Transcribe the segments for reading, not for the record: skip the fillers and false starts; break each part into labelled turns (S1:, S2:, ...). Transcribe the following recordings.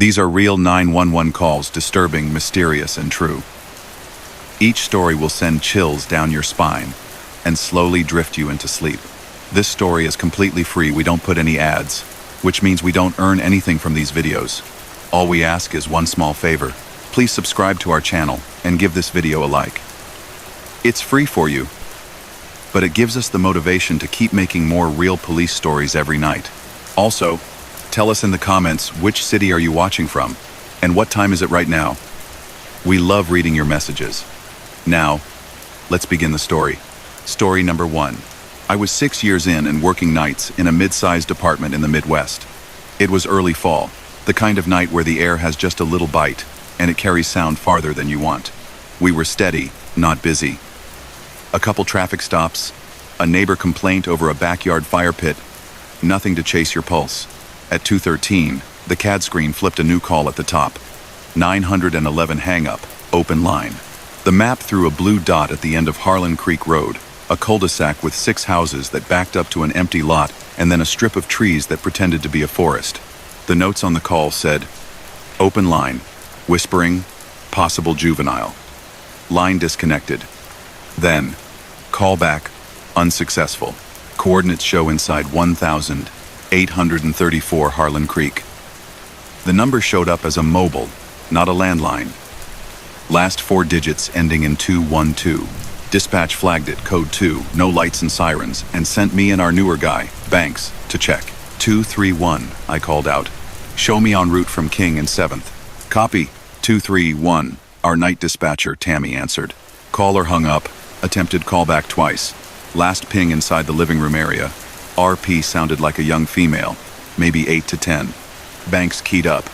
S1: These are real 911 calls, disturbing, mysterious, and true. Each story will send chills down your spine and slowly drift you into sleep. This story is completely free. We don't put any ads, which means we don't earn anything from these videos. All we ask is one small favor. Please subscribe to our channel and give this video a like. It's free for you, but it gives us the motivation to keep making more real police stories every night. Also, tell us in the comments which city are you watching from and what time is it right now. We love reading your messages. Now, let's begin the story. Story number 1. I was 6 years in and working nights in a mid-sized apartment in the Midwest. It was early fall, the kind of night where the air has just a little bite and it carries sound farther than you want. We were steady, not busy. A couple traffic stops, a neighbor complaint over a backyard fire pit, nothing to chase your pulse. At 2:13, the CAD screen flipped a new call at the top. 911 hang-up, open line. The map threw a blue dot at the end of Harlan Creek Road, a cul-de-sac with 6 houses that backed up to an empty lot and then a strip of trees that pretended to be a forest. The notes on the call said, "Open line, whispering, possible juvenile. Line disconnected. Then, call back, unsuccessful. Coordinates show inside 1,834 Harlan Creek." The number showed up as a mobile, not a landline. Last 4 digits ending in 212. Dispatch flagged it, code 2, no lights and sirens, and sent me and our newer guy, Banks, to check. 231, I called out. "Show me en route from King and 7th. "Copy, 231, our night dispatcher, Tammy, answered. Caller hung up, attempted callback twice. Last ping inside the living room area. RP sounded like a young female, maybe 8 to 10. Banks keyed up.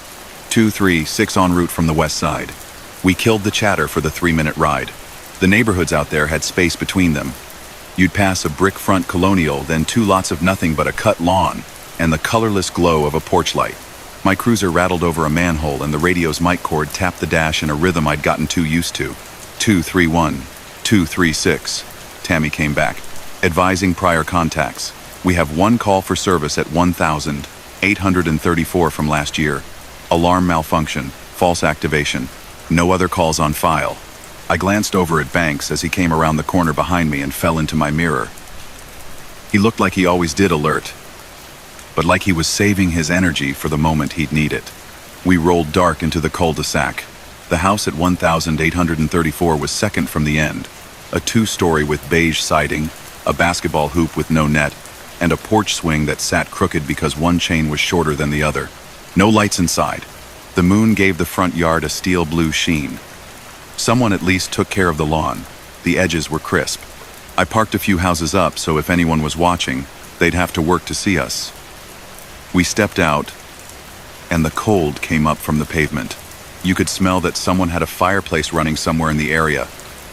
S1: 236 en route from the west side. We killed the chatter for the 3-minute ride. The neighborhoods out there had space between them. You'd pass a brick front colonial, then 2 lots of nothing but a cut lawn, and the colorless glow of a porch light. My cruiser rattled over a manhole and the radio's mic cord tapped the dash in a rhythm I'd gotten too used to. 231, 236, Tammy came back, advising prior contacts. We have 1 call for service at 1,834 from last year. Alarm malfunction, false activation. No other calls on file. I glanced over at Banks as he came around the corner behind me and fell into my mirror. He looked like he always did, alert, but like he was saving his energy for the moment he'd need it. We rolled dark into the cul-de-sac. The house at 1,834 was second from the end. A 2-story with beige siding, a basketball hoop with no net, and a porch swing that sat crooked because one chain was shorter than the other. No lights inside. The moon gave the front yard a steel blue sheen. Someone at least took care of the lawn. The edges were crisp. I parked a few houses up so if anyone was watching, they'd have to work to see us. We stepped out, and the cold came up from the pavement. You could smell that someone had a fireplace running somewhere in the area,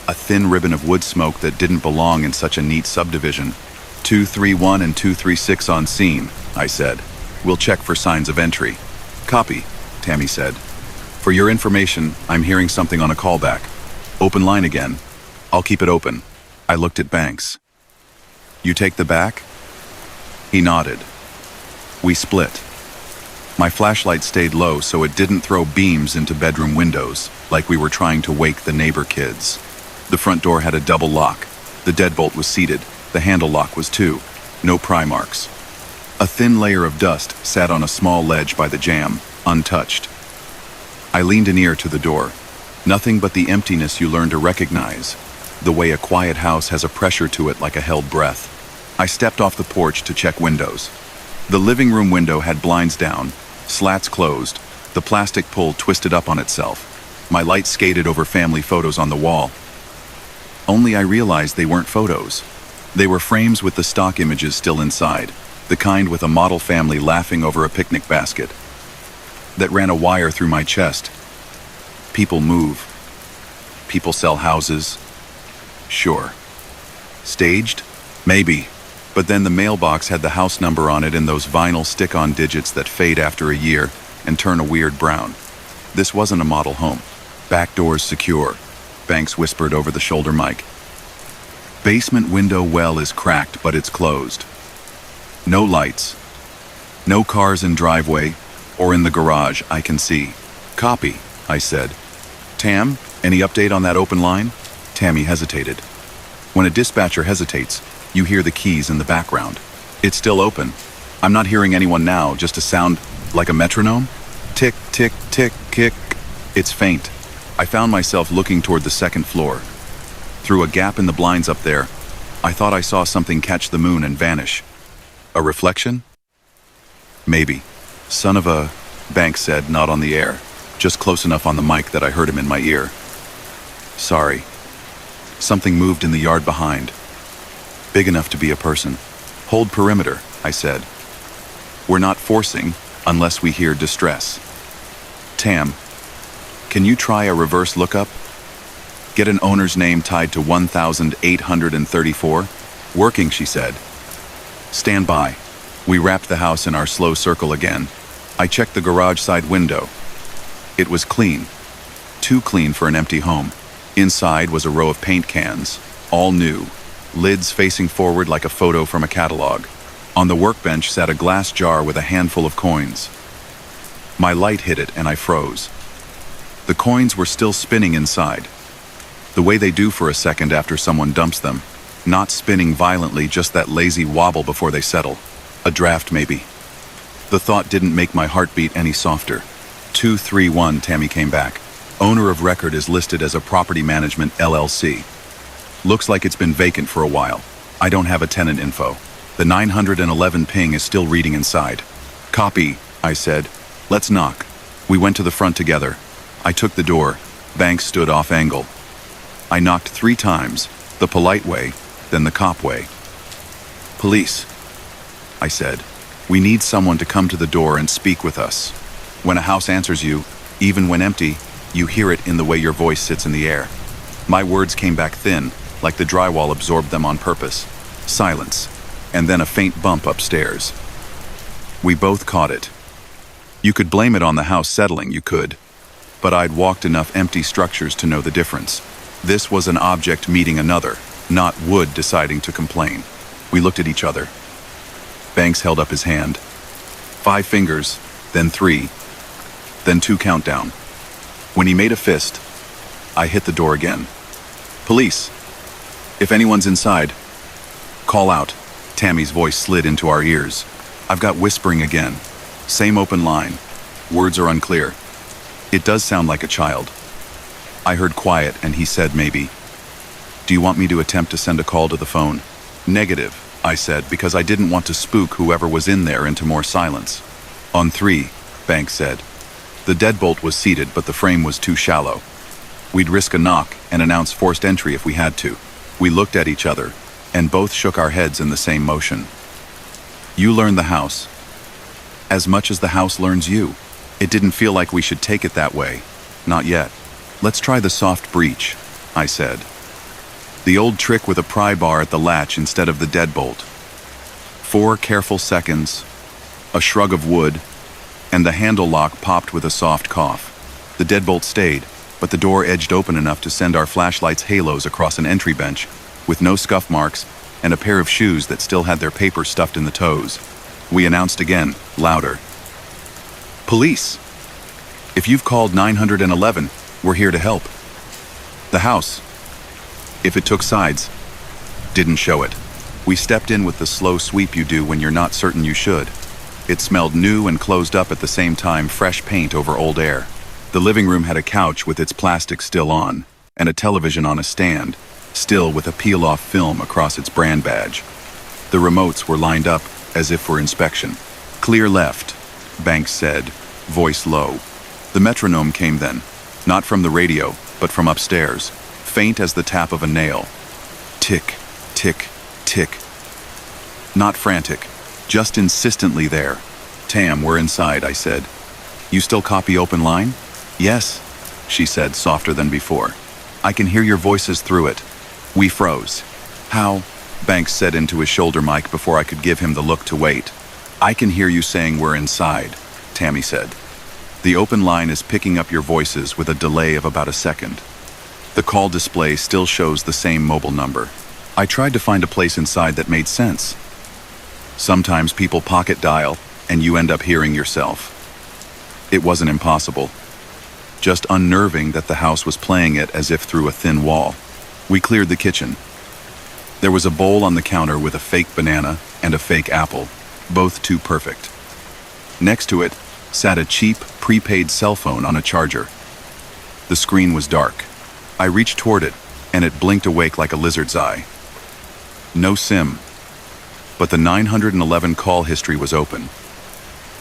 S1: a thin ribbon of wood smoke that didn't belong in such a neat subdivision. 231 and 236 on scene, I said. We'll check for signs of entry. Copy, Tammy said. For your information, I'm hearing something on a callback. Open line again. I'll keep it open. I looked at Banks. You take the back? He nodded. We split. My flashlight stayed low so it didn't throw beams into bedroom windows, like we were trying to wake the neighbor kids. The front door had a double lock. The deadbolt was seated. The handle lock was too. No pry marks. A thin layer of dust sat on a small ledge by the jamb, untouched. I leaned an ear to the door. Nothing but the emptiness you learn to recognize, the way a quiet house has a pressure to it like a held breath. I stepped off the porch to check windows. The living room window had blinds down, slats closed, the plastic pull twisted up on itself. My light skated over family photos on the wall. Only I realized they weren't photos. They were frames with the stock images still inside, the kind with a model family laughing over a picnic basket. That ran a wire through my chest. People move. People sell houses. Sure. Staged? Maybe. But then the mailbox had the house number on it in those vinyl stick-on digits that fade after a year and turn a weird brown. This wasn't a model home. Back doors secure, Banks whispered over the shoulder mic. Basement window well is cracked, but it's closed. No lights. No cars in driveway. or in the garage, I can see. Copy, I said. Tam, any update on that open line? Tammy hesitated. When a dispatcher hesitates, you hear the keys in the background. It's still open. I'm not hearing anyone now, just a sound like a metronome. Tick, tick, tick, kick. It's faint. I found myself looking toward the second floor. Through a gap in the blinds up there, I thought I saw something catch the moon and vanish. A reflection? Maybe. Son of a... Banks said, not on the air, just close enough on the mic that I heard him in my ear. Sorry. Something moved in the yard behind. Big enough to be a person. Hold perimeter, I said. We're not forcing unless we hear distress. Tam, can you try a reverse lookup? Get an owner's name tied to 1,834? Working, she said. Stand by. We wrapped the house in our slow circle again. I checked the garage side window. It was clean. Too clean for an empty home. Inside was a row of paint cans, all new, lids facing forward like a photo from a catalog. On the workbench sat a glass jar with a handful of coins. My light hit it and I froze. The coins were still spinning inside, the way they do for a second after someone dumps them, not spinning violently, just that lazy wobble before they settle. A draft, maybe. The thought didn't make my heart beat any softer. 231, Tammy came back. Owner of record is listed as a property management LLC. Looks like it's been vacant for a while. I don't have a tenant info. The 911 ping is still reading inside. Copy, I said. Let's knock. We went to the front together. I took the door. Banks stood off angle. I knocked 3 times, the polite way, then the cop way. Police, I said. We need someone to come to the door and speak with us. When a house answers you, even when empty, you hear it in the way your voice sits in the air. My words came back thin, like the drywall absorbed them on purpose. Silence, and then a faint bump upstairs. We both caught it. You could blame it on the house settling, you could. But I'd walked enough empty structures to know the difference. This was an object meeting another, not wood deciding to complain. We looked at each other. Banks held up his hand. 5 fingers, then 3, then 2 countdown. When he made a fist, I hit the door again. Police. If anyone's inside, call out. Tammy's voice slid into our ears. I've got whispering again. Same open line. Words are unclear. It does sound like a child. I heard quiet and he said maybe. Do you want me to attempt to send a call to the phone? Negative, I said, because I didn't want to spook whoever was in there into more silence. On 3, Banks said. The deadbolt was seated, but the frame was too shallow. We'd risk a knock and announce forced entry if we had to. We looked at each other, and both shook our heads in the same motion. You learn the house, as much as the house learns you. It didn't feel like we should take it that way. Not yet. Let's try the soft breach, I said. The old trick with a pry bar at the latch instead of the deadbolt. 4 careful seconds, a shrug of wood, and the handle lock popped with a soft cough. The deadbolt stayed, but the door edged open enough to send our flashlights' halos across an entry bench, with no scuff marks, and a pair of shoes that still had their paper stuffed in the toes. We announced again, louder. Police! If you've called 911, we're here to help. The house, if it took sides, didn't show it. We stepped in with the slow sweep you do when you're not certain you should. It smelled new and closed up at the same time, fresh paint over old air. The living room had a couch with its plastic still on, and a television on a stand, still with a peel-off film across its brand badge. The remotes were lined up as if for inspection. Clear left, Banks said, voice low. The metronome came then, not from the radio, but from upstairs, faint as the tap of a nail. Tick, tick, tick. Not frantic, just insistently there. Tam, we're inside, I said. You still copy open line? Yes, she said, softer than before. I can hear your voices through it. We froze. How? Banks said into his shoulder mic before I could give him the look to wait. I can hear you saying we're inside, Tammy said. The open line is picking up your voices with a delay of about a second. The call display still shows the same mobile number. I tried to find a place inside that made sense. Sometimes people pocket dial, and you end up hearing yourself. It wasn't impossible, just unnerving that the house was playing it as if through a thin wall. We cleared the kitchen. There was a bowl on the counter with a fake banana and a fake apple, both too perfect. Next to it sat a cheap, prepaid cell phone on a charger. The screen was dark. I reached toward it, and it blinked awake like a lizard's eye. No SIM, but the 911 call history was open.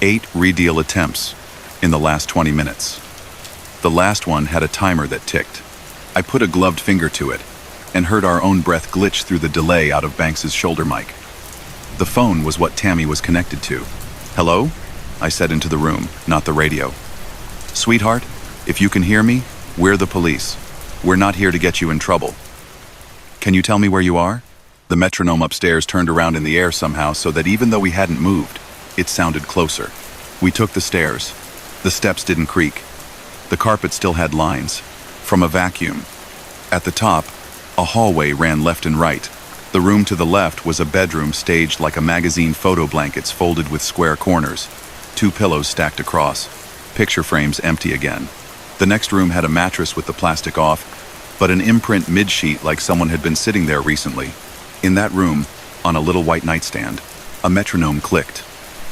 S1: 8 redeal attempts in the last 20 minutes. The last one had a timer that ticked. I put a gloved finger to it and heard our own breath glitch through the delay out of Banks's shoulder mic. The phone was what Tammy was connected to. "Hello?" I said into the room, not the radio. "Sweetheart, if you can hear me, we're the police. We're not here to get you in trouble. Can you tell me where you are?" The metronome upstairs turned around in the air somehow so that even though we hadn't moved, it sounded closer. We took the stairs. The steps didn't creak. The carpet still had lines, from a vacuum. At the top, a hallway ran left and right. The room to the left was a bedroom staged like a magazine photo blankets folded with square corners, 2 pillows stacked across, picture frames empty again. The next room had a mattress with the plastic off, but an imprint mid-sheet like someone had been sitting there recently. In that room, on a little white nightstand, a metronome clicked.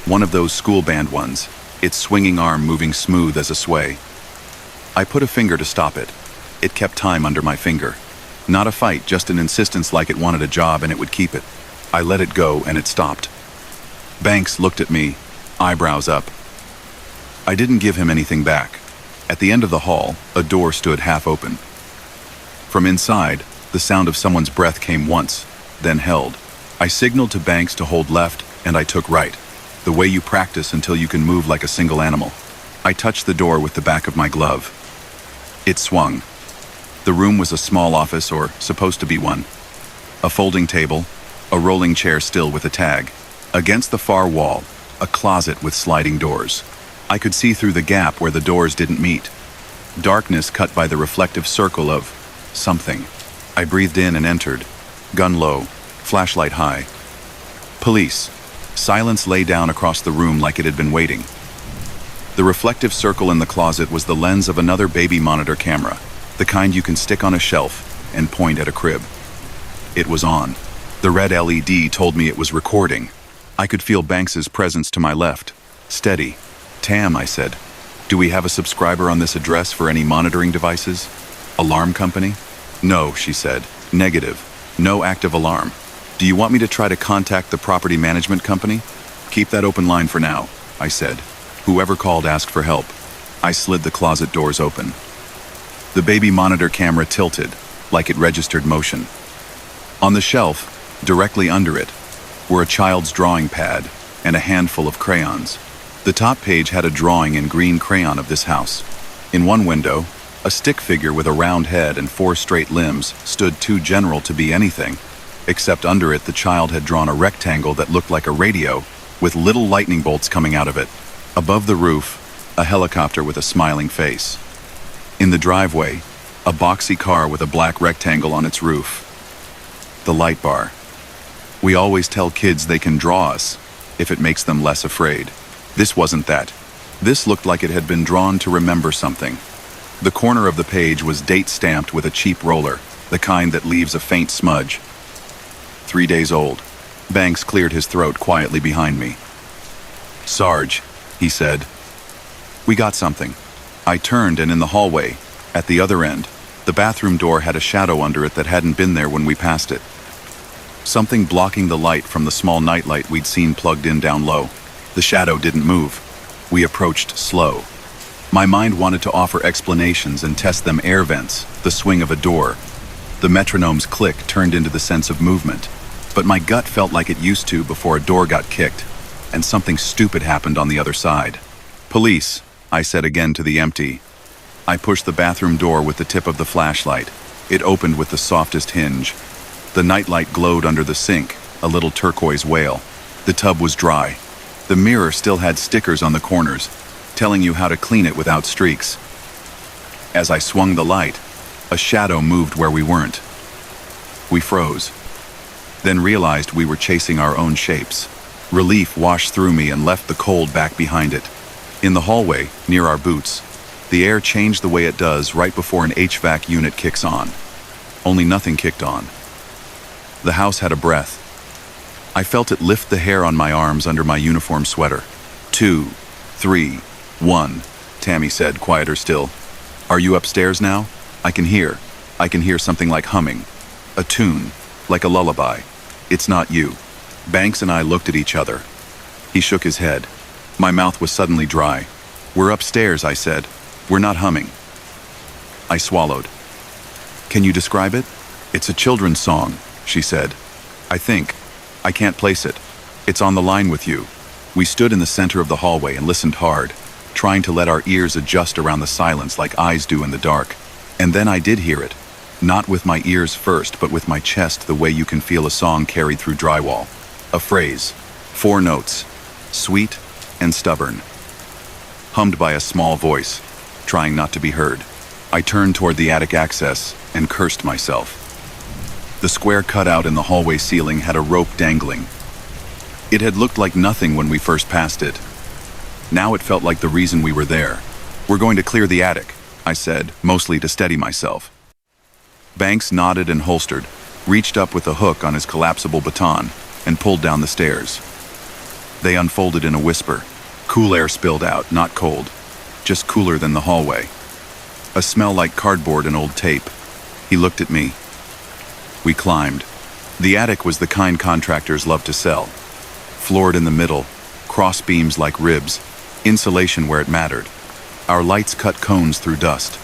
S1: One of those school band ones, its swinging arm moving smooth as a sway. I put a finger to stop it. It kept time under my finger. Not a fight, just an insistence like it wanted a job and it would keep it. I let it go and it stopped. Banks looked at me, eyebrows up. I didn't give him anything back. At the end of the hall, a door stood half open. From inside, the sound of someone's breath came once, then held. I signaled to Banks to hold left, and I took right, the way you practice until you can move like a single animal. I touched the door with the back of my glove. It swung. The room was a small office, or supposed to be one. A folding table, a rolling chair still with a tag. Against the far wall, a closet with sliding doors. I could see through the gap where the doors didn't meet. Darkness cut by the reflective circle of something. I breathed in and entered, gun low, flashlight high. Police. Silence lay down across the room like it had been waiting. The reflective circle in the closet was the lens of another baby monitor camera, the kind you can stick on a shelf and point at a crib. It was on. The red LED told me it was recording. I could feel Banks's presence to my left. Steady. "Tam," I said, "do we have a subscriber on this address for any monitoring devices? Alarm company?" "No," she said. "Negative. No active alarm. Do you want me to try to contact the property management company?" "Keep that open line for now," I said. "Whoever called asked for help." I slid the closet doors open. The baby monitor camera tilted, like it registered motion. On the shelf, directly under it, were a child's drawing pad and a handful of crayons. The top page had a drawing in green crayon of this house. In one window, a stick figure with a round head and 4 straight limbs stood too general to be anything, except under it the child had drawn a rectangle that looked like a radio, with little lightning bolts coming out of it. Above the roof, a helicopter with a smiling face. In the driveway, a boxy car with a black rectangle on its roof. The light bar. We always tell kids they can draw us, if it makes them less afraid. This wasn't that. This looked like it had been drawn to remember something. The corner of the page was date-stamped with a cheap roller, the kind that leaves a faint smudge. 3 days old. Banks cleared his throat quietly behind me. "Sarge," he said. "We got something." I turned, and in the hallway, at the other end, the bathroom door had a shadow under it that hadn't been there when we passed it. Something blocking the light from the small nightlight we'd seen plugged in down low. The shadow didn't move. We approached slow. My mind wanted to offer explanations and test them: air vents, the swing of a door. The metronome's click turned into the sense of movement. But my gut felt like it used to before a door got kicked, and something stupid happened on the other side. "Police," I said again to the empty. I pushed the bathroom door with the tip of the flashlight. It opened with the softest hinge. The nightlight glowed under the sink, a little turquoise whale. The tub was dry. The mirror still had stickers on the corners, telling you how to clean it without streaks. As I swung the light, a shadow moved where we weren't. We froze, then realized we were chasing our own shapes. Relief washed through me and left the cold back behind it. In the hallway, near our boots, the air changed the way it does right before an HVAC unit kicks on. Only nothing kicked on. The house had a breath. I felt it lift the hair on my arms under my uniform sweater. 2, 3, 1, Tammy said, quieter still. Are you upstairs now? I can hear something like humming. A tune, like a lullaby. It's not you. Banks and I looked at each other. He shook his head. My mouth was suddenly dry. We're upstairs, I said. We're not humming. I swallowed. Can you describe it? It's a children's song, she said. I think. I can't place it. It's on the line with you. We stood in the center of the hallway and listened hard, trying to let our ears adjust around the silence like eyes do in the dark. And then I did hear it. Not with my ears first, but with my chest, the way you can feel a song carried through drywall. A phrase. 4 notes. Sweet and stubborn. Hummed by a small voice, trying not to be heard. I turned toward the attic access and cursed myself. The square cutout in the hallway ceiling had a rope dangling. It had looked like nothing when we first passed it. Now it felt like the reason we were there. We're going to clear the attic, I said, mostly to steady myself. Banks nodded and holstered, reached up with a hook on his collapsible baton, and pulled down the stairs. They unfolded in a whisper. Cool air spilled out, not cold, just cooler than the hallway. A smell like cardboard and old tape. He looked at me. We climbed. The attic was the kind contractors love to sell. Floored in the middle, cross beams like ribs, insulation where it mattered. Our lights cut cones through dust.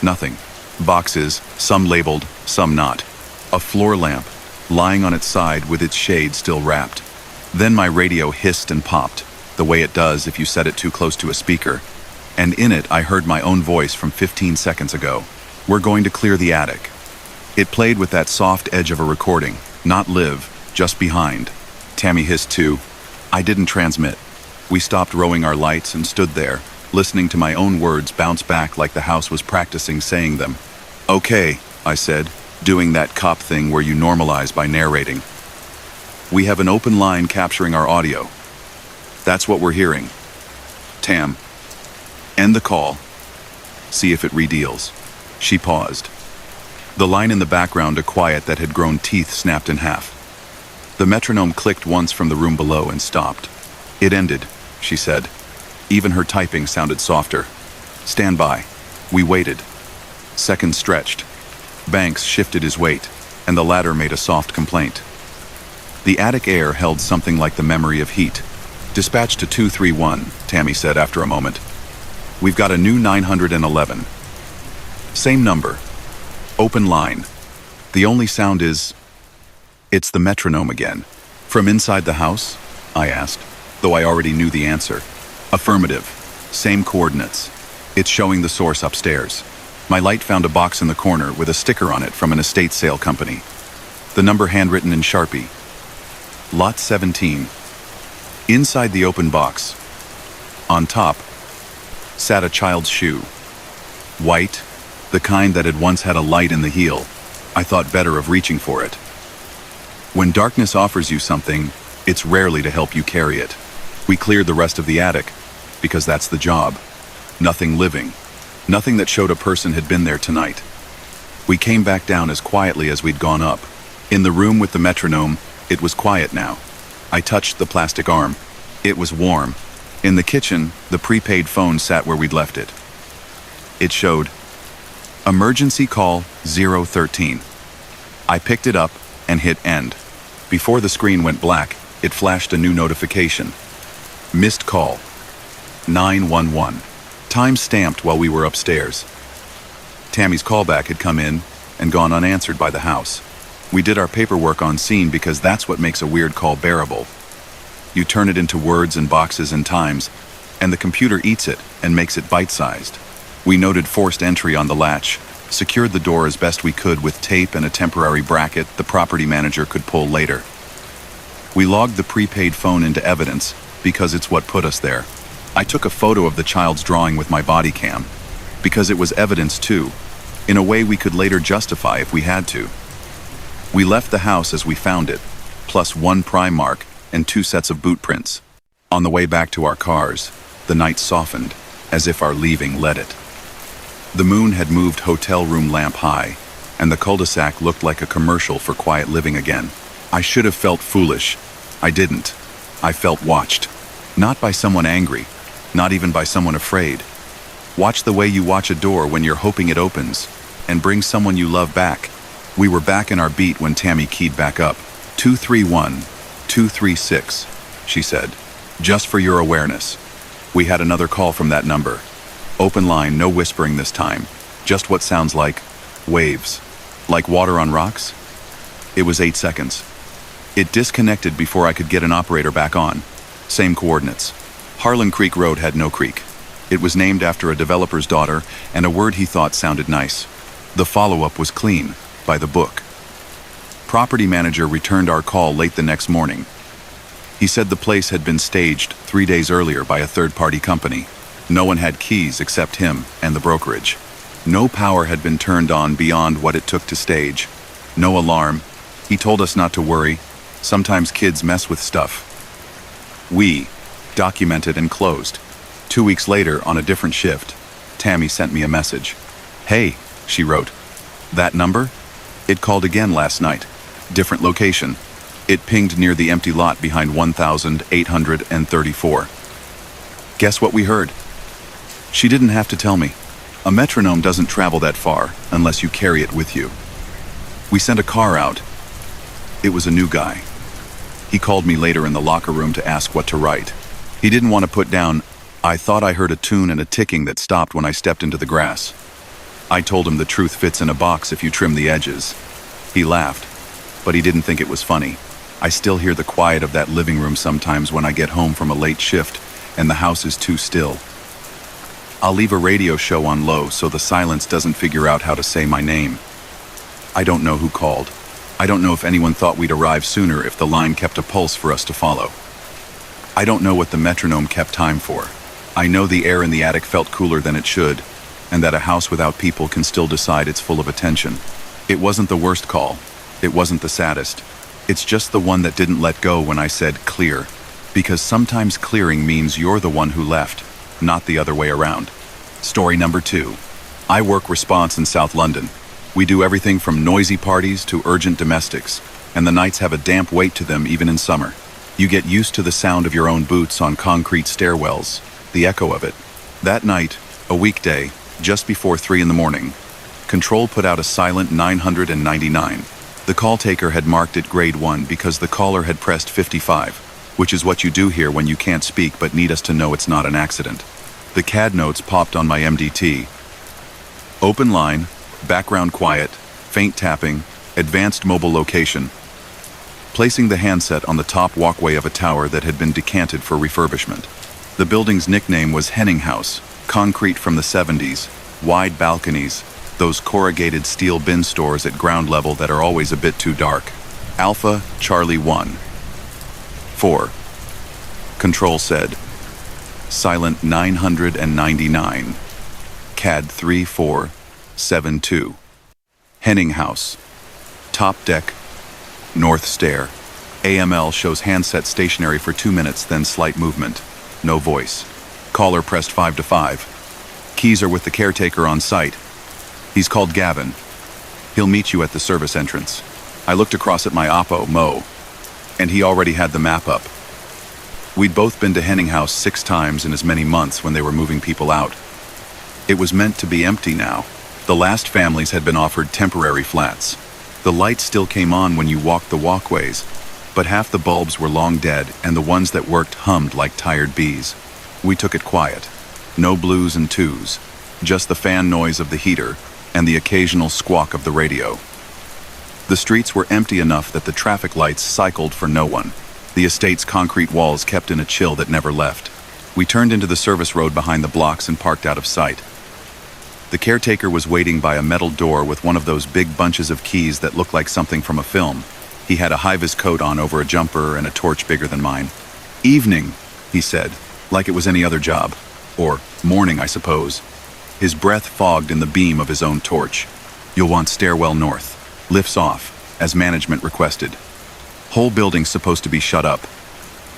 S1: Nothing. Boxes, some labeled, some not. A floor lamp, lying on its side with its shade still wrapped. Then my radio hissed and popped, the way it does if you set it too close to a speaker. And in it I heard my own voice from 15 seconds ago. We're going to clear the attic. It played with that soft edge of a recording, not live, just behind. Tammy hissed too. I didn't transmit. We stopped rowing our lights and stood there, listening to my own words bounce back like the house was practicing saying them. Okay, I said, doing that cop thing where you normalize by narrating. We have an open line capturing our audio. That's what we're hearing. Tam, end the call. See if it redeals. She paused. The line in the background, a quiet that had grown teeth, snapped in half. The metronome clicked once from the room below and stopped. It ended, she said. Even her typing sounded softer. Stand by. We waited. Seconds stretched. Banks shifted his weight, and the ladder made a soft complaint. The attic air held something like the memory of heat. Dispatch to 231, Tammy said after a moment. We've got a new 911. Same number. Open line. The only sound is... It's the metronome again. From inside the house? I asked, though I already knew the answer. Affirmative. Same coordinates. It's showing the source upstairs. My light found a box in the corner with a sticker on it from an estate sale company. The number handwritten in Sharpie. Lot 17. Inside the open box, on top, sat a child's shoe. White, the kind that had once had a light in the heel. I thought better of reaching for it. When darkness offers you something, it's rarely to help you carry it. We cleared the rest of the attic, because that's the job. Nothing living. Nothing that showed a person had been there tonight. We came back down as quietly as we'd gone up. In the room with the metronome, it was quiet now. I touched the plastic arm. It was warm. In the kitchen, the prepaid phone sat where we'd left it. It showed, emergency call 013. I picked it up and hit end. Before the screen went black, it flashed a new notification. Missed call. 911. Time stamped while we were upstairs. Tammy's callback had come in and gone unanswered by the house. We did our paperwork on scene because that's what makes a weird call bearable. You turn it into words and boxes and times, and the computer eats it and makes it bite-sized. We noted forced entry on the latch, secured the door as best we could with tape and a temporary bracket the property manager could pull later. We logged the prepaid phone into evidence because it's what put us there. I took a photo of the child's drawing with my body cam, because it was evidence too, in a way we could later justify if we had to. We left the house as we found it, plus 1 prime mark and 2 sets of boot prints. On the way back to our cars, The night softened, as if our leaving led it. The moon had moved hotel room lamp high, and the cul-de-sac looked like a commercial for quiet living again. I should have felt foolish. I didn't. I felt watched. Not by someone angry, not even by someone afraid. Watch the way you watch a door when you're hoping it opens, and bring someone you love back. We were back in our beat when Tammy keyed back up. 231, 236, she said. Just for your awareness. We had another call from that number. Open line, no whispering this time. Just what sounds like waves. Like water on rocks? It was 8 seconds. It disconnected before I could get an operator back on. Same coordinates. Harlan Creek Road had no creek. It was named after a developer's daughter, and a word he thought sounded nice. The follow-up was clean, by the book. Property manager returned our call late the next morning. He said the place had been staged 3 days earlier by a third-party company. No one had keys except him and the brokerage. No power had been turned on beyond what it took to stage. No alarm. He told us not to worry. Sometimes kids mess with stuff. We documented and closed. 2 weeks later, on a different shift, Tammy sent me a message. Hey, she wrote. That number? It called again last night. Different location. It pinged near the empty lot behind 1834. Guess what we heard? She didn't have to tell me. A metronome doesn't travel that far unless you carry it with you. We sent a car out. It was a new guy. He called me later in the locker room to ask what to write. He didn't want to put down, I thought I heard a tune and a ticking that stopped when I stepped into the grass. I told him the truth fits in a box if you trim the edges. He laughed, but he didn't think it was funny. I still hear the quiet of that living room sometimes when I get home from a late shift and the house is too still. I'll leave a radio show on low so the silence doesn't figure out how to say my name. I don't know who called. I don't know if anyone thought we'd arrive sooner if the line kept a pulse for us to follow. I don't know what the metronome kept time for. I know the air in the attic felt cooler than it should, and that a house without people can still decide it's full of attention. It wasn't the worst call. It wasn't the saddest. It's just the one that didn't let go when I said clear. Because sometimes clearing means you're the one who left, not the other way around. Story number 2. I work response in South London. We do everything from noisy parties to urgent domestics, and the nights have a damp weight to them even in summer. You get used to the sound of your own boots on concrete stairwells, the echo of it. That night, a weekday, just before 3 in the morning, Control put out a silent 999. The call taker had marked it grade 1 because the caller had pressed 55, which is what you do here when you can't speak but need us to know it's not an accident. The CAD notes popped on my MDT. Open line, background quiet, faint tapping, advanced mobile location. Placing the handset on the top walkway of a tower that had been decanted for refurbishment. The building's nickname was Henning House, concrete from the 70s, wide balconies, those corrugated steel bin stores at ground level that are always a bit too dark. Alpha Charlie 1. 4. Control said. Silent 999. CAD 3472. Henning House. Top deck. North stair. AML shows handset stationary for 2 minutes, then slight movement. No voice. Caller pressed 5 to 5. Keys are with the caretaker on site. He's called Gavin. He'll meet you at the service entrance. I looked across at my oppo, Mo, and he already had the map up. We'd both been to Henning House 6 times in as many months when they were moving people out. It was meant to be empty now. The last families had been offered temporary flats. The lights still came on when you walked the walkways, but half the bulbs were long dead and the ones that worked hummed like tired bees. We took it quiet. No blues and twos, just the fan noise of the heater and the occasional squawk of the radio. The streets were empty enough that the traffic lights cycled for no one. The estate's concrete walls kept in a chill that never left. We turned into the service road behind the blocks and parked out of sight. The caretaker was waiting by a metal door with one of those big bunches of keys that looked like something from a film. He had a high-vis coat on over a jumper and a torch bigger than mine. "Evening," he said, like it was any other job. Or morning, I suppose. His breath fogged in the beam of his own torch. "You'll want stairwell north. Lifts off, as management requested. Whole building's supposed to be shut up.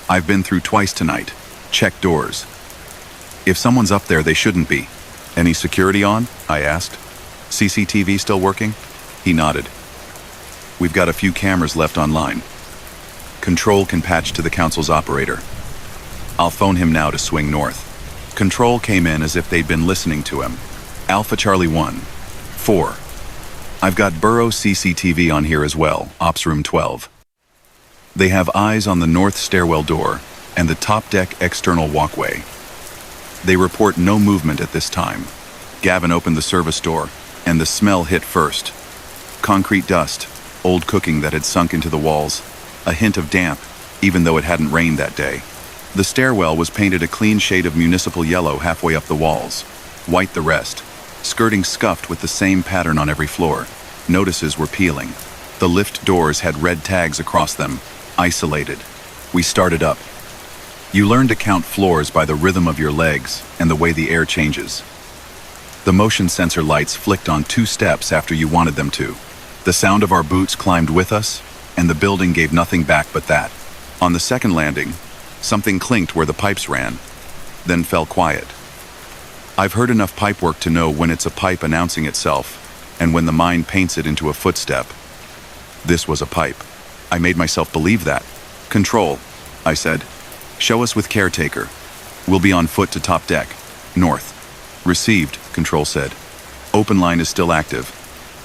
S1: I've been through twice tonight. Check doors." If someone's up there, they shouldn't be. Any security on? I asked. CCTV still working? He nodded. We've got a few cameras left online. Control can patch to the council's operator. I'll phone him now to swing north. Control came in as if they'd been listening to him. Alpha Charlie 1. 4. I've got Burrow CCTV on here as well, Ops Room 12. They have eyes on the north stairwell door and the top deck external walkway. They report no movement at this time. Gavin opened the service door, and the smell hit first. Concrete dust, old cooking that had sunk into the walls, a hint of damp, even though it hadn't rained that day. The stairwell was painted a clean shade of municipal yellow halfway up the walls, white the rest. Skirting scuffed with the same pattern on every floor. Notices were peeling. The lift doors had red tags across them, isolated. We started up. You learn to count floors by the rhythm of your legs and the way the air changes. The motion sensor lights flicked on 2 steps after you wanted them to. The sound of our boots climbed with us, and the building gave nothing back but that. On the second landing, something clinked where the pipes ran, then fell quiet. I've heard enough pipework to know when it's a pipe announcing itself, and when the mind paints it into a footstep. This was a pipe. I made myself believe that. Control, I said. Show us with caretaker. We'll be on foot to top deck. North. Received, Control said. Open line is still active.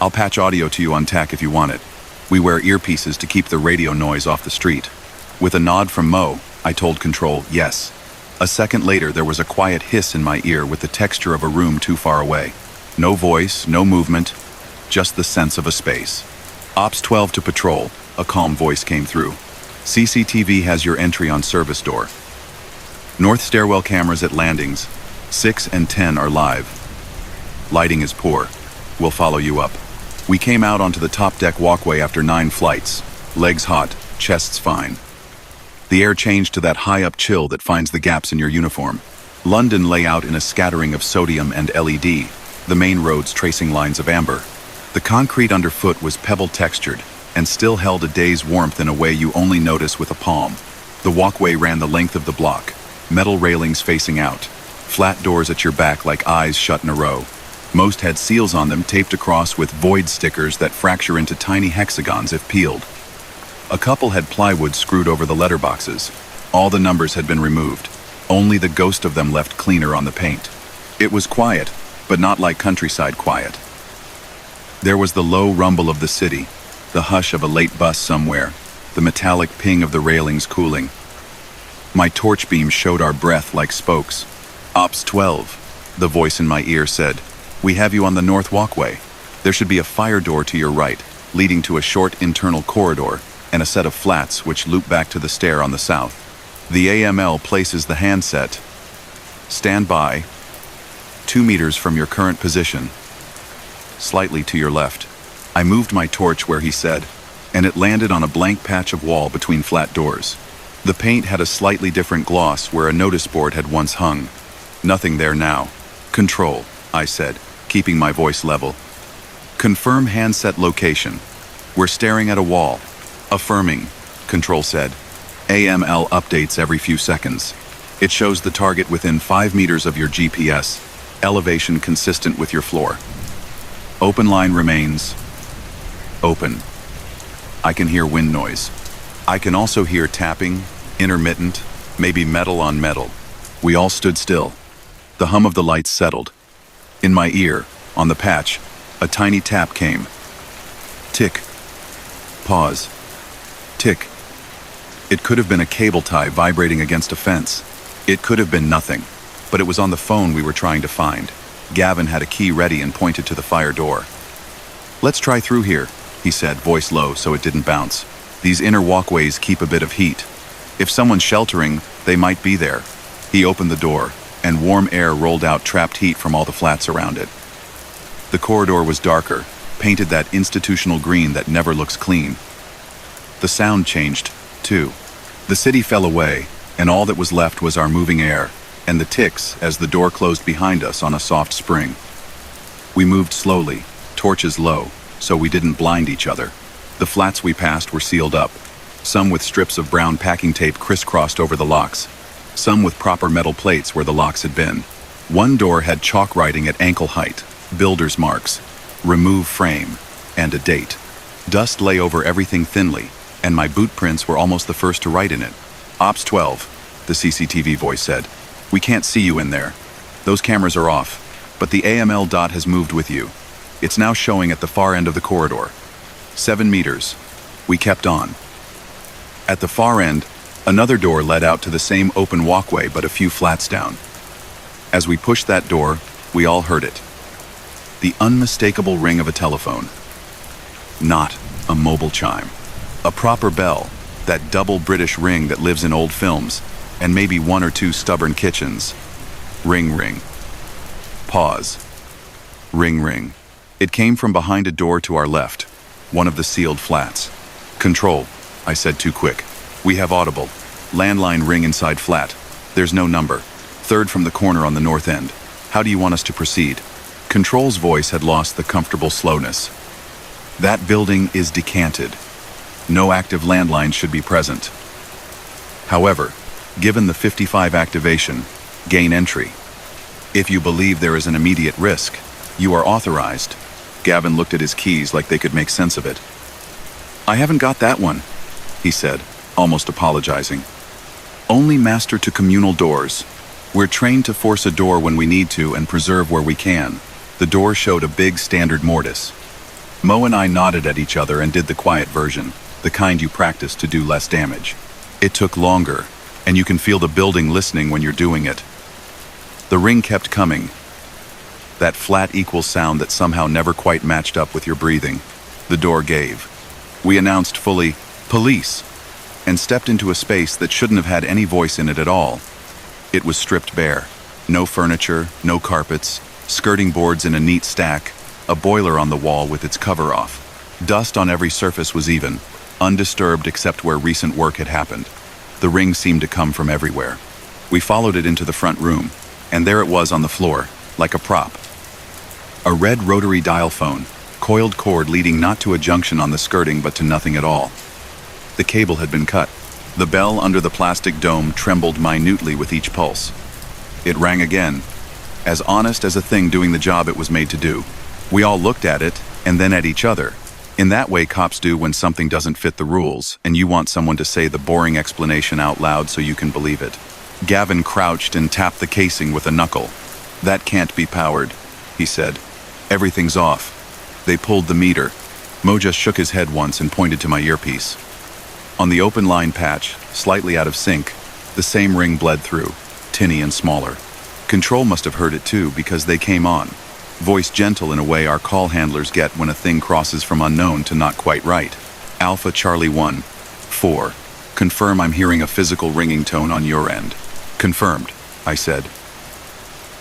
S1: I'll patch audio to you on TAC if you want it. We wear earpieces to keep the radio noise off the street. With a nod from Mo, I told Control, yes. A second later, there was a quiet hiss in my ear with the texture of a room too far away. No voice, no movement, just the sense of a space. Ops 12 to patrol, a calm voice came through. CCTV has your entry on service door. North stairwell cameras at landings, 6 and 10 are live. Lighting is poor. We'll follow you up. We came out onto the top deck walkway after 9 flights. Legs hot, chests fine. The air changed to that high-up chill that finds the gaps in your uniform. London lay out in a scattering of sodium and LED, the main roads tracing lines of amber. The concrete underfoot was pebble-textured and still held a day's warmth in a way you only notice with a palm. The walkway ran the length of the block, metal railings facing out, flat doors at your back like eyes shut in a row. Most had seals on them taped across with void stickers that fracture into tiny hexagons if peeled. A couple had plywood screwed over the letterboxes. All the numbers had been removed. Only the ghost of them left cleaner on the paint. It was quiet, but not like countryside quiet. There was the low rumble of the city, the hush of a late bus somewhere, the metallic ping of the railings cooling. My torch beam showed our breath like spokes. Ops 12, the voice in my ear said, we have you on the north walkway. There should be a fire door to your right, leading to a short internal corridor, and a set of flats which loop back to the stair on the south. The AML places the handset. Stand by. 2 meters from your current position. Slightly to your left. I moved my torch where he said, and it landed on a blank patch of wall between flat doors. The paint had a slightly different gloss where a notice board had once hung. Nothing there now. Control, I said, keeping my voice level. Confirm handset location. We're staring at a wall. Affirming, Control said. AML updates every few seconds. It shows the target within 5 meters of your GPS, elevation consistent with your floor. Open line remains open. I can hear wind noise. I can also hear tapping, intermittent, maybe metal on metal. We all stood still. The hum of the lights settled. In my ear, on the patch, a tiny tap came. Tick. Pause. Tick. It could have been a cable tie vibrating against a fence. It could have been nothing, but it was on the phone we were trying to find. Gavin had a key ready and pointed to the fire door. Let's try through here, he said, voice low so it didn't bounce. These inner walkways keep a bit of heat. If someone's sheltering, they might be there. He opened the door, and warm air rolled out trapped heat from all the flats around it. The corridor was darker, painted that institutional green that never looks clean. The sound changed, too. The city fell away, and all that was left was our moving air, and the ticks as the door closed behind us on a soft spring. We moved slowly, torches low, so we didn't blind each other. The flats we passed were sealed up, some with strips of brown packing tape crisscrossed over the locks. some with proper metal plates where the locks had been. One door had chalk writing at ankle height, builder's marks, remove frame, and a date. Dust lay over everything thinly, and my boot prints were almost the first to write in it. Ops 12, the CCTV voice said. We can't see you in there. Those cameras are off, but the AML dot has moved with you. It's now showing at the far end of the corridor. 7 meters. We kept on. At the far end, another door led out to the same open walkway but a few flats down. As we pushed that door, we all heard it. The unmistakable ring of a telephone. Not a mobile chime. A proper bell, that double British ring that lives in old films, and maybe 1 or 2 stubborn kitchens. Ring, ring. Pause. Ring, ring. It came from behind a door to our left, one of the sealed flats. Control, I said too quick. We have audible. Landline ring inside flat. There's no number. 3rd from the corner on the north end. How do you want us to proceed? Control's voice had lost the comfortable slowness. That building is decanted. No active landline should be present. However, given the 55 activation, gain entry. If you believe there is an immediate risk, you are authorized. Gavin looked at his keys like they could make sense of it. I haven't got that one, he said, almost apologizing. Only master to communal doors. We're trained to force a door when we need to and preserve where we can. The door showed a big standard mortise. Mo and I nodded at each other and did the quiet version, the kind you practice to do less damage. It took longer, and you can feel the building listening when you're doing it. The ring kept coming. That flat equal sound that somehow never quite matched up with your breathing. The door gave. We announced fully, "Police," and stepped into a space that shouldn't have had any voice in it at all. It was stripped bare. No furniture, no carpets, skirting boards in a neat stack, a boiler on the wall with its cover off. Dust on every surface was even, undisturbed except where recent work had happened. The ring seemed to come from everywhere. We followed it into the front room, and there it was on the floor, like a prop. A red rotary dial phone, coiled cord leading not to a junction on the skirting but to nothing at all. The cable had been cut. The bell under the plastic dome trembled minutely with each pulse. It rang again, as honest as a thing doing the job it was made to do. We all looked at it, and then at each other. In that way cops do when something doesn't fit the rules, and you want someone to say the boring explanation out loud so you can believe it. Gavin crouched and tapped the casing with a knuckle. That can't be powered, he said. Everything's off. They pulled the meter. Mo just shook his head once and pointed to my earpiece. On the open line patch, slightly out of sync, the same ring bled through, tinny and smaller. Control must have heard it too because they came on. Voice gentle in a way our call handlers get when a thing crosses from unknown to not quite right. Alpha Charlie 1, 4. Confirm I'm hearing a physical ringing tone on your end. Confirmed, I said.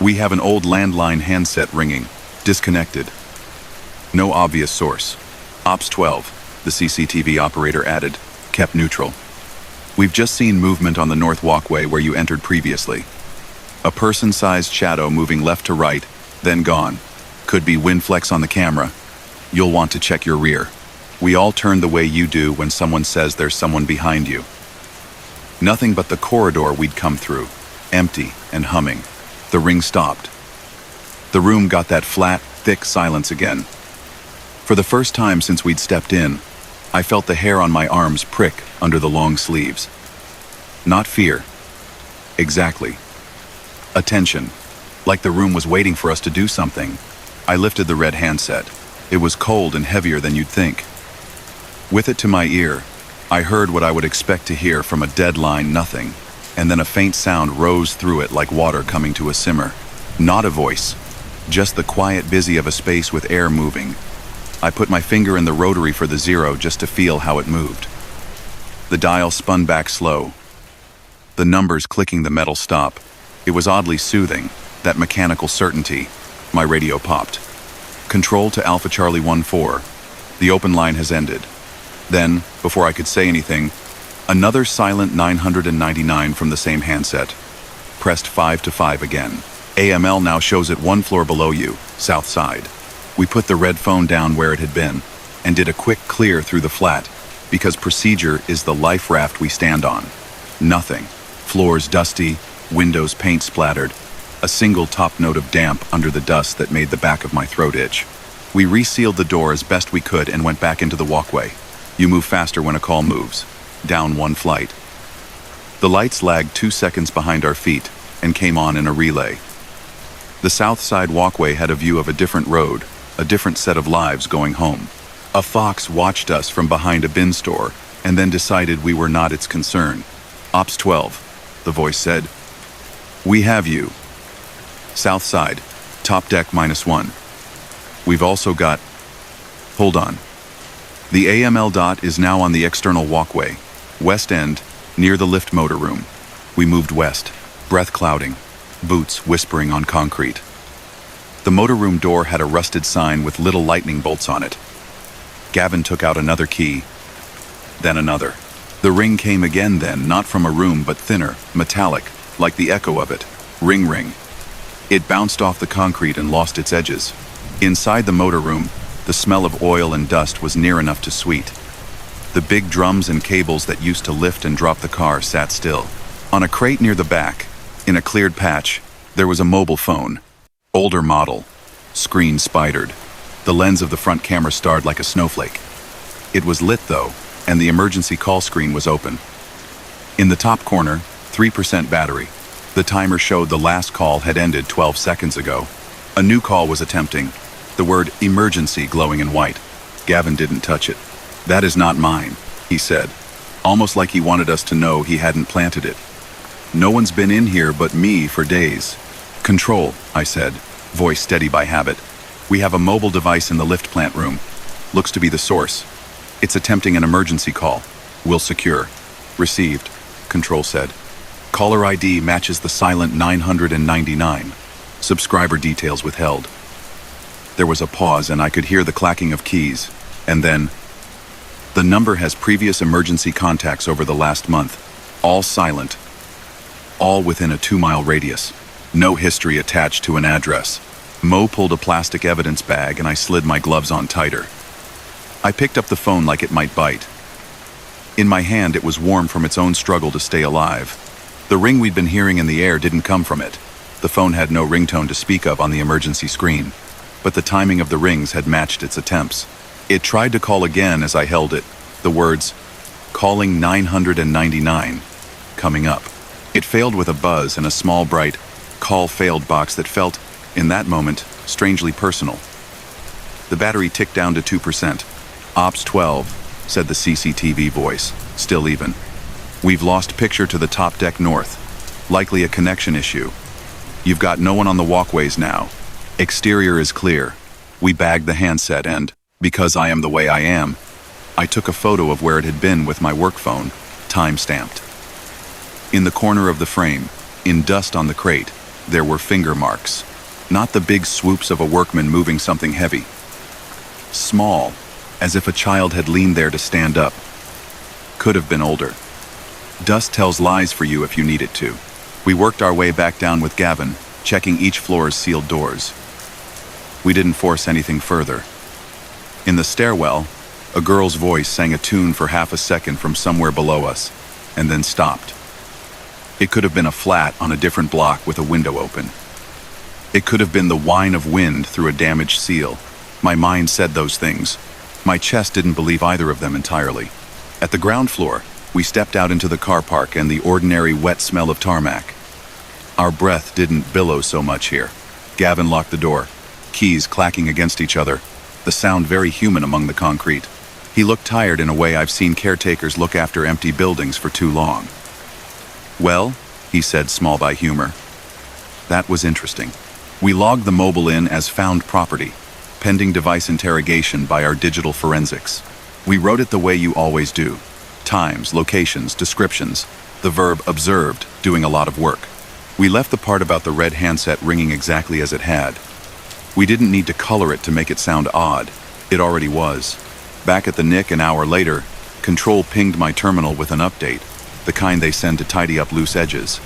S1: We have an old landline handset ringing. Disconnected. No obvious source. Ops 12, the CCTV operator added, kept neutral. We've just seen movement on the north walkway where you entered previously. A person-sized shadow moving left to right, then gone. Could be wind flecks on the camera. You'll want to check your rear. We all turn the way you do when someone says there's someone behind you. Nothing but the corridor we'd come through, empty and humming. The ring stopped. The room got that flat, thick silence again. For the first time since we'd stepped in, I felt the hair on my arms prick under the long sleeves. Not fear. Exactly. Attention. Like the room was waiting for us to do something. I lifted the red handset. It was cold and heavier than you'd think. With it to my ear, I heard what I would expect to hear from a dead line nothing, and then a faint sound rose through it like water coming to a simmer. Not a voice, just the quiet busy of a space with air moving. I put my finger in the rotary for the 0 just to feel how it moved. The dial spun back slow. The numbers clicking the metal stop. It was oddly soothing, that mechanical certainty. My radio popped. Control to Alpha Charlie 1-4. The open line has ended. Then, before I could say anything, another silent 999 from the same handset. Pressed 5 to 5 again. AML now shows it 1 floor below you, south side. We put the red phone down where it had been, and did a quick clear through the flat, because procedure is the life raft we stand on. Nothing. Floors dusty, windows paint splattered, a single top note of damp under the dust that made the back of my throat itch. We resealed the door as best we could and went back into the walkway. You move faster when a call moves. Down one flight. The lights lagged 2 seconds behind our feet and came on in a relay. The south side walkway had a view of a different road, a different set of lives going home. A fox watched us from behind a bin store and then decided we were not its concern. Ops 12, the voice said. We have you. South side, top deck -1. We've also got... Hold on. The AML dot is now on the external walkway, west end, near the lift motor room. We moved west, breath clouding, boots whispering on concrete. The motor room door had a rusted sign with little lightning bolts on it. Gavin took out another key, then another. The ring came again then, not from a room but thinner, metallic, like the echo of it. Ring ring. It bounced off the concrete and lost its edges. Inside the motor room, the smell of oil and dust was near enough to sweet. The big drums and cables that used to lift and drop the car sat still. On a crate near the back, in a cleared patch, there was a mobile phone. Older model. Screen spidered. The lens of the front camera starred like a snowflake. It was lit though, and the emergency call screen was open. In the top corner, 3% battery. The timer showed the last call had ended 12 seconds ago. A new call was attempting, the word emergency glowing in white. Gavin didn't touch it. That is not mine, he said, almost like he wanted us to know he hadn't planted it. No one's been in here but me for days. Control, I said, voice steady by habit. We have a mobile device in the lift plant room. Looks to be the source. It's attempting an emergency call. We'll secure. Received, Control said. Caller ID matches the silent 999. Subscriber details withheld. There was a pause and I could hear the clacking of keys. And then, the number has previous emergency contacts over the last month. All silent. All within a 2-mile radius. No history attached to an address. Mo pulled a plastic evidence bag and I slid my gloves on tighter. I picked up the phone like it might bite. In my hand, it was warm from its own struggle to stay alive. The ring we'd been hearing in the air didn't come from it. The phone had no ringtone to speak of on the emergency screen, but the timing of the rings had matched its attempts. It tried to call again as I held it, the words, calling 999, coming up. It failed with a buzz and a small bright, call failed box that felt, in that moment, strangely personal. The battery ticked down to 2%. Ops 12, said the CCTV voice, still even. We've lost picture to the top deck north. Likely a connection issue. You've got no one on the walkways now. Exterior is clear. We bagged the handset and, because I am the way I am, I took a photo of where it had been with my work phone, time-stamped. In the corner of the frame, in dust on the crate, there were finger marks. Not the big swoops of a workman moving something heavy. Small, as if a child had leaned there to stand up. Could have been older. Dust tells lies for you if you need it to. We worked our way back down with Gavin, checking each floor's sealed doors. We didn't force anything further. In the stairwell, a girl's voice sang a tune for half a second from somewhere below us, and then stopped. It could have been a flat on a different block with a window open. It could have been the whine of wind through a damaged seal. My mind said those things. My chest didn't believe either of them entirely. At the ground floor, we stepped out into the car park and the ordinary wet smell of tarmac. Our breath didn't billow so much here. Gavin locked the door, keys clacking against each other, the sound very human among the concrete. He looked tired in a way I've seen caretakers look after empty buildings for too long. Well, he said, small by humor. That was interesting. We logged the mobile in as found property, pending device interrogation by our digital forensics. We wrote it the way you always do. Times, locations, descriptions, the verb observed, doing a lot of work. We left the part about the red handset ringing exactly as it had. We didn't need to color it to make it sound odd. It already was. Back at the NIC an hour later, Control pinged my terminal with an update, the kind they send to tidy up loose edges.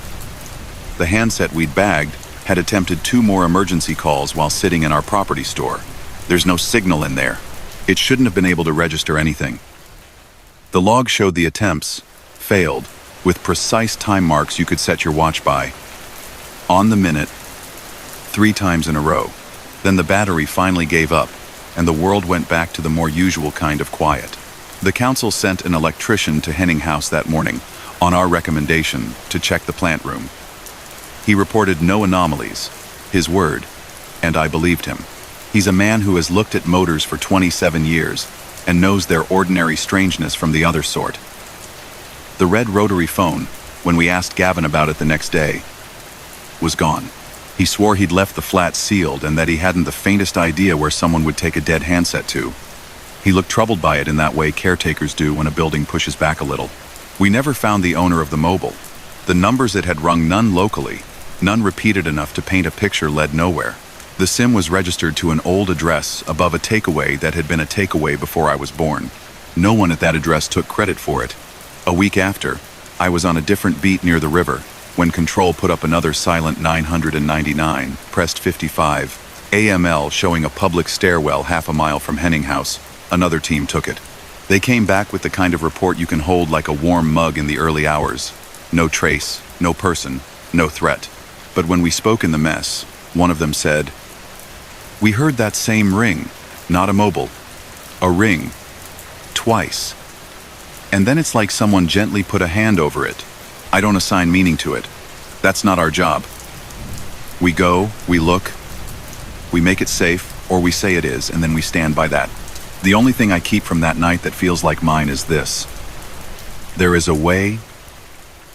S1: The handset we'd bagged had attempted 2 more emergency calls while sitting in our property store. There's no signal in there. It shouldn't have been able to register anything. The log showed the attempts, failed, with precise time marks you could set your watch by. On the minute, 3 times in a row. Then the battery finally gave up, and the world went back to the more usual kind of quiet. The council sent an electrician to Henning House that morning, on our recommendation, to check the plant room. He reported no anomalies, his word, and I believed him. He's a man who has looked at motors for 27 years and knows their ordinary strangeness from the other sort. The red rotary phone, when we asked Gavin about it the next day, was gone. He swore he'd left the flat sealed and that he hadn't the faintest idea where someone would take a dead handset to. He looked troubled by it in that way caretakers do when a building pushes back a little. We never found the owner of the mobile. The numbers it had rung, none locally, none repeated enough to paint a picture, led nowhere. The SIM was registered to an old address above a takeaway that had been a takeaway before I was born. No one at that address took credit for it. A week after, I was on a different beat near the river, when Control put up another silent 999, pressed 55, AML showing a public stairwell half a mile from Henning House. Another team took it. They came back with the kind of report you can hold like a warm mug in the early hours. No trace, no person, no threat. But when we spoke in the mess, one of them said, "We heard that same ring, not a mobile. A ring. Twice. And then it's like someone gently put a hand over it. I don't assign meaning to it. That's not our job. We go, we look, we make it safe, or we say it is, and then we stand by that. The only thing I keep from that night that feels like mine is this. There is a way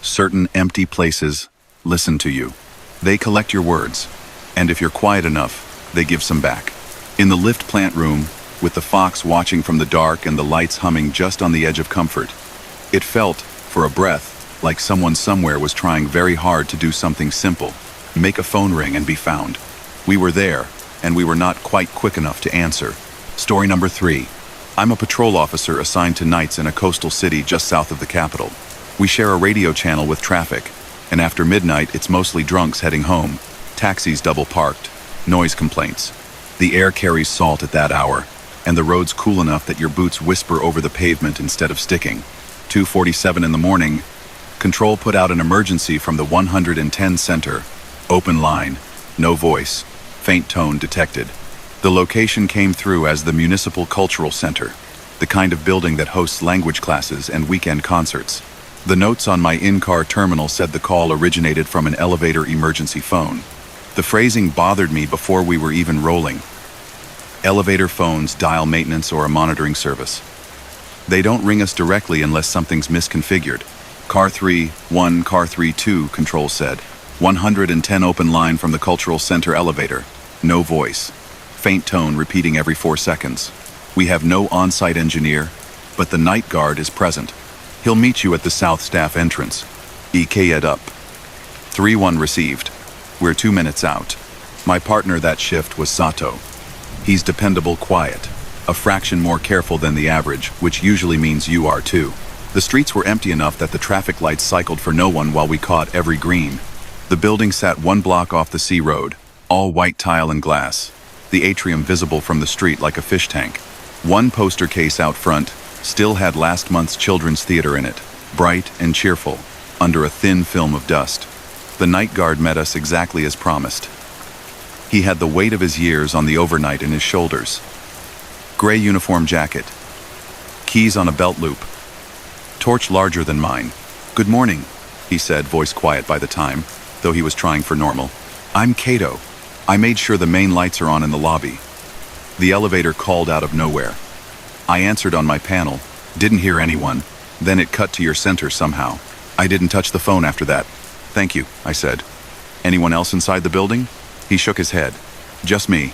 S1: certain empty places listen to you. They collect your words, and if you're quiet enough, they give some back." In the lift plant room, with the fox watching from the dark and the lights humming just on the edge of comfort, it felt, for a breath, like someone somewhere was trying very hard to do something simple, make a phone ring and be found. We were there, and we were not quite quick enough to answer. Story number 3. I'm a patrol officer assigned to nights in a coastal city just south of the capital. We share a radio channel with traffic, and after midnight it's mostly drunks heading home, taxis double parked, noise complaints. The air carries salt at that hour, and the road's cool enough that your boots whisper over the pavement instead of sticking. 2:47 in the morning, Control put out an emergency from the 110 center. Open line, no voice, faint tone detected. The location came through as the Municipal Cultural Center, the kind of building that hosts language classes and weekend concerts. The notes on my in-car terminal said the call originated from an elevator emergency phone. The phrasing bothered me before we were even rolling. Elevator phones dial maintenance or a monitoring service. They don't ring us directly unless something's misconfigured. Car 3-1, car 3-2, Control said. 110 open line from the Cultural Center elevator. No voice. Faint tone repeating every 4 seconds. We have no on-site engineer, but the night guard is present. He'll meet you at the South Staff entrance. EK up. 3-1 received. We're 2 minutes out. My partner that shift was Sato. He's dependable, quiet, a fraction more careful than the average, which usually means you are too. The streets were empty enough that the traffic lights cycled for no one while we caught every green. The building sat 1 block off the sea road, all white tile and glass. The atrium visible from the street like a fish tank. 1 poster case out front still had last month's children's theater in it, bright and cheerful, under a thin film of dust. The night guard met us exactly as promised. He had the weight of his years on the overnight in his shoulders. Gray uniform jacket. Keys on a belt loop. Torch larger than mine. "Good morning," he said, voice quiet by the time, though he was trying for normal. "I'm Cato. I made sure the main lights are on in the lobby." The elevator called out of nowhere. I answered on my panel, didn't hear anyone. Then it cut to your center somehow. I didn't touch the phone after that. "Thank you," I said. "Anyone else inside the building?" He shook his head. "Just me."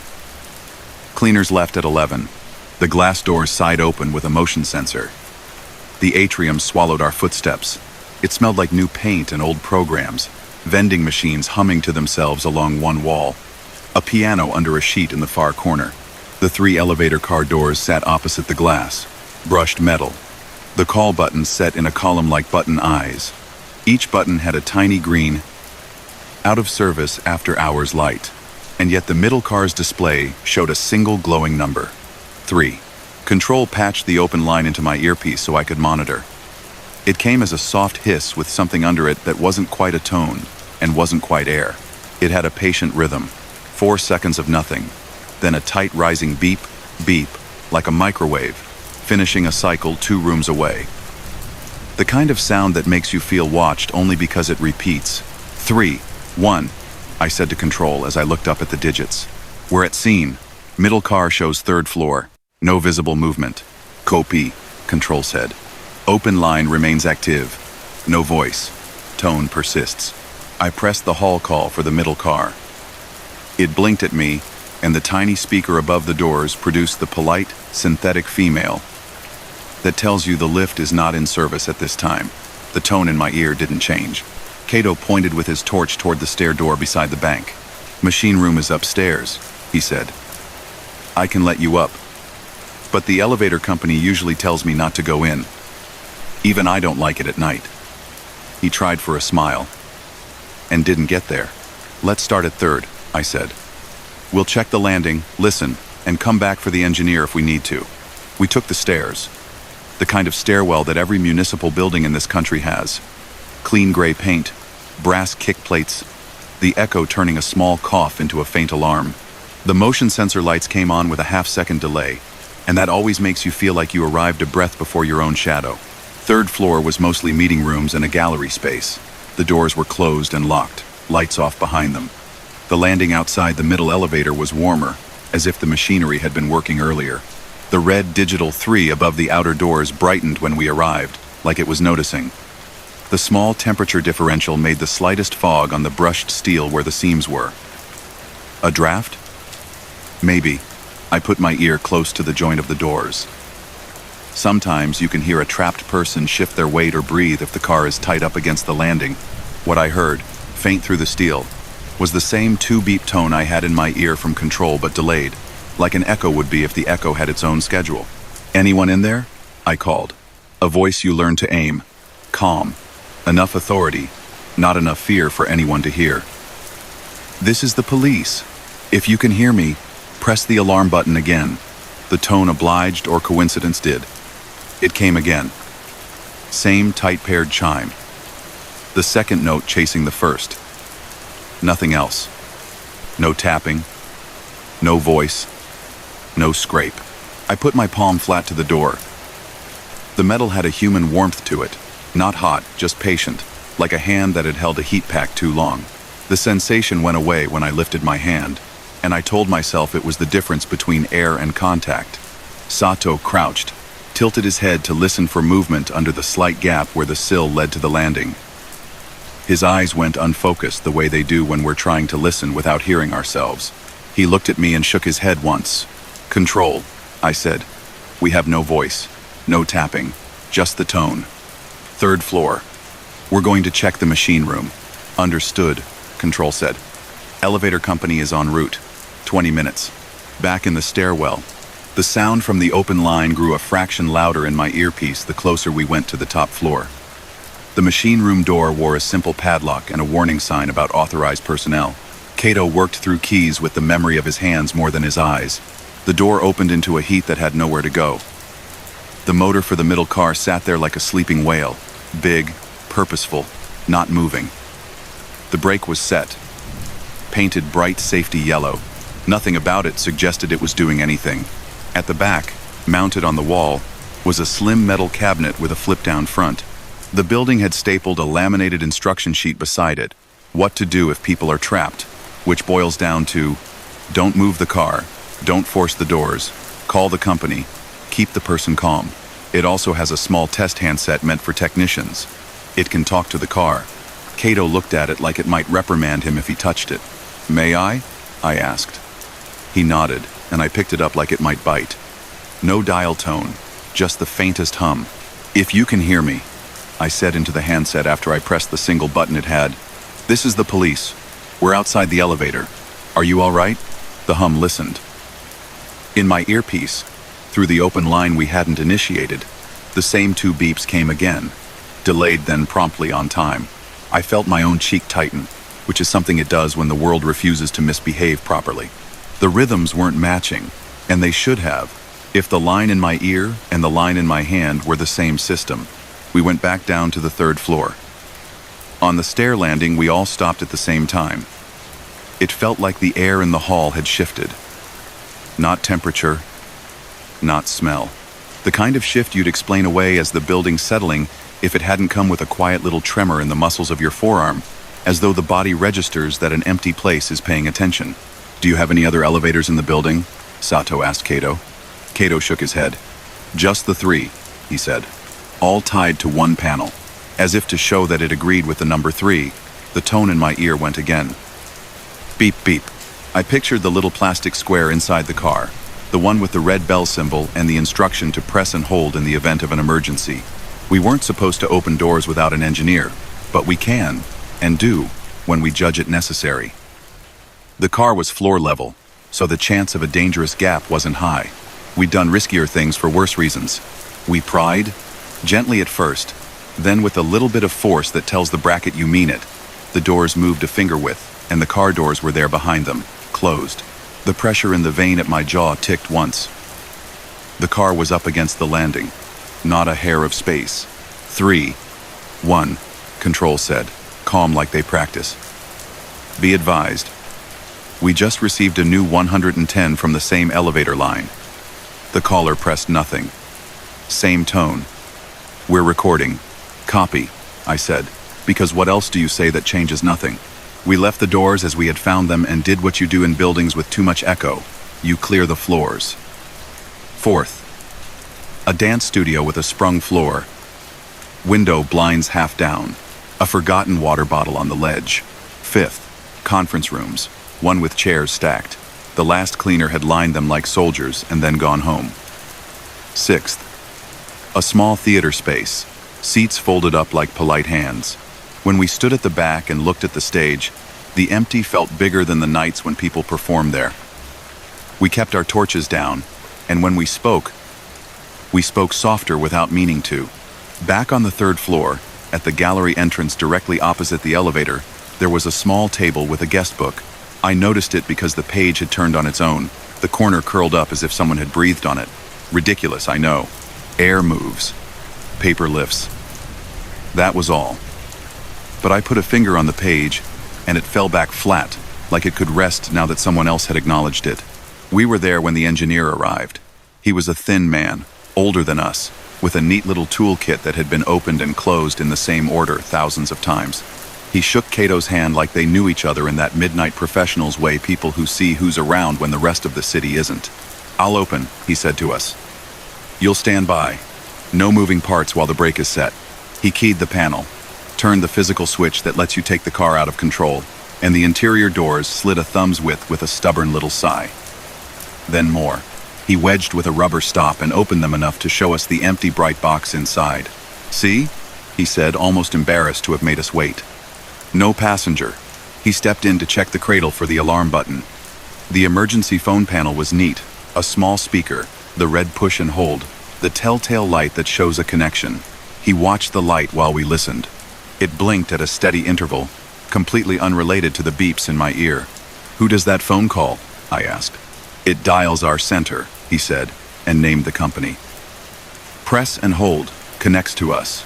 S1: Cleaners left at 11. The glass doors side open with a motion sensor. The atrium swallowed our footsteps. It smelled like new paint and old programs, vending machines humming to themselves along one wall, a piano under a sheet in the far corner. The 3 elevator car doors sat opposite the glass, brushed metal. The call buttons set in a column like button eyes. Each button had a tiny green, out of service after hours light, and yet the middle car's display showed a single glowing number. 3. Control patched the open line into my earpiece so I could monitor. It came as a soft hiss with something under it that wasn't quite a tone and wasn't quite air. It had a patient rhythm, 4 seconds of nothing, then a tight rising beep, beep, like a microwave, finishing a cycle 2 rooms away. The kind of sound that makes you feel watched only because it repeats. 3, 1, I said to Control as I looked up at the digits. We're at scene. Middle car shows 3rd floor. No visible movement. Copy, Control said. Open line remains active. No voice. Tone persists. I pressed the hall call for the middle car. It blinked at me, and the tiny speaker above the doors produced the polite, synthetic female that tells you the lift is not in service at this time. The tone in my ear didn't change. Cato pointed with his torch toward the stair door beside the bank. Machine room is upstairs, he said. I can let you up. But the elevator company usually tells me not to go in. Even I don't like it at night. He tried for a smile. And didn't get there. Let's start at 3rd, I said. We'll check the landing, listen, and come back for the engineer if we need to. We took the stairs. The kind of stairwell that every municipal building in this country has. Clean gray paint, brass kick plates, the echo turning a small cough into a faint alarm. The motion sensor lights came on with a half-second delay, and that always makes you feel like you arrived a breath before your own shadow. 3rd floor was mostly meeting rooms and a gallery space. The doors were closed and locked, lights off behind them. The landing outside the middle elevator was warmer, as if the machinery had been working earlier. The red digital 3 above the outer doors brightened when we arrived, like it was noticing. The small temperature differential made the slightest fog on the brushed steel where the seams were. A draft? Maybe. I put my ear close to the joint of the doors. Sometimes you can hear a trapped person shift their weight or breathe if the car is tight up against the landing. What I heard, faint through the steel, was the same 2-beep tone I had in my ear from Control but delayed, like an echo would be if the echo had its own schedule. Anyone in there? I called. A voice you learn to aim. Calm. Enough authority, not enough fear for anyone to hear. This is the police. If you can hear me, press the alarm button again. The tone obliged or coincidence did. It came again. Same tight-paired chime. The second note chasing the first. Nothing else. No tapping. No voice. No scrape. I put my palm flat to the door. The metal had a human warmth to it. Not hot, just patient, like a hand that had held a heat pack too long. The sensation went away when I lifted my hand, and I told myself it was the difference between air and contact. Sato crouched, tilted his head to listen for movement under the slight gap where the sill led to the landing. His eyes went unfocused the way they do when we're trying to listen without hearing ourselves. He looked at me and shook his head once. Control, I said. We have no voice, no tapping, just the tone. 3rd floor. We're going to check the machine room. Understood, Control said. Elevator company is en route. 20 minutes. Back in the stairwell. The sound from the open line grew a fraction louder in my earpiece the closer we went to the top floor. The machine room door wore a simple padlock and a warning sign about authorized personnel. Cato worked through keys with the memory of his hands more than his eyes. The door opened into a heat that had nowhere to go. The motor for the middle car sat there like a sleeping whale. Big, purposeful, not moving. The brake was set. Painted bright safety yellow. Nothing about it suggested it was doing anything. At the back, mounted on the wall, was a slim metal cabinet with a flip-down front. The building had stapled a laminated instruction sheet beside it. What to do if people are trapped, which boils down to, don't move the car, don't force the doors, call the company, keep the person calm. It also has a small test handset meant for technicians. It can talk to the car. Cato looked at it like it might reprimand him if he touched it. May I asked. He nodded, and I picked it up like it might bite. No dial tone, just the faintest hum. If you can hear me, I said into the handset after I pressed the single button it had. This is the police. We're outside the elevator. Are you all right? The hum listened. In my earpiece, through the open line we hadn't initiated, the same 2 beeps came again, delayed then promptly on time. I felt my own cheek tighten, which is something it does when the world refuses to misbehave properly. The rhythms weren't matching, and they should have, if the line in my ear and the line in my hand were the same system. We went back down to the third floor. On the stair landing, we all stopped at the same time. It felt like the air in the hall had shifted. Not temperature, not smell. The kind of shift you'd explain away as the building settling if it hadn't come with a quiet little tremor in the muscles of your forearm, as though the body registers that an empty place is paying attention. "Do you have any other elevators in the building?" Sato asked Kato. Kato shook his head. "Just the 3, he said, all tied to one panel." As if to show that it agreed with the number 3, the tone in my ear went again. Beep, beep. I pictured the little plastic square inside the car, the one with the red bell symbol and the instruction to press and hold in the event of an emergency. We weren't supposed to open doors without an engineer, but we can, and do, when we judge it necessary. The car was floor level, so the chance of a dangerous gap wasn't high. We'd done riskier things for worse reasons. We pried, gently at first, then with a little bit of force that tells the bracket you mean it. The doors moved a finger width, and the car doors were there behind them, closed. The pressure in the vein at my jaw ticked once. The car was up against the landing, not a hair of space. 3, 1, Control said, calm like they practice. Be advised. We just received a new 110 from the same elevator line. The caller pressed nothing. Same tone. We're recording. Copy, I said, because what else do you say that changes nothing? We left the doors as we had found them and did what you do in buildings with too much echo. You clear the floors. 4th, a dance studio with a sprung floor. Window blinds half down. A forgotten water bottle on the ledge. 5th, conference rooms, one with chairs stacked. The last cleaner had lined them like soldiers and then gone home. 6th, a small theater space, seats folded up like polite hands. When we stood at the back and looked at the stage, the empty felt bigger than the nights when people performed there. We kept our torches down, and when we spoke softer without meaning to. Back on the 3rd floor, at the gallery entrance directly opposite the elevator, there was a small table with a guest book. I noticed it because the page had turned on its own, the corner curled up as if someone had breathed on it. Ridiculous, I know. Air moves. Paper lifts. That was all. But I put a finger on the page, and it fell back flat, like it could rest now that someone else had acknowledged it. We were there when the engineer arrived. He was a thin man, older than us, with a neat little toolkit that had been opened and closed in the same order thousands of times. He shook Kato's hand like they knew each other in that midnight professionals way people who see who's around when the rest of the city isn't. "I'll open," he said to us. "You'll stand by. No moving parts while the brake is set." He keyed the panel, turned the physical switch that lets you take the car out of control, and the interior doors slid a thumb's width with a stubborn little sigh. Then more. He wedged with a rubber stop and opened them enough to show us the empty bright box inside. "See?" he said, almost embarrassed to have made us wait. No passenger. He stepped in to check the cradle for the alarm button. The emergency phone panel was neat. A small speaker, the red push and hold, the telltale light that shows a connection. He watched the light while we listened. It blinked at a steady interval, completely unrelated to the beeps in my ear. "Who does that phone call?" I asked. "It dials our center," he said, and named the company. "Press and hold, connects to us.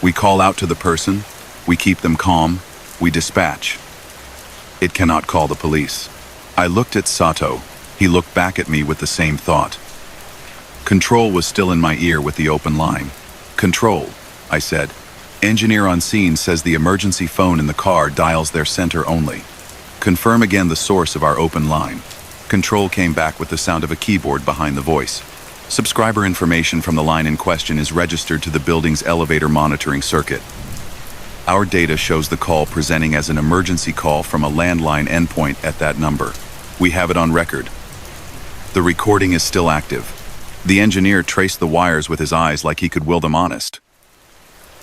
S1: We call out to the person, we keep them calm, we dispatch. It cannot call the police." I looked at Sato. He looked back at me with the same thought. Control was still in my ear with the open line. "Control," I said. "Engineer on scene says the emergency phone in the car dials their center only. Confirm again the source of our open line." Control came back with the sound of a keyboard behind the voice. "Subscriber information from the line in question is registered to the building's elevator monitoring circuit. Our data shows the call presenting as an emergency call from a landline endpoint at that number. We have it on record. The recording is still active." The engineer traced the wires with his eyes like he could will them honest.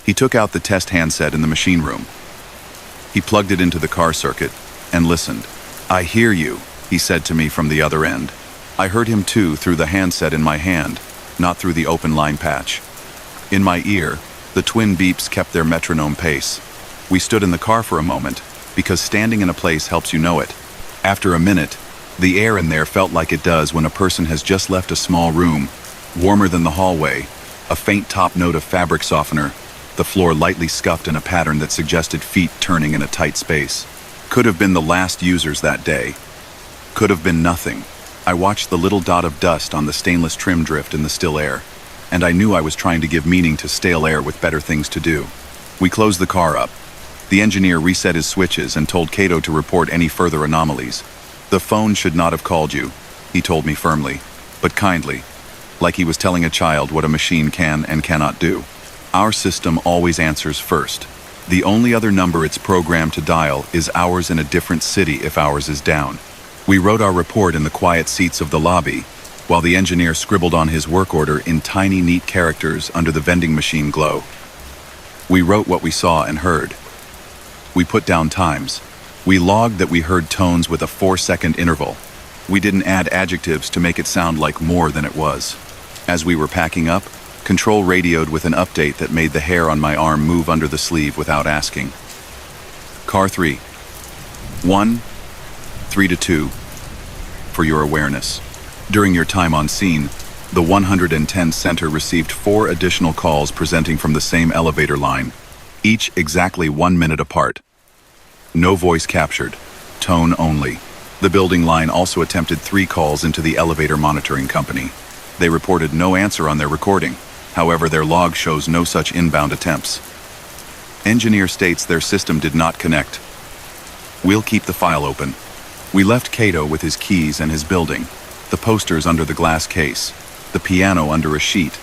S1: He took out the test handset in the machine room. He plugged it into the car circuit and listened. "I hear you," he said to me from the other end. I heard him too through the handset in my hand, not through the open line patch. In my ear, the twin beeps kept their metronome pace. We stood in the car for a moment, because standing in a place helps you know it. After a minute, the air in there felt like it does when a person has just left a small room, warmer than the hallway, A faint top note of fabric softener, the floor lightly scuffed in a pattern that suggested feet turning in a tight space. Could have been the last users that day. Could have been nothing. I watched the little dot of dust on the stainless trim drift in the still air, and I knew I was trying to give meaning to stale air with better things to do. We closed the car up. The engineer reset his switches and told Cato to report any further anomalies. The phone should not have called you, he told me firmly, but kindly, like he was telling a child what a machine can and cannot do. Our system always answers first. The only other number it's programmed to dial is ours in a different city if ours is down. We wrote our report in the quiet seats of the lobby, while the engineer scribbled on his work order in tiny, neat characters under the vending machine glow. We wrote what we saw and heard. We put down times. We logged that we heard tones with a 4-second interval. We didn't add adjectives to make it sound like more than it was. As we were packing up, Control radioed with an update that made the hair on my arm move under the sleeve without asking. Car 3. 1, 3 to 2. For your awareness. During your time on scene, the 110 Center received 4 additional calls presenting from the same elevator line, each exactly 1 minute apart. No voice captured, tone only. The building line also attempted 3 calls into the elevator monitoring company. They reported no answer on their recording. However, their log shows no such inbound attempts. Engineer states their system did not connect. We'll keep the file open. We left Cato with his keys and his building, the posters under the glass case, the piano under a sheet,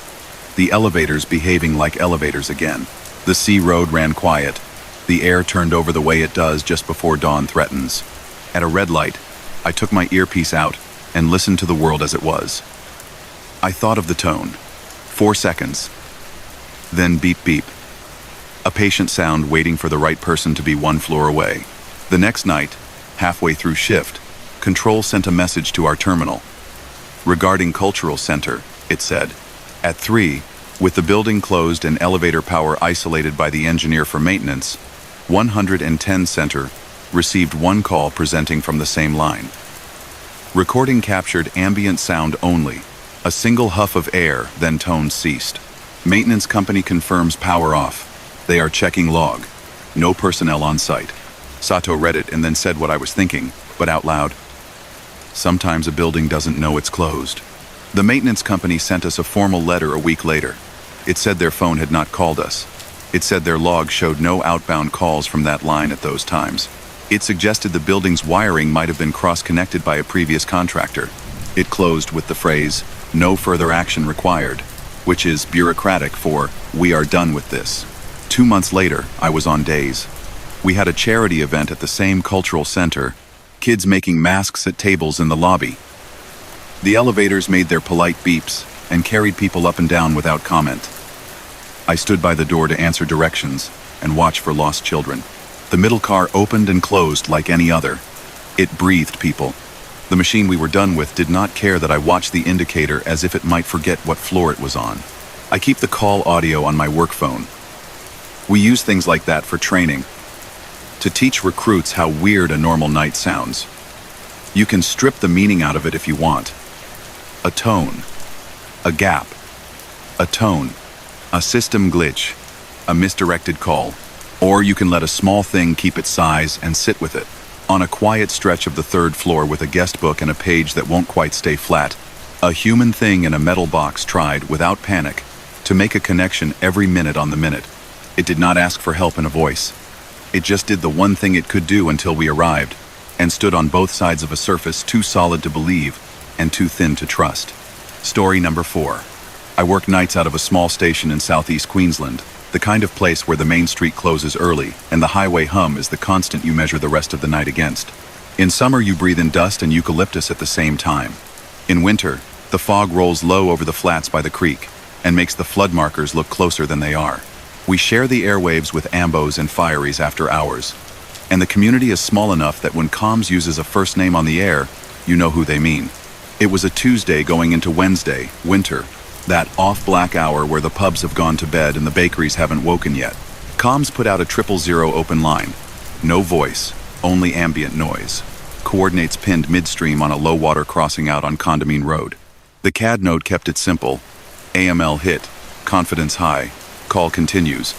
S1: the elevators behaving like elevators again. The sea road ran quiet. The air turned over the way it does just before dawn threatens. At a red light, I took my earpiece out and listened to the world as it was. I thought of the tone. 4 seconds. Then beep beep. A patient sound waiting for the right person to be 1 floor away. The next night, halfway through shift, Control sent a message to our terminal. Regarding Cultural Center, it said, at 3, with the building closed and elevator power isolated by the engineer for maintenance, 110 Center received 1 call presenting from the same line. Recording captured ambient sound only. A single huff of air, then tones ceased. Maintenance company confirms power off. They are checking log. No personnel on site. Sato read it and then said what I was thinking, but out loud. Sometimes a building doesn't know it's closed. The maintenance company sent us a formal letter a week later. It said their phone had not called us. It said their log showed no outbound calls from that line at those times. It suggested the building's wiring might have been cross-connected by a previous contractor. It closed with the phrase, no further action required, which is bureaucratic for, we are done with this. 2 months later, I was on days. We had a charity event at the same cultural center, kids making masks at tables in the lobby. The elevators made their polite beeps and carried people up and down without comment. I stood by the door to answer directions and watch for lost children. The middle car opened and closed like any other. It breathed people. The machine we were done with did not care that I watched the indicator as if it might forget what floor it was on. I keep the call audio on my work phone. We use things like that for training, to teach recruits how weird a normal night sounds. You can strip the meaning out of it if you want. A tone, a gap, a tone, a system glitch, a misdirected call, or you can let a small thing keep its size and sit with it. On a quiet stretch of the 3rd floor with a guest book and a page that won't quite stay flat, a human thing in a metal box tried, without panic, to make a connection every minute on the minute. It did not ask for help in a voice. It just did the one thing it could do until we arrived, and stood on both sides of a surface too solid to believe and too thin to trust. Story number 4. I work nights out of a small station in southeast Queensland, the kind of place where the main street closes early and the highway hum is the constant you measure the rest of the night against. In summer, you breathe in dust and eucalyptus at the same time. In winter, the fog rolls low over the flats by the creek and makes the flood markers look closer than they are. We share the airwaves with ambos and fireys after hours, and the community is small enough that when comms uses a first name on the air, you know who they mean. It was a Tuesday going into Wednesday, winter, that off-black hour where the pubs have gone to bed and the bakeries haven't woken yet. Comms put out a 000 open line. No voice, only ambient noise. Coordinates pinned midstream on a low-water crossing out on Condamine Road. The CAD node kept it simple. AML hit. Confidence high. Call continues.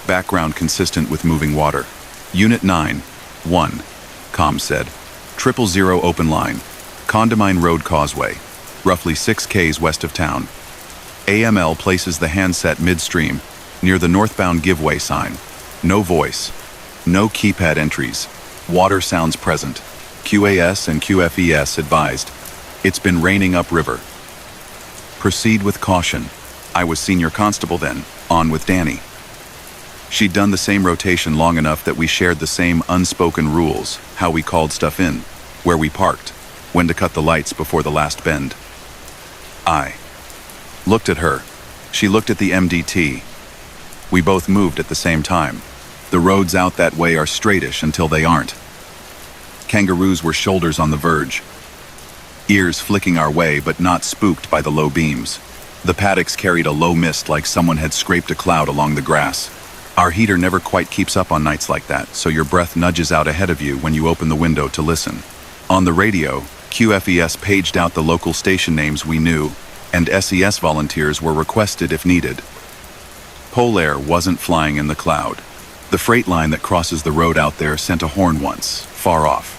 S1: Background consistent with moving water. Unit 9. 1. Comms said. 000 open line. Condamine Road Causeway. Roughly 6 Ks west of town. AML places the handset midstream, near the northbound giveaway sign. No voice. No keypad entries. Water sounds present. QAS and QFES advised. It's been raining upriver. Proceed with caution. I was senior constable then, on with Danny. She'd done the same rotation long enough that we shared the same unspoken rules, how we called stuff in, where we parked, when to cut the lights before the last bend. I looked at her. She looked at the MDT. We both moved at the same time. The roads out that way are straightish until they aren't. Kangaroos were shoulders on the verge. Ears flicking our way but not spooked by the low beams. The paddocks carried a low mist like someone had scraped a cloud along the grass. Our heater never quite keeps up on nights like that, so your breath nudges out ahead of you when you open the window to listen. On the radio, QFES paged out the local station names we knew, and SES volunteers were requested if needed. Polair wasn't flying in the cloud. The freight line that crosses the road out there sent a horn once, far off.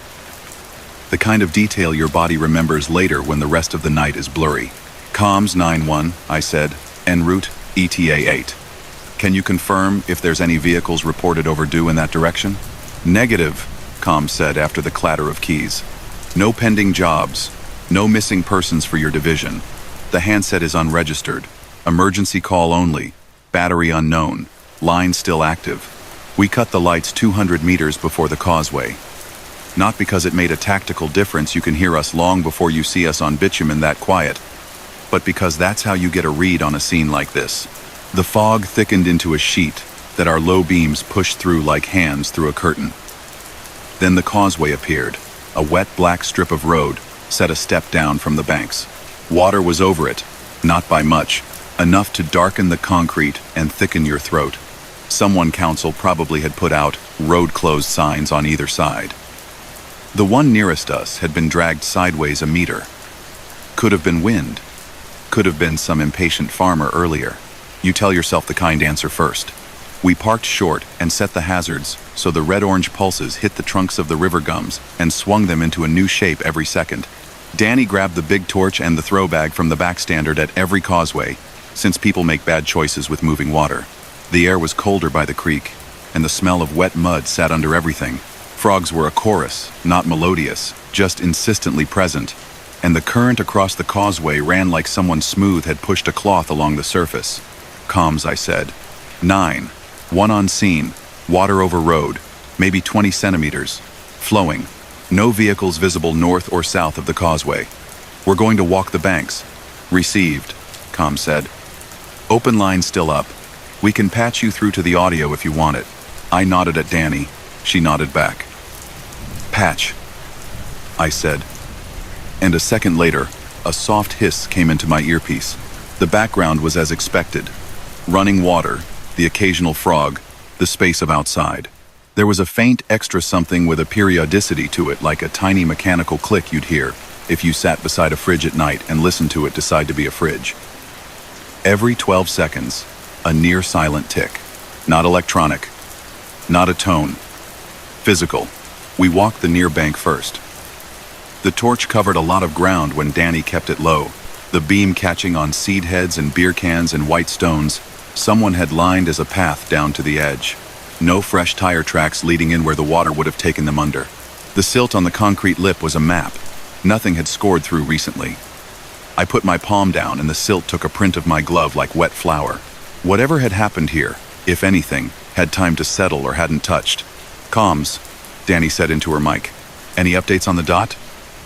S1: The kind of detail your body remembers later when the rest of the night is blurry. Comms 9-1, I said, en route, ETA 8. Can you confirm if there's any vehicles reported overdue in that direction? Negative, comms said after the clatter of keys. No pending jobs. No missing persons for your division. The handset is unregistered. Emergency call only. Battery unknown. Line still active. We cut the lights 200 meters before the causeway. Not because it made a tactical difference you can hear us long before you see us on bitumen that quiet, but because that's how you get a read on a scene like this. The fog thickened into a sheet that our low beams pushed through like hands through a curtain. Then the causeway appeared, a wet black strip of road, set a step down from the banks. Water was over it, not by much, enough to darken the concrete and thicken your throat. Someone council probably had put out road closed signs on either side. The one nearest us had been dragged sideways a meter. Could have been wind. Could have been some impatient farmer earlier. You tell yourself the kind answer first. We parked short and set the hazards so the red-orange pulses hit the trunks of the river gums and swung them into a new shape every second. Danny grabbed the big torch and the throw bag from the backstandard at every causeway, since people make bad choices with moving water. The air was colder by the creek, and the smell of wet mud sat under everything. Frogs were a chorus, not melodious, just insistently present, and the current across the causeway ran like someone smooth had pushed a cloth along the surface. Comms, I said. 9. 1 on scene. Water over road. Maybe 20 centimeters. Flowing. No vehicles visible north or south of the causeway. We're going to walk the banks. Received, Comms said. Open line still up. We can patch you through to the audio if you want it. I nodded at Danny. She nodded back. Patch, I said. And a second later, a soft hiss came into my earpiece. The background was as expected. Running water, the occasional frog, the space of outside. There was a faint extra something with a periodicity to it, like a tiny mechanical click you'd hear if you sat beside a fridge at night and listened to it decide to be a fridge. Every 12 seconds, a near-silent tick. Not electronic. Not a tone. Physical. We walked the near bank first. The torch covered a lot of ground when Danny kept it low, the beam catching on seed heads and beer cans and white stones someone had lined as a path down to the edge. No fresh tire tracks leading in where the water would have taken them under. The silt on the concrete lip was a map. Nothing had scored through recently. I put my palm down and the silt took a print of my glove like wet flour. Whatever had happened here, if anything, had time to settle or hadn't touched. Comms, Danny said into her mic. Any updates on the dot?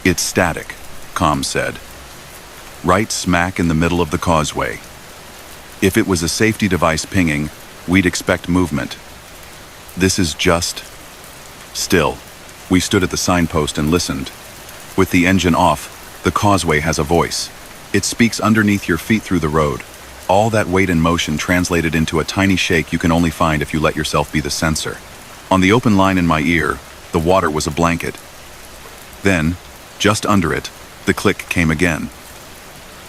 S1: It's static, Comms said. Right smack in the middle of the causeway. If it was a safety device pinging, we'd expect movement. This is just still. We stood at the signpost and listened. With the engine off, the causeway has a voice. It speaks underneath your feet through the road. All that weight and motion translated into a tiny shake you can only find if you let yourself be the sensor. On the open line in my ear, the water was a blanket. Then, just under it, the click came again.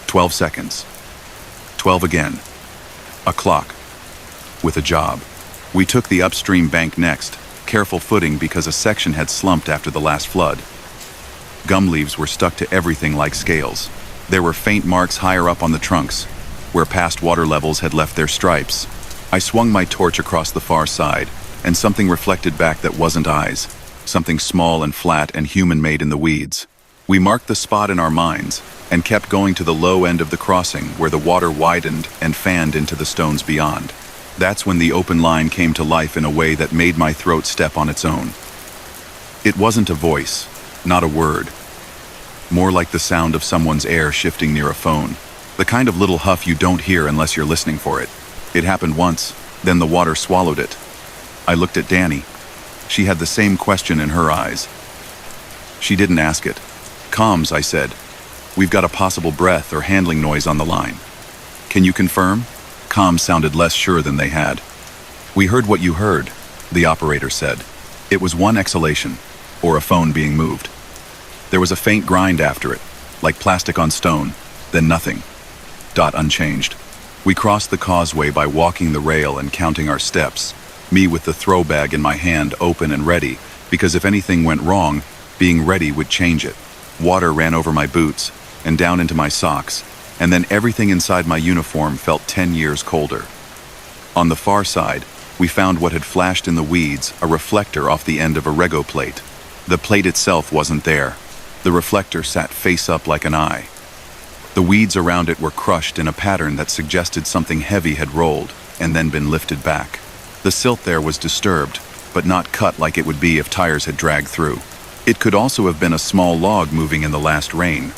S1: 12 seconds. 12 again. A clock. With a job. We took the upstream bank next, careful footing because a section had slumped after the last flood. Gum leaves were stuck to everything like scales. There were faint marks higher up on the trunks, where past water levels had left their stripes. I swung my torch across the far side, and something reflected back that wasn't eyes. Something small and flat and human-made in the weeds. We marked the spot in our minds, and kept going to the low end of the crossing where the water widened and fanned into the stones beyond. That's when the open line came to life in a way that made my throat step on its own. It wasn't a voice, not a word. More like the sound of someone's air shifting near a phone. The kind of little huff you don't hear unless you're listening for it. It happened once, then the water swallowed it. I looked at Danny. She had the same question in her eyes. She didn't ask it. "Comms," I said. "We've got a possible breath or handling noise on the line. Can you confirm?" Comms sounded less sure than they had. "We heard what you heard," the operator said. It was one exhalation, or a phone being moved. There was a faint grind after it, like plastic on stone, then nothing. Dot unchanged. We crossed the causeway by walking the rail and counting our steps, me with the throw bag in my hand open and ready, because if anything went wrong, being ready would change it. Water ran over my boots and down into my socks, and then everything inside my uniform felt 10 years colder. On the far side, we found what had flashed in the weeds, a reflector off the end of a rego plate. The plate itself wasn't there. The reflector sat face up like an eye. The weeds around it were crushed in a pattern that suggested something heavy had rolled and then been lifted back. The silt there was disturbed, but not cut like it would be if tires had dragged through. It could also have been a small log moving in the last rain.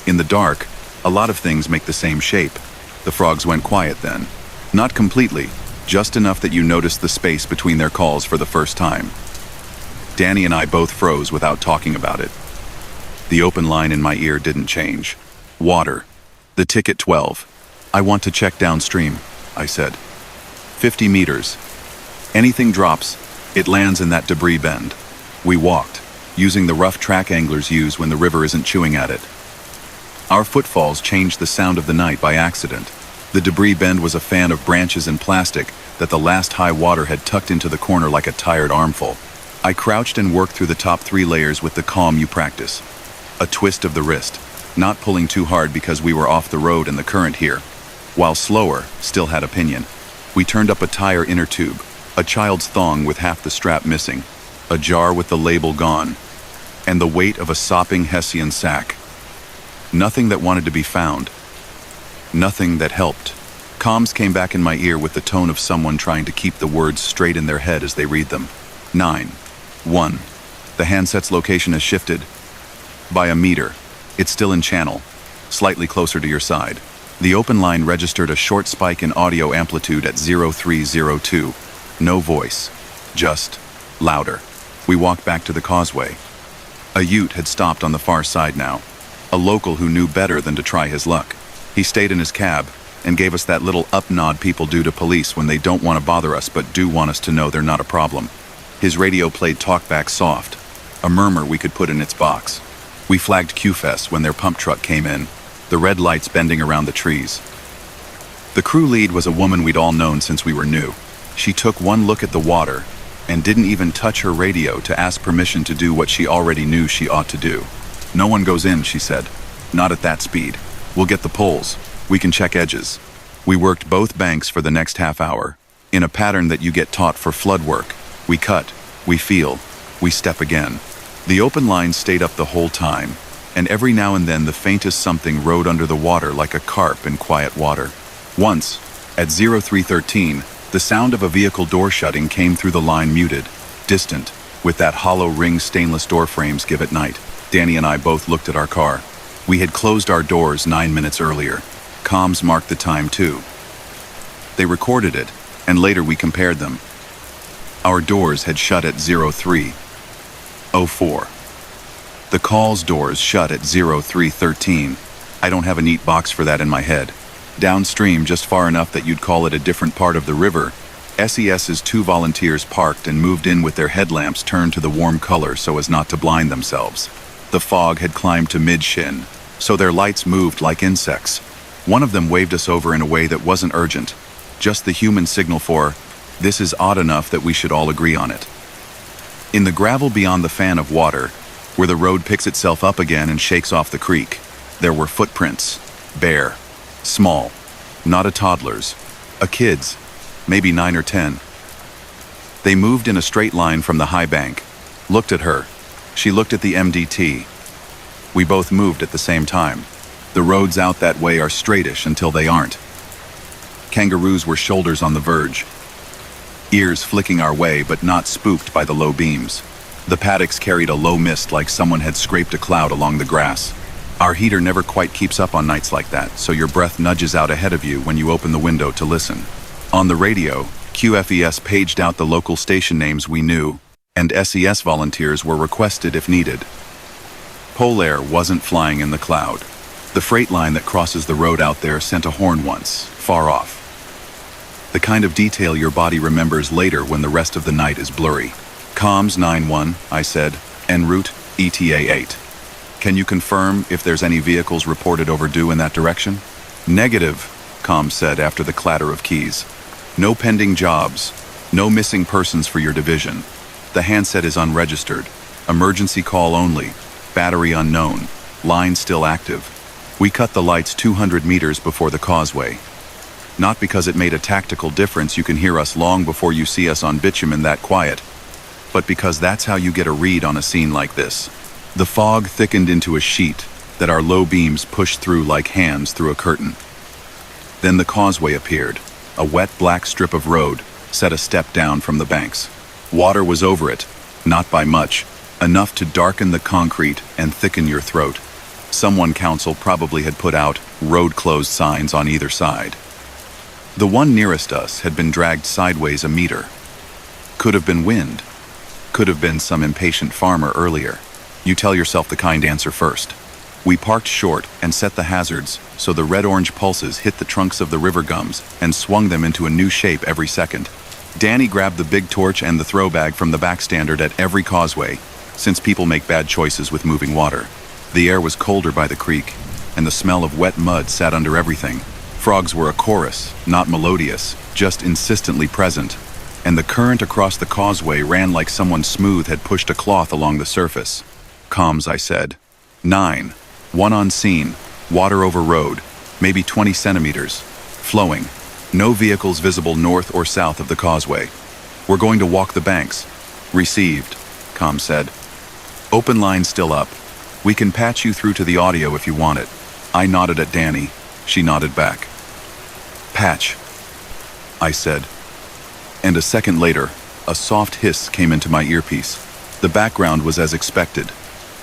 S1: In the dark, a lot of things make the same shape. The frogs went quiet then. Not completely, just enough that you noticed the space between their calls for the first time. Danny and I both froze without talking about it. The open line in my ear didn't change. Water. The ticket 12. "I want to check downstream," I said. 50 meters. Anything drops, it lands in that debris bend. We walked, using the rough track anglers use when the river isn't chewing at it. Our footfalls changed the sound of the night by accident. The debris bend was a fan of branches and plastic that the last high water had tucked into the corner like a tired armful. I crouched and worked through the top 3 layers with the calm you practice. A twist of the wrist, not pulling too hard because we were off the road and the current here, while slower, still had opinion. We turned up a tire inner tube, a child's thong with half the strap missing, a jar with the label gone, and the weight of a sopping Hessian sack. Nothing that wanted to be found. Nothing that helped. Comms came back in my ear with the tone of someone trying to keep the words straight in their head as they read them. 9-1. The handset's location has shifted. By a meter. It's still in channel, slightly closer to your side. The open line registered a short spike in audio amplitude at 0302. No voice. Just louder. We walked back to the causeway. A ute had stopped on the far side now. A local who knew better than to try his luck. He stayed in his cab and gave us that little up nod people do to police when they don't want to bother us but do want us to know they're not a problem. His radio played talkback soft, a murmur we could put in its box. We flagged QFS when their pump truck came in, the red lights bending around the trees. The crew lead was a woman we'd all known since we were new. She took one look at the water and didn't even touch her radio to ask permission to do what she already knew she ought to do. "No one goes in," she said. "Not at that speed. We'll get the poles. We can check edges." We worked both banks for the next half hour, in a pattern that you get taught for flood work. We cut, we feel, we step again. The open line stayed up the whole time, and every now and then the faintest something rode under the water like a carp in quiet water. Once, at 0313, the sound of a vehicle door shutting came through the line muted, distant, with that hollow ring stainless door frames give at night. Danny and I both looked at our car. We had closed our doors 9 minutes earlier. Comms marked the time too. They recorded it, and later we compared them. Our doors had shut at 0304. The call's doors shut at 0313. I don't have a neat box for that in my head. Downstream, just far enough that you'd call it a different part of the river, SES's 2 volunteers parked and moved in with their headlamps turned to the warm color so as not to blind themselves. The fog had climbed to mid-shin, so their lights moved like insects. One of them waved us over in a way that wasn't urgent, Just the human signal for, this is odd enough that we should all agree on it. In the gravel beyond the fan of water, where the road picks itself up again and shakes off the creek, there were footprints, bare, small, not a toddler's, a kid's, maybe 9 or 10. They moved in a straight line from the high bank, looked at her. She looked at the MDT. We both moved at the same time. The roads out that way are straightish until they aren't. Kangaroos were shoulders on the verge, ears flicking our way but not spooked by the low beams. The paddocks carried a low mist like someone had scraped a cloud along the grass. Our heater never quite keeps up on nights like that, so your breath nudges out ahead of you when you open the window to listen. On the radio, QFES paged out the local station names we knew, and SES volunteers were requested if needed. Polair wasn't flying in the cloud. The freight line that crosses the road out there sent a horn once, far off. The kind of detail your body remembers later when the rest of the night is blurry. Comms 9-1, I said, en route, ETA 8. Can you confirm if there's any vehicles reported overdue in that direction? Negative, comms said after the clatter of keys. No pending jobs, no missing persons for your division. The handset is unregistered. Emergency call only. Battery unknown. Line still active. We cut the lights 200 meters before the causeway. Not because it made a tactical difference you can hear us long before you see us on bitumen that quiet, but because that's how you get a read on a scene like this. The fog thickened into a sheet that our low beams pushed through like hands through a curtain. Then the causeway appeared, a wet black strip of road, set a step down from the banks. Water was over it, not by much, enough to darken the concrete and thicken your throat. Someone council probably had put out road closed signs on either side. The one nearest us had been dragged sideways a meter. Could have been wind. Could have been some impatient farmer earlier. You tell yourself the kind answer first. We parked short and set the hazards so the red-orange pulses hit the trunks of the river gums and swung them into a new shape every second. Danny grabbed the big torch and the throw bag from the back standard at every causeway, since people make bad choices with moving water. The air was colder by the creek, and the smell of wet mud sat under everything. Frogs were a chorus, not melodious, just insistently present, and the current across the causeway ran like someone smooth had pushed a cloth along the surface. Comms, I said. 9. One on scene. Water over road. Maybe 20 centimeters. Flowing. No vehicles visible north or south of the causeway. We're going to walk the banks. Received, comms said. Open line still up. We can patch you through to the audio if you want it. I nodded at Danny. She nodded back. Patch, I said. And a second later, a soft hiss came into my earpiece. The background was as expected.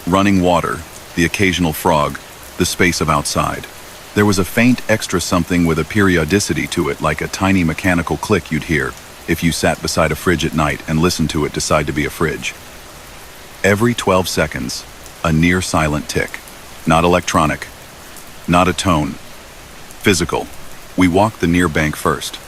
S1: Running water, the occasional frog, the space of outside. There was a faint extra something with a periodicity to it, like a tiny mechanical click you'd hear if you sat beside a fridge at night and listened to it decide to be a fridge. Every 12 seconds, a near silent tick. Not electronic. Not a tone. Physical. We walked the near bank first.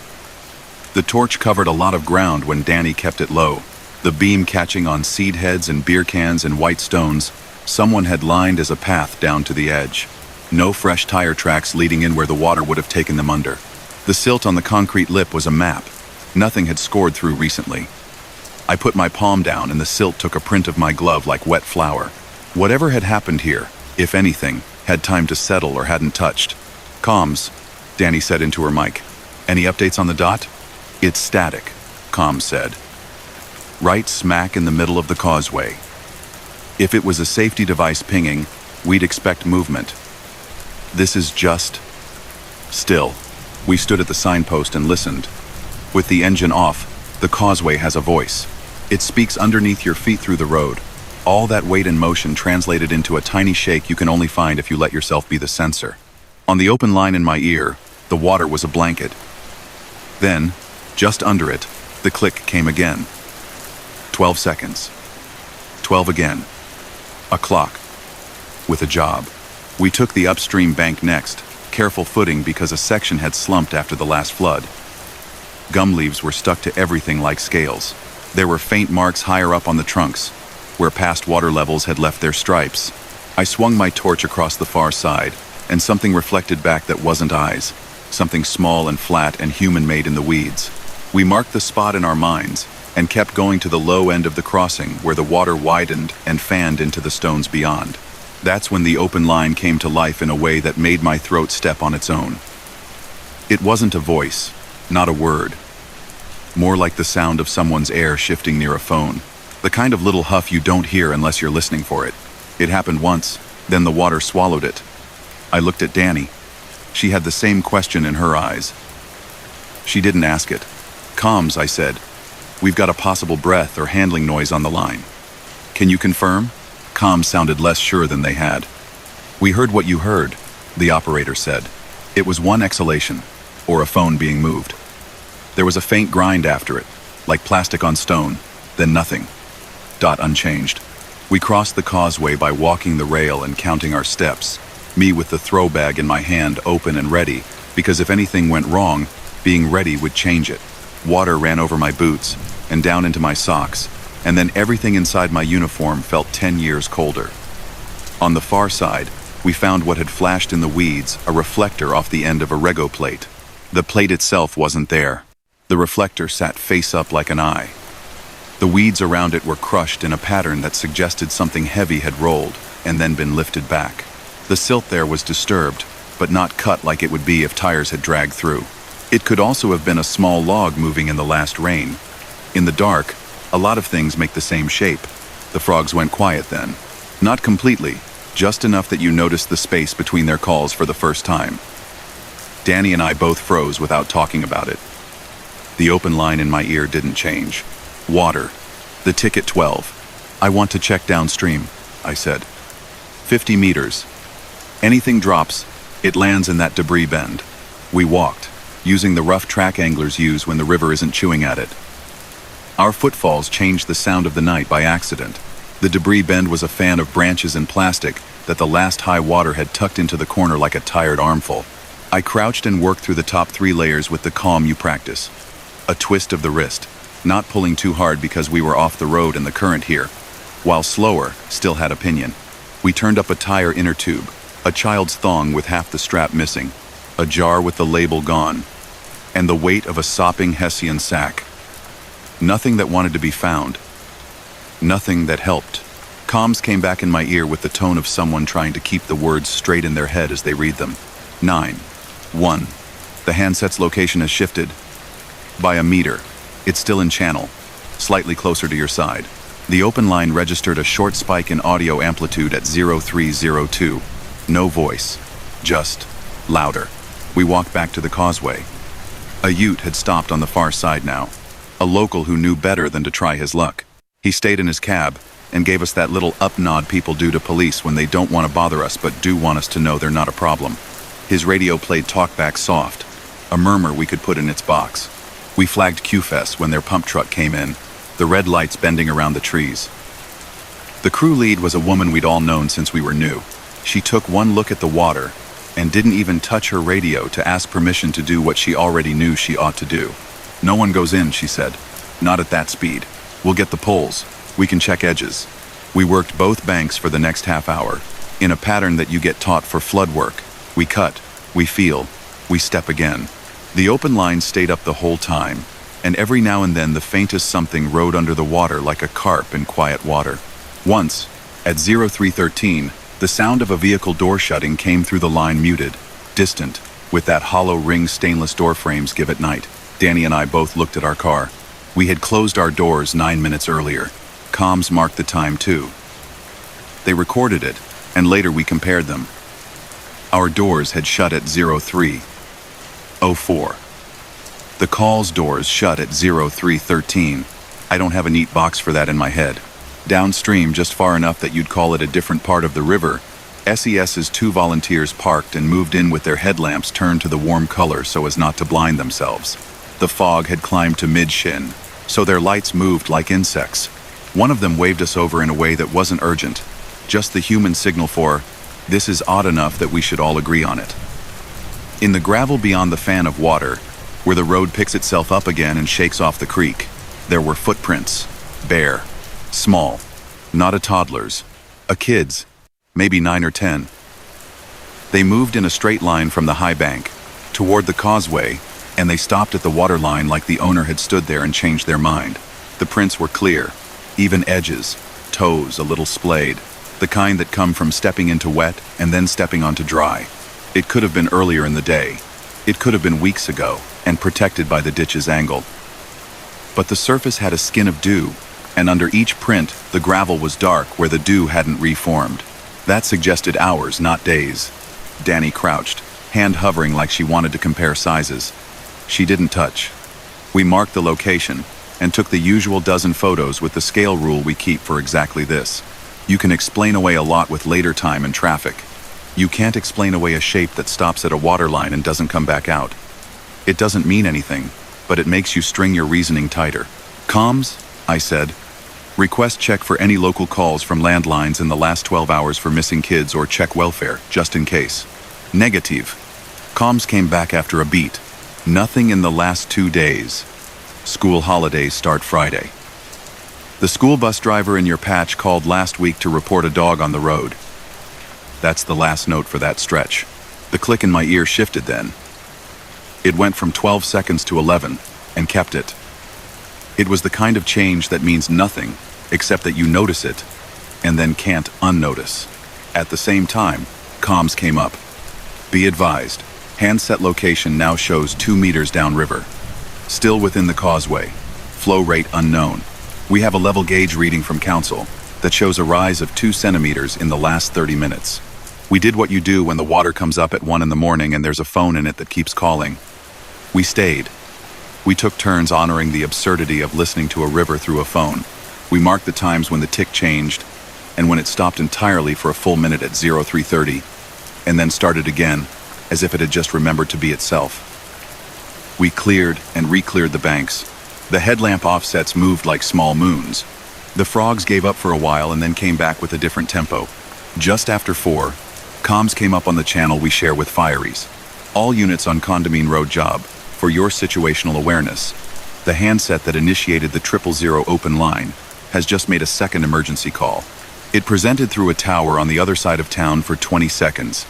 S1: The torch covered a lot of ground when Danny kept it low, the beam catching on seed heads and beer cans and white stones someone had lined as a path down to the edge. No fresh tire tracks leading in where the water would have taken them under. The silt on the concrete lip was a map. Nothing had scored through recently. I put my palm down and the silt took a print of my glove like wet flour. Whatever had happened here, if anything, had time to settle or hadn't touched. Comms, Danny said into her mic. Any updates on the dot? It's static, comms said. Right smack in the middle of the causeway. If it was a safety device pinging, we'd expect movement. This is just still. We stood at the signpost and listened. With the engine off, the causeway has a voice. It speaks underneath your feet through the road. All that weight and motion translated into a tiny shake you can only find if you let yourself be the sensor. On the open line in my ear, the water was a blanket. Then, just under it, the click came again. 12 seconds. 12 again. A clock. With a job. We took the upstream bank next, careful footing because a section had slumped after the last flood. Gum leaves were stuck to everything like scales. There were faint marks higher up on the trunks, where past water levels had left their stripes. I swung my torch across the far side, and something reflected back that wasn't eyes. something small and flat and human-made in the weeds. We marked the spot in our minds and kept going to the low end of the crossing where the water widened and fanned into the stones beyond. That's when the open line came to life in a way that made my throat step on its own. It wasn't a voice, not a word. More like the sound of someone's air shifting near a phone. The kind of little huff you don't hear unless you're listening for it. It happened once, then the water swallowed it. I looked at Danny. She had the same question in her eyes. She didn't ask it. "Comms," I said. "We've got a possible breath or handling noise on the line. Can you confirm?" Comms sounded less sure than they had. "We heard what you heard," the operator said. It was one exhalation, or a phone being moved. There was a faint grind after it, like plastic on stone, then nothing. Dot unchanged. We crossed the causeway by walking the rail and counting our steps, me with the throw bag in my hand open and ready, because if anything went wrong, being ready would change it. Water ran over my boots and down into my socks, and then everything inside my uniform felt 10 years colder. On the far side, we found what had flashed in the weeds, a reflector off the end of a rego plate. The plate itself wasn't there. The reflector sat face up like an eye. The weeds around it were crushed in a pattern that suggested something heavy had rolled and then been lifted back. The silt there was disturbed, but not cut like it would be if tires had dragged through. It could also have been a small log moving in the last rain. In the dark, a lot of things make the same shape. The frogs went quiet then. Not completely, just enough that you noticed the space between their calls for the first time. Danny and I both froze without talking about it. The open line in my ear didn't change. Water. The ticket 12. "I want to check downstream," I said. 50 meters. Anything drops, it lands in that debris bend. We walked, using the rough track anglers use when the river isn't chewing at it. Our footfalls changed the sound of the night by accident. The debris bend was a fan of branches and plastic that the last high water had tucked into the corner like a tired armful. I crouched and worked through the top 3 layers with the calm you practice. A twist of the wrist, not pulling too hard because we were off the road and the current here, while slower, still had opinion. We turned up a tire inner tube, a child's thong with half the strap missing, a jar with the label gone, and the weight of a sopping Hessian sack. Nothing that wanted to be found. Nothing that helped. Comms came back in my ear with the tone of someone trying to keep the words straight in their head as they read them. 9-1. The handset's location has shifted. By a meter. It's still in channel, slightly closer to your side. The open line registered a short spike in audio amplitude at 0302. No voice. Just louder. We walked back to the causeway. A ute had stopped on the far side now. A local who knew better than to try his luck. He stayed in his cab and gave us that little up nod people do to police when they don't want to bother us but do want us to know they're not a problem. His radio played talkback soft, a murmur we could put in its box. We flagged QFS when their pump truck came in, the red lights bending around the trees. The crew lead was a woman we'd all known since we were new. She took one look at the water and didn't even touch her radio to ask permission to do what she already knew she ought to do. "No one goes in," she said. "Not at that speed. We'll get the poles. We can check edges." We worked both banks for the next half hour, in a pattern that you get taught for flood work. We cut, we feel, we step again. The open line stayed up the whole time, and every now and then the faintest something rode under the water like a carp in quiet water. Once, at 0313, the sound of a vehicle door shutting came through the line muted, distant, with that hollow ring stainless door frames give at night. Danny and I both looked at our car. We had closed our doors 9 minutes earlier. Comms marked the time too. They recorded it, and later we compared them. Our doors had shut at 0304. The call's doors shut at 0313. I don't have a neat box for that in my head. Downstream, just far enough that you'd call it a different part of the river, SES's 2 volunteers parked and moved in with their headlamps turned to the warm color so as not to blind themselves. The fog had climbed to mid-shin, so their lights moved like insects. One of them waved us over in a way that wasn't urgent, just the human signal for, "This is odd enough that we should all agree on it." In the gravel beyond the fan of water, where the road picks itself up again and shakes off the creek, there were footprints, bare, small, not a toddler's, a kid's, maybe 9 or 10. They moved in a straight line from the high bank, toward the causeway, and they stopped at the water line like the owner had stood there and changed their mind. The prints were clear, even edges, toes a little splayed, the kind that come from stepping into wet and then stepping onto dry. It could have been earlier in the day. It could have been weeks ago, and protected by the ditch's angle. But the surface had a skin of dew, and under each print, the gravel was dark where the dew hadn't reformed. That suggested hours, not days. Danny crouched, hand hovering like she wanted to compare sizes. She didn't touch. We marked the location, and took the usual dozen photos with the scale rule we keep for exactly this. You can explain away a lot with later time and traffic. You can't explain away a shape that stops at a waterline and doesn't come back out. It doesn't mean anything, but it makes you string your reasoning tighter. Comms, I said. Request check for any local calls from landlines in the last 12 hours for missing kids or check welfare, just in case. Negative. Comms came back after a beat. Nothing in the last 2 days. School holidays start Friday. The school bus driver in your patch called last week to report a dog on the road. That's the last note for that stretch. The click in my ear shifted then. It went from 12 seconds to 11, and kept it. It was the kind of change that means nothing, except that you notice it, and then can't unnotice. At the same time, comms came up. Be advised, handset location now shows 2 meters downriver. Still within the causeway. Flow rate unknown. We have a level gauge reading from council that shows a rise of 2 centimeters in the last 30 minutes. We did what you do when the water comes up at 1 in the morning and there's a phone in it that keeps calling. We stayed. We took turns honoring the absurdity of listening to a river through a phone. We marked the times when the tick changed, and when it stopped entirely for a full minute at 0330, and then started again, as if it had just remembered to be itself. We cleared and re-cleared the banks. The headlamp offsets moved like small moons. The frogs gave up for a while and then came back with a different tempo. Just after 4, comms came up on the channel we share with Fireys. All units on Condamine Road job, for your situational awareness. The handset that initiated the 000 open line has just made a second emergency call. It presented through a tower on the other side of town for 20 seconds.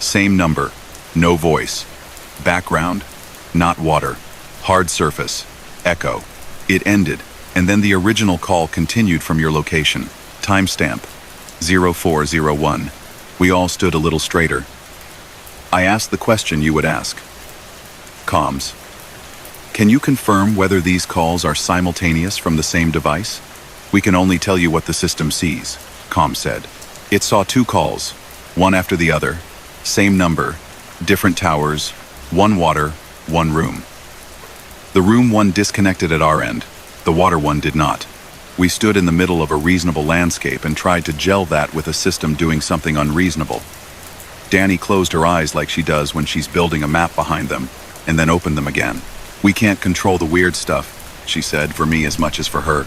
S1: Same number, no voice. Background, not water. Hard surface, echo. It ended, and then the original call continued from your location. Timestamp, 0401. We all stood a little straighter. I asked the question you would ask. Comms. Can you confirm whether these calls are simultaneous from the same device? We can only tell you what the system sees, Comms said. It saw 2 calls, one after the other, same number, different towers, 1 water, 1 room. The room one disconnected at our end, the water one did not. We stood in the middle of a reasonable landscape and tried to gel that with a system doing something unreasonable. Danny closed her eyes like she does when she's building a map behind them, and then opened them again. We can't control the weird stuff, she said, for me as much as for her.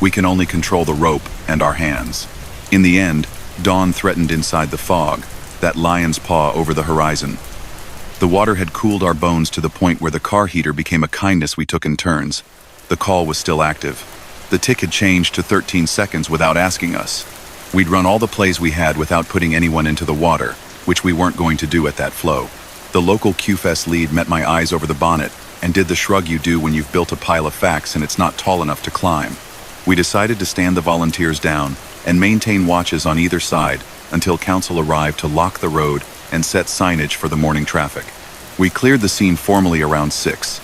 S1: We can only control the rope and our hands. In the end, dawn threatened inside the fog, that lion's paw over the horizon. The water had cooled our bones to the point where the car heater became a kindness we took in turns. The call was still active. The tick had changed to 13 seconds without asking us. We'd run all the plays we had without putting anyone into the water, which we weren't going to do at that flow. The local QFES lead met my eyes over the bonnet and did the shrug you do when you've built a pile of facts and it's not tall enough to climb. We decided to stand the volunteers down and maintain watches on either side until council arrived to lock the road and set signage for the morning traffic. We cleared the scene formally around 6.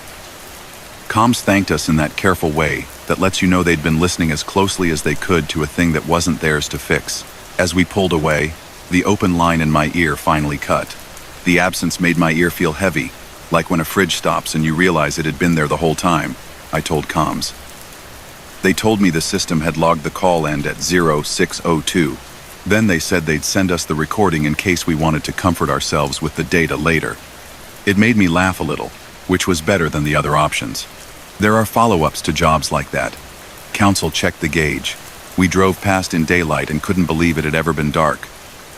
S1: Comms thanked us in that careful way that lets you know they'd been listening as closely as they could to a thing that wasn't theirs to fix. As we pulled away, the open line in my ear finally cut. The absence made my ear feel heavy, like when a fridge stops and you realize it had been there the whole time, I told comms. They told me the system had logged the call end at 0602. Then they said they'd send us the recording in case we wanted to comfort ourselves with the data later. It made me laugh a little, which was better than the other options. There are follow-ups to jobs like that. Council checked the gauge. We drove past in daylight and couldn't believe it had ever been dark.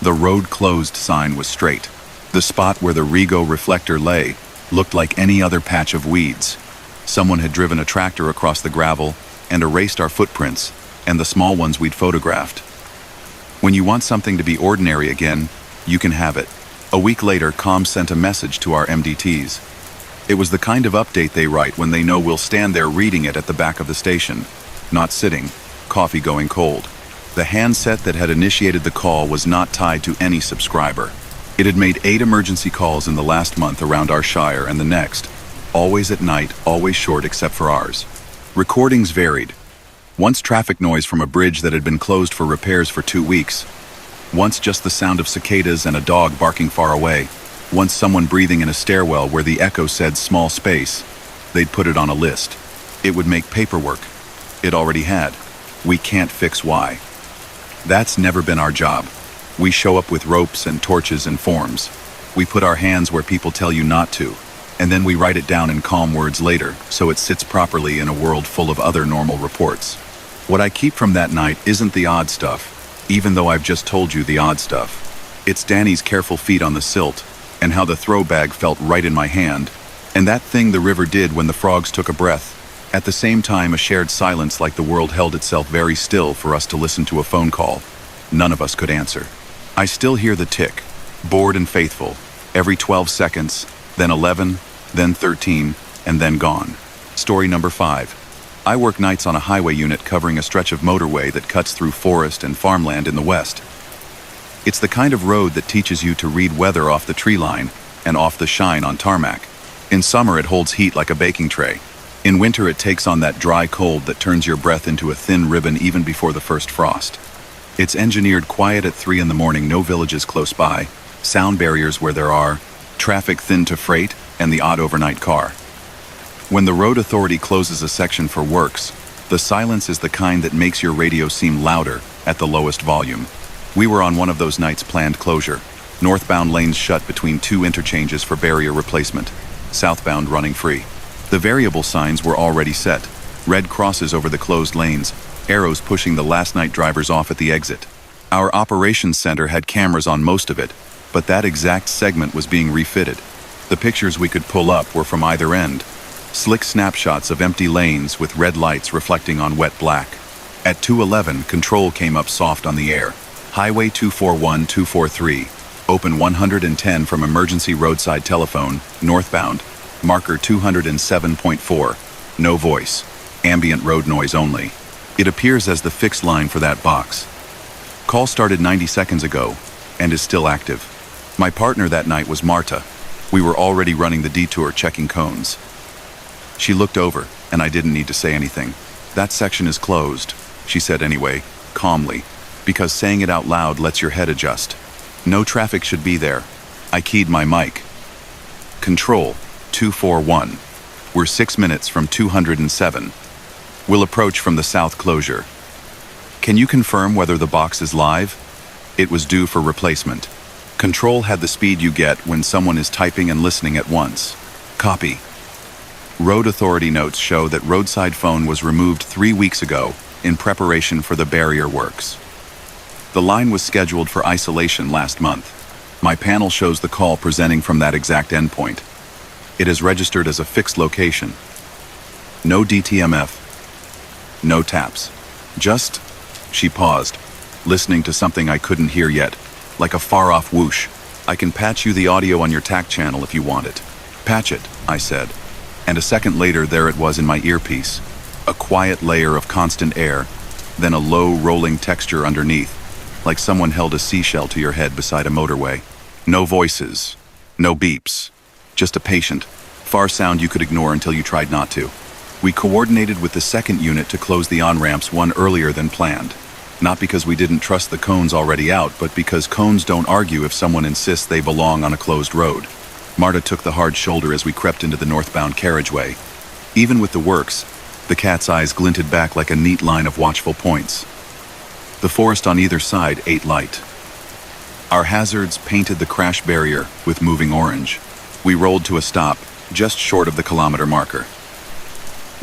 S1: The road closed sign was straight. The spot where the Rego reflector lay looked like any other patch of weeds. Someone had driven a tractor across the gravel and erased our footprints and the small ones we'd photographed. When you want something to be ordinary again, you can have it. A week later, comms sent a message to our MDTs. It was the kind of update they write when they know we'll stand there reading it at the back of the station. Not sitting, coffee going cold. The handset that had initiated the call was not tied to any subscriber. It had made 8 emergency calls in the last month around our shire and the next. Always at night, always short except for ours. Recordings varied. Once traffic noise from a bridge that had been closed for repairs for 2 weeks. Once just the sound of cicadas and a dog barking far away. Once someone breathing in a stairwell where the echo said small space. They'd put it on a list. It would make paperwork. It already had. We can't fix why. That's never been our job. We show up with ropes and torches and forms. We put our hands where people tell you not to, and then we write it down in calm words later, so it sits properly in a world full of other normal reports. What I keep from that night isn't the odd stuff, even though I've just told you the odd stuff. It's Danny's careful feet on the silt, and how the throw bag felt right in my hand, and that thing the river did when the frogs took a breath. At the same time, a shared silence like the world held itself very still for us to listen to a phone call. None of us could answer. I still hear the tick, bored and faithful, every 12 seconds, then 11, then 13, and then gone. Story number 5. I work nights on a highway unit covering a stretch of motorway that cuts through forest and farmland in the west. It's the kind of road that teaches you to read weather off the tree line and off the shine on tarmac. In summer, it holds heat like a baking tray. In winter, it takes on that dry cold that turns your breath into a thin ribbon even before the first frost. It's engineered quiet at 3 in the morning, no villages close by, sound barriers where there are, traffic thin to freight, and the odd overnight car. When the road authority closes a section for works, the silence is the kind that makes your radio seem louder at the lowest volume. We were on one of those nights planned closure. Northbound lanes shut between 2 interchanges for barrier replacement, southbound running free. The variable signs were already set, red crosses over the closed lanes, arrows pushing the last night drivers off at the exit. Our operations center had cameras on most of it, but that exact segment was being refitted. The pictures we could pull up were from either end, slick snapshots of empty lanes with red lights reflecting on wet black. At 2:11, control came up soft on the air. Highway 241-243, open 110 from emergency roadside telephone, northbound, marker 207.4, no voice, ambient road noise only. It appears as the fixed line for that box. Call started 90 seconds ago and is still active. My partner that night was Marta. We were already running the detour checking cones. She looked over, and I didn't need to say anything. That section is closed, she said anyway, calmly, because saying it out loud lets your head adjust. No traffic should be there. I keyed my mic. Control, 241. We're 6 minutes from 207. We'll approach from the south closure. Can you confirm whether the box is live? It was due for replacement. Control had the speed you get when someone is typing and listening at once. Copy. Road authority notes show that roadside phone was removed 3 weeks ago in preparation for the barrier works. The line was scheduled for isolation last month. My panel shows the call presenting from that exact endpoint. It is registered as a fixed location. No DTMF. No taps. Just, she paused, listening to something I couldn't hear yet, like a far-off whoosh. I can patch you the audio on your TAC channel if you want it. Patch it, I said. And a second later, there it was in my earpiece. A quiet layer of constant air, then a low, rolling texture underneath, like someone held a seashell to your head beside a motorway. No voices, no beeps, just a patient, far sound you could ignore until you tried not to. We coordinated with the second unit to close the on-ramps one earlier than planned. Not because we didn't trust the cones already out, but because cones don't argue if someone insists they belong on a closed road. Marta took the hard shoulder as we crept into the northbound carriageway. Even with the works, the cat's eyes glinted back like a neat line of watchful points. The forest on either side ate light. Our hazards painted the crash barrier with moving orange. We rolled to a stop, just short of the kilometer marker.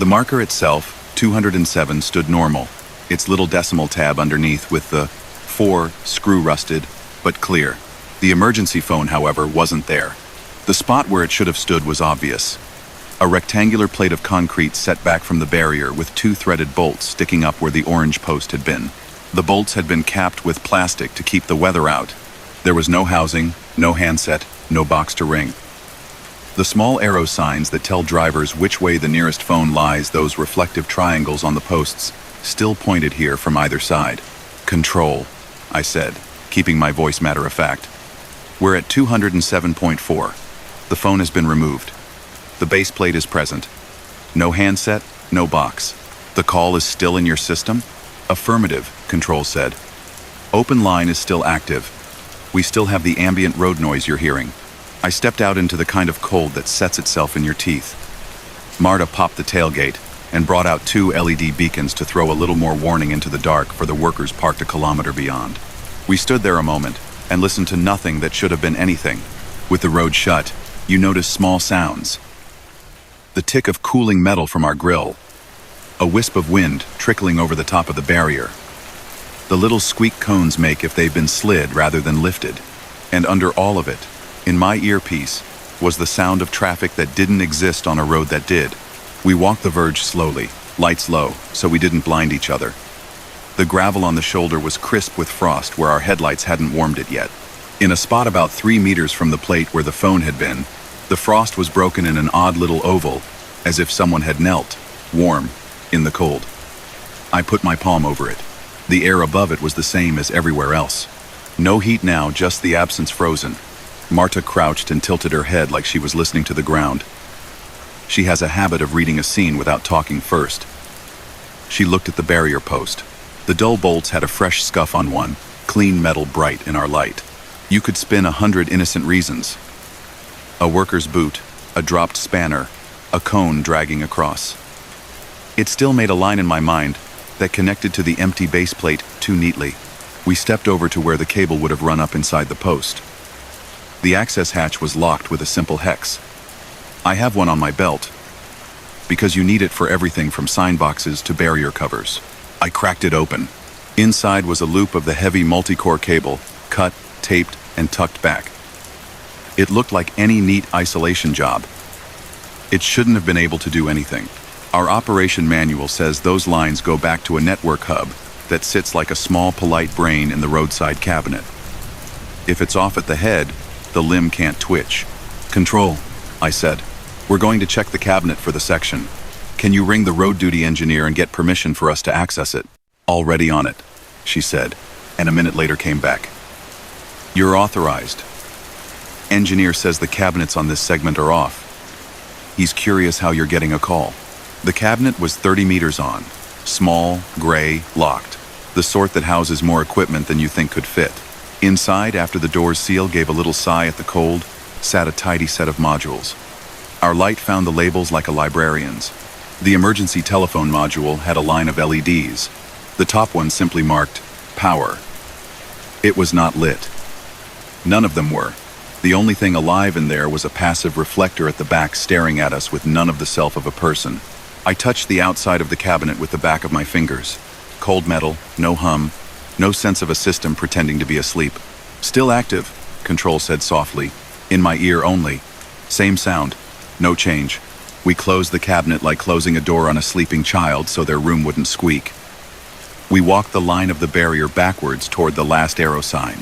S1: The marker itself, 207, stood normal, its little decimal tab underneath with the 4 screw-rusted, but clear. The emergency phone, however, wasn't there. The spot where it should have stood was obvious. A rectangular plate of concrete set back from the barrier with 2 threaded bolts sticking up where the orange post had been. The bolts had been capped with plastic to keep the weather out. There was no housing, No handset, no box to ring. The small arrow signs that tell drivers which way the nearest phone lies, those reflective triangles on the posts, still pointed here from either side. Control, I said, keeping my voice matter of fact. We're at 207.4. The phone has been removed. The base plate is present. No handset, no box. The call is still in your system? Affirmative, Control said. Open line is still active. We still have the ambient road noise you're hearing. I stepped out into the kind of cold that sets itself in your teeth. Marta popped the tailgate and brought out 2 LED beacons to throw a little more warning into the dark for the workers parked a kilometer beyond. We stood there a moment and listened to nothing that should have been anything. With the road shut, you notice small sounds. The tick of cooling metal from our grill. A wisp of wind trickling over the top of the barrier. The little squeak cones make if they've been slid rather than lifted. And under all of it, in my earpiece, was the sound of traffic that didn't exist on a road that did. We walked the verge slowly, lights low, so we didn't blind each other. The gravel on the shoulder was crisp with frost where our headlights hadn't warmed it yet. In a spot about 3 meters from the plate where the phone had been, the frost was broken in an odd little oval, as if someone had knelt, warm, in the cold. I put my palm over it. The air above it was the same as everywhere else. No heat now, just the absence frozen. Marta crouched and tilted her head like she was listening to the ground. She has a habit of reading a scene without talking first. She looked at the barrier post. The dull bolts had a fresh scuff on one, clean metal bright in our light. You could spin 100 innocent reasons. A worker's boot, a dropped spanner, a cone dragging across. It still made a line in my mind that connected to the empty base plate too neatly. We stepped over to where the cable would have run up inside the post. The access hatch was locked with a simple hex. I have one on my belt, because you need it for everything from sign boxes to barrier covers. I cracked it open. Inside was a loop of the heavy multi-core cable, cut, taped, and tucked back. It looked like any neat isolation job. It shouldn't have been able to do anything. Our operation manual says those lines go back to a network hub that sits like a small polite brain in the roadside cabinet. If it's off at the head, the limb can't twitch. Control, I said. We're going to check the cabinet for the section. Can you ring the road duty engineer and get permission for us to access it? Already on it, she said, and a minute later came back. You're authorized. Engineer says the cabinets on this segment are off. He's curious how you're getting a call. The cabinet was 30 meters on, small, gray, locked, the sort that houses more equipment than you think could fit. Inside, after the door's seal gave a little sigh at the cold, sat a tidy set of modules. Our light found the labels like a librarian's. The emergency telephone module had a line of LEDs. The top one simply marked, power. It was not lit. None of them were. The only thing alive in there was a passive reflector at the back staring at us with none of the self of a person. I touched the outside of the cabinet with the back of my fingers. Cold metal, no hum, no sense of a system pretending to be asleep. Still active, Control said softly, in my ear only. Same sound, no change. We closed the cabinet like closing a door on a sleeping child so their room wouldn't squeak. We walked the line of the barrier backwards toward the last arrow sign.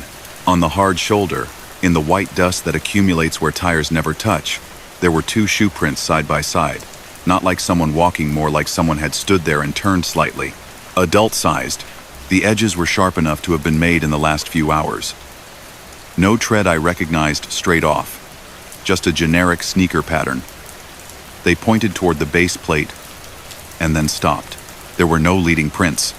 S1: On the hard shoulder, in the white dust that accumulates where tires never touch, there were 2 shoe prints side by side. Not like someone walking, more like someone had stood there and turned slightly. Adult-sized. The edges were sharp enough to have been made in the last few hours. No tread I recognized straight off. Just a generic sneaker pattern. They pointed toward the base plate and then stopped. There were no leading prints.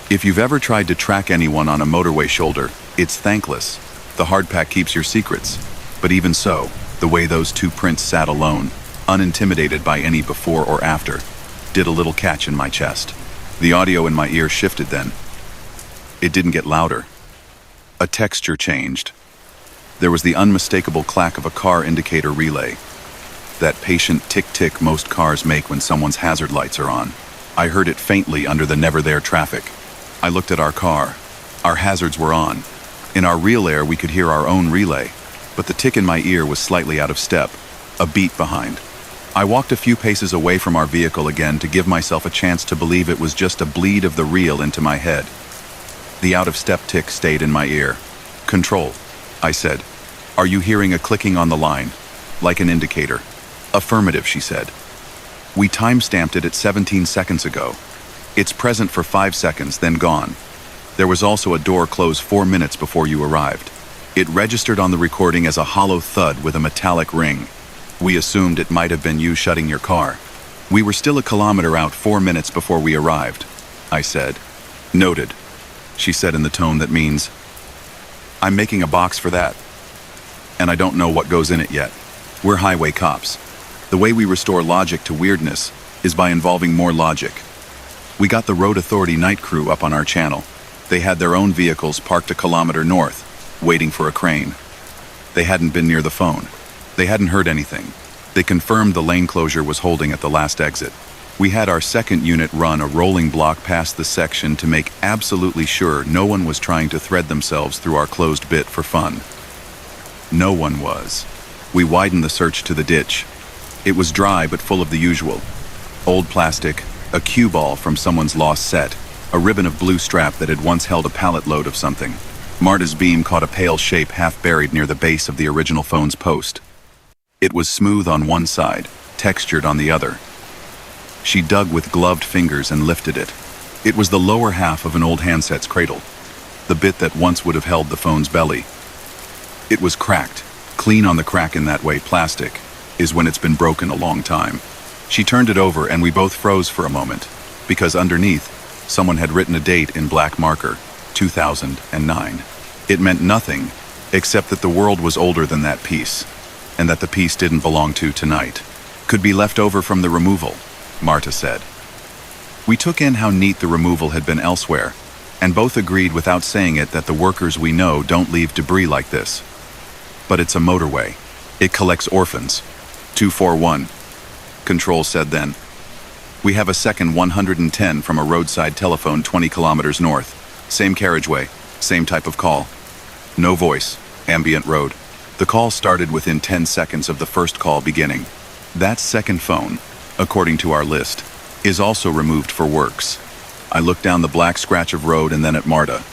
S1: If you've ever tried to track anyone on a motorway shoulder, it's thankless. The hardpack keeps your secrets. But even so, the way those 2 prints sat alone, unintimidated by any before or after, did a little catch in my chest. The audio in my ear shifted then. It didn't get louder. A texture changed. There was the unmistakable clack of a car indicator relay. That patient tick-tick most cars make when someone's hazard lights are on. I heard it faintly under the never-there traffic. I looked at our car. Our hazards were on. In our real air, we could hear our own relay, but the tick in my ear was slightly out of step, a beat behind. I walked a few paces away from our vehicle again to give myself a chance to believe it was just a bleed of the reel into my head. The out-of-step tick stayed in my ear. Control, I said. Are you hearing a clicking on the line? Like an indicator. Affirmative, she said. We time-stamped it at 17 seconds ago. It's present for 5 seconds, then gone. There was also a door close 4 minutes before you arrived. It registered on the recording as a hollow thud with a metallic ring. We assumed it might have been you shutting your car. We were still a kilometer out 4 minutes before we arrived, I said. Noted, she said in the tone that means, I'm making a box for that. And I don't know what goes in it yet. We're highway cops. The way we restore logic to weirdness is by involving more logic. We got the Road Authority night crew up on our channel. They had their own vehicles parked a kilometer north, waiting for a crane. They hadn't been near the phone. They hadn't heard anything. They confirmed the lane closure was holding at the last exit. We had our second unit run a rolling block past the section to make absolutely sure no one was trying to thread themselves through our closed bit for fun. No one was. We widened the search to the ditch. It was dry but full of the usual. Old plastic, a cue ball from someone's lost set, a ribbon of blue strap that had once held a pallet load of something. Marta's beam caught a pale shape half buried near the base of the original phone's post. It was smooth on one side, textured on the other. She dug with gloved fingers and lifted it. It was the lower half of an old handset's cradle, the bit that once would have held the phone's belly. It was cracked. Clean on the crack in that way, plastic, is when it's been broken a long time. She turned it over and we both froze for a moment, because underneath, someone had written a date in black marker, 2009. It meant nothing, except that the world was older than that piece, and that the piece didn't belong to tonight. Could be left over from the removal, Marta said. We took in how neat the removal had been elsewhere, and both agreed without saying it that the workers we know don't leave debris like this. But it's a motorway. It collects orphans. 241. Control said then. We have a second 110 from a roadside telephone 20 kilometers north. Same carriageway, same type of call. No voice, ambient road. The call started within 10 seconds of the first call beginning. That second phone, according to our list, is also removed for works. I looked down the black scratch of road and then at Marta.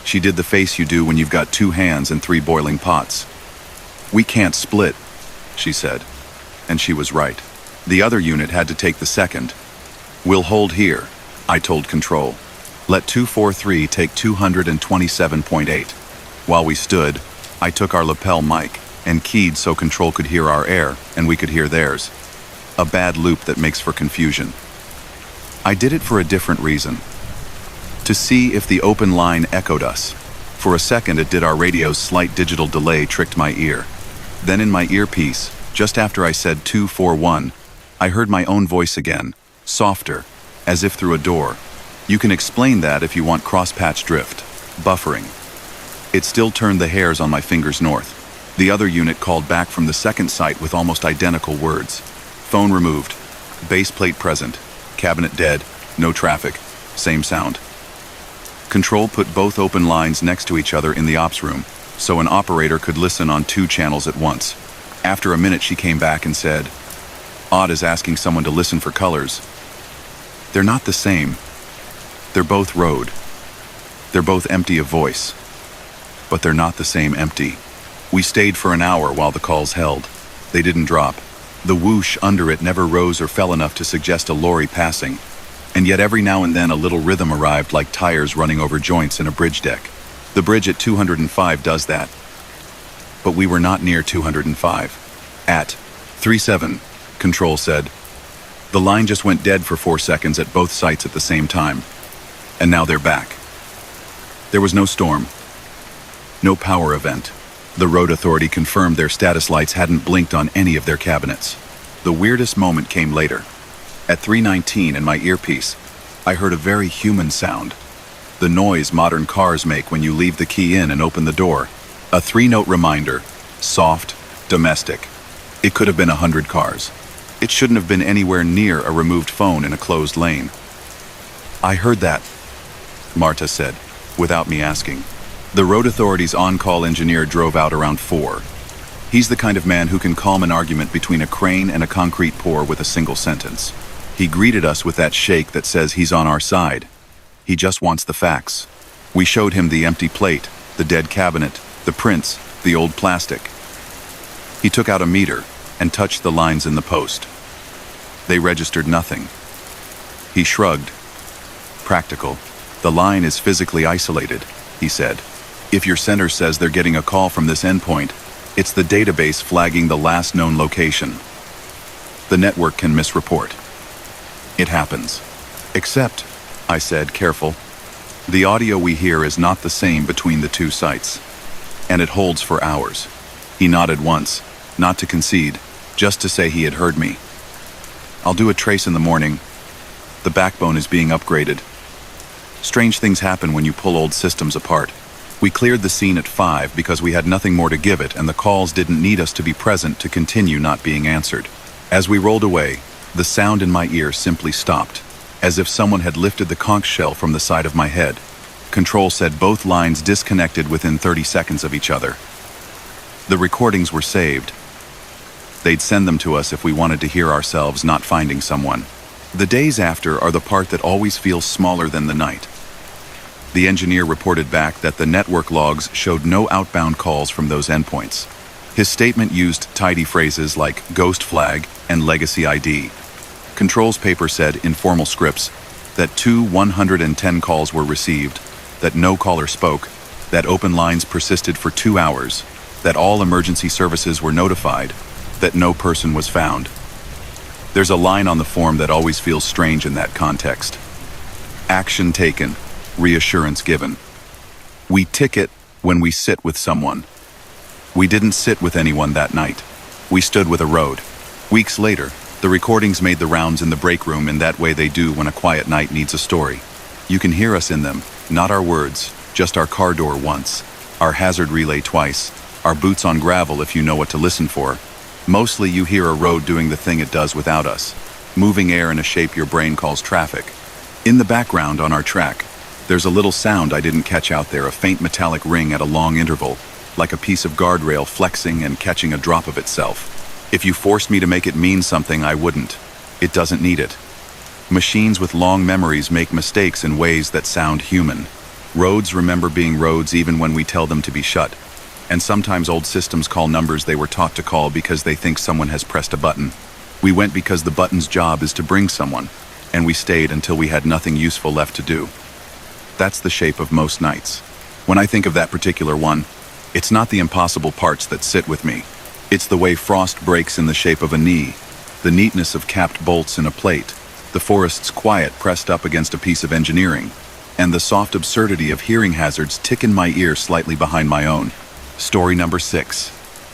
S1: She did the face you do when you've got 2 hands and 3 boiling pots. We can't split, she said. And she was right. The other unit had to take the second. We'll hold here, I told Control. Let 243 take 227.8. While we stood, I took our lapel mic and keyed so Control could hear our air and we could hear theirs. A bad loop that makes for confusion. I did it for a different reason. To see if the open line echoed us. For a second it did. Our radio's slight digital delay tricked my ear. Then in my earpiece, just after I said 241, I heard my own voice again, softer, as if through a door. You can explain that if you want cross-patch drift, buffering. It still turned the hairs on my fingers north. The other unit called back from the second site with almost identical words. Phone removed, base plate present, cabinet dead, no traffic, same sound. Control put both open lines next to each other in the ops room, so an operator could listen on 2 channels at once. After a minute she came back and said, odd as asking someone to listen for colors. They're not the same. They're both road. They're both empty of voice. But they're not the same empty. We stayed for an hour while the calls held. They didn't drop. The whoosh under it never rose or fell enough to suggest a lorry passing. And yet every now and then a little rhythm arrived like tires running over joints in a bridge deck. The bridge at 205 does that. But we were not near 205. At 37, Control said. The line just went dead for 4 seconds at both sites at the same time. And now they're back. There was no storm. No power event. The road authority confirmed their status lights hadn't blinked on any of their cabinets. The weirdest moment came later. At 3:19 in my earpiece, I heard a very human sound. The noise modern cars make when you leave the key in and open the door. A 3-note reminder, soft, domestic. It could have been 100 cars. It shouldn't have been anywhere near a removed phone in a closed lane. I heard that, Marta said, without me asking. The road authority's on-call engineer drove out around 4. He's the kind of man who can calm an argument between a crane and a concrete pour with a single sentence. He greeted us with that shake that says he's on our side. He just wants the facts. We showed him the empty plate, the dead cabinet, the prints, The old plastic. He took out a meter and touched the lines in the post. They registered nothing. He shrugged. Practical. The line is physically isolated, he said. If your center says they're getting a call from this endpoint, it's the database flagging the last known location. The network can misreport. It happens. Except, I said, careful, the audio we hear is not the same between the two sites. And it holds for hours. He nodded once, not to concede, just to say he had heard me. I'll do a trace in the morning. The backbone is being upgraded. Strange things happen when you pull old systems apart. We cleared the scene at 5 because we had nothing more to give it, and the calls didn't need us to be present to continue not being answered. As we rolled away, the sound in my ear simply stopped, as if someone had lifted the conch shell from the side of my head. Control said both lines disconnected within 30 seconds of each other. The recordings were saved. They'd send them to us if we wanted to hear ourselves not finding someone. The days after are the part that always feels smaller than the night. The engineer reported back that the network logs showed no outbound calls from those endpoints. His statement used tidy phrases like ghost flag and legacy ID. Control's paper said in formal scripts that 110 calls were received, that no caller spoke, that open lines persisted for 2 hours, that all emergency services were notified, that no person was found. There's a line on the form that always feels strange in that context. Action taken, reassurance given. We ticket when we sit with someone. We didn't sit with anyone that night. We stood with a road. Weeks later, the recordings made the rounds in the break room in that way they do when a quiet night needs a story. You can hear us in them, not our words, just our car door once, our hazard relay twice, our boots on gravel if you know what to listen for. Mostly you hear a road doing the thing it does without us, moving air in a shape your brain calls traffic. In the background on our track, there's a little sound I didn't catch out there, a faint metallic ring at a long interval, like a piece of guardrail flexing and catching a drop of itself. If you forced me to make it mean something, I wouldn't. It doesn't need it. Machines with long memories make mistakes in ways that sound human. Roads remember being roads even when we tell them to be shut. And sometimes old systems call numbers they were taught to call because they think someone has pressed a button. We went because the button's job is to bring someone, and we stayed until we had nothing useful left to do. That's the shape of most nights. When I think of that particular one, it's not the impossible parts that sit with me. It's the way frost breaks in the shape of a knee, the neatness of capped bolts in a plate, the forest's quiet pressed up against a piece of engineering, and the soft absurdity of hearing hazards tick in my ear slightly behind my own. Story number 6.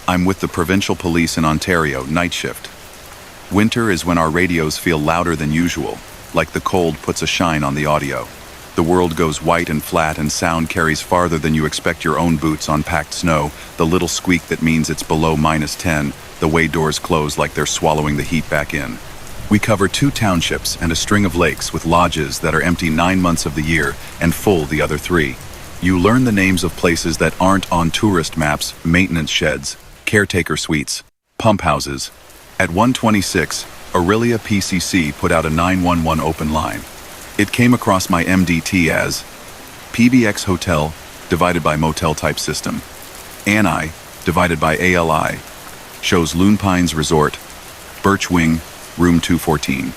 S1: I'm with the provincial police in Ontario, night shift. Winter is when our radios feel louder than usual, like the cold puts a shine on the audio. The world goes white and flat and sound carries farther than you expect your own boots on packed snow, the little squeak that means it's below -10, the way doors close like they're swallowing the heat back in. We cover 2 townships and a string of lakes with lodges that are empty 9 months of the year and full the other 3. You learn the names of places that aren't on tourist maps: maintenance sheds, caretaker suites, pump houses. At 1:26, Aurelia PCC put out a 911 open line. It came across my MDT as PBX Hotel divided by Motel type system. ANI divided by ALI shows Loon Pines Resort, Birch Wing, room 214.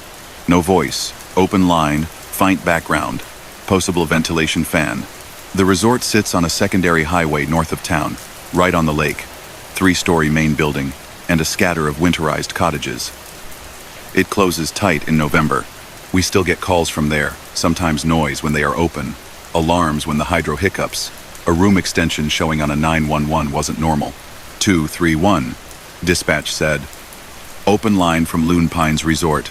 S1: No voice, open line, faint background, possible ventilation fan. The resort sits on a secondary highway north of town, right on the lake, 3-story main building, and a scatter of winterized cottages. It closes tight in November. We still get calls from there, sometimes noise when they are open, alarms when the hydro hiccups. A room extension showing on a 911 wasn't normal. 231, dispatch said. Open line from Loon Pines Resort.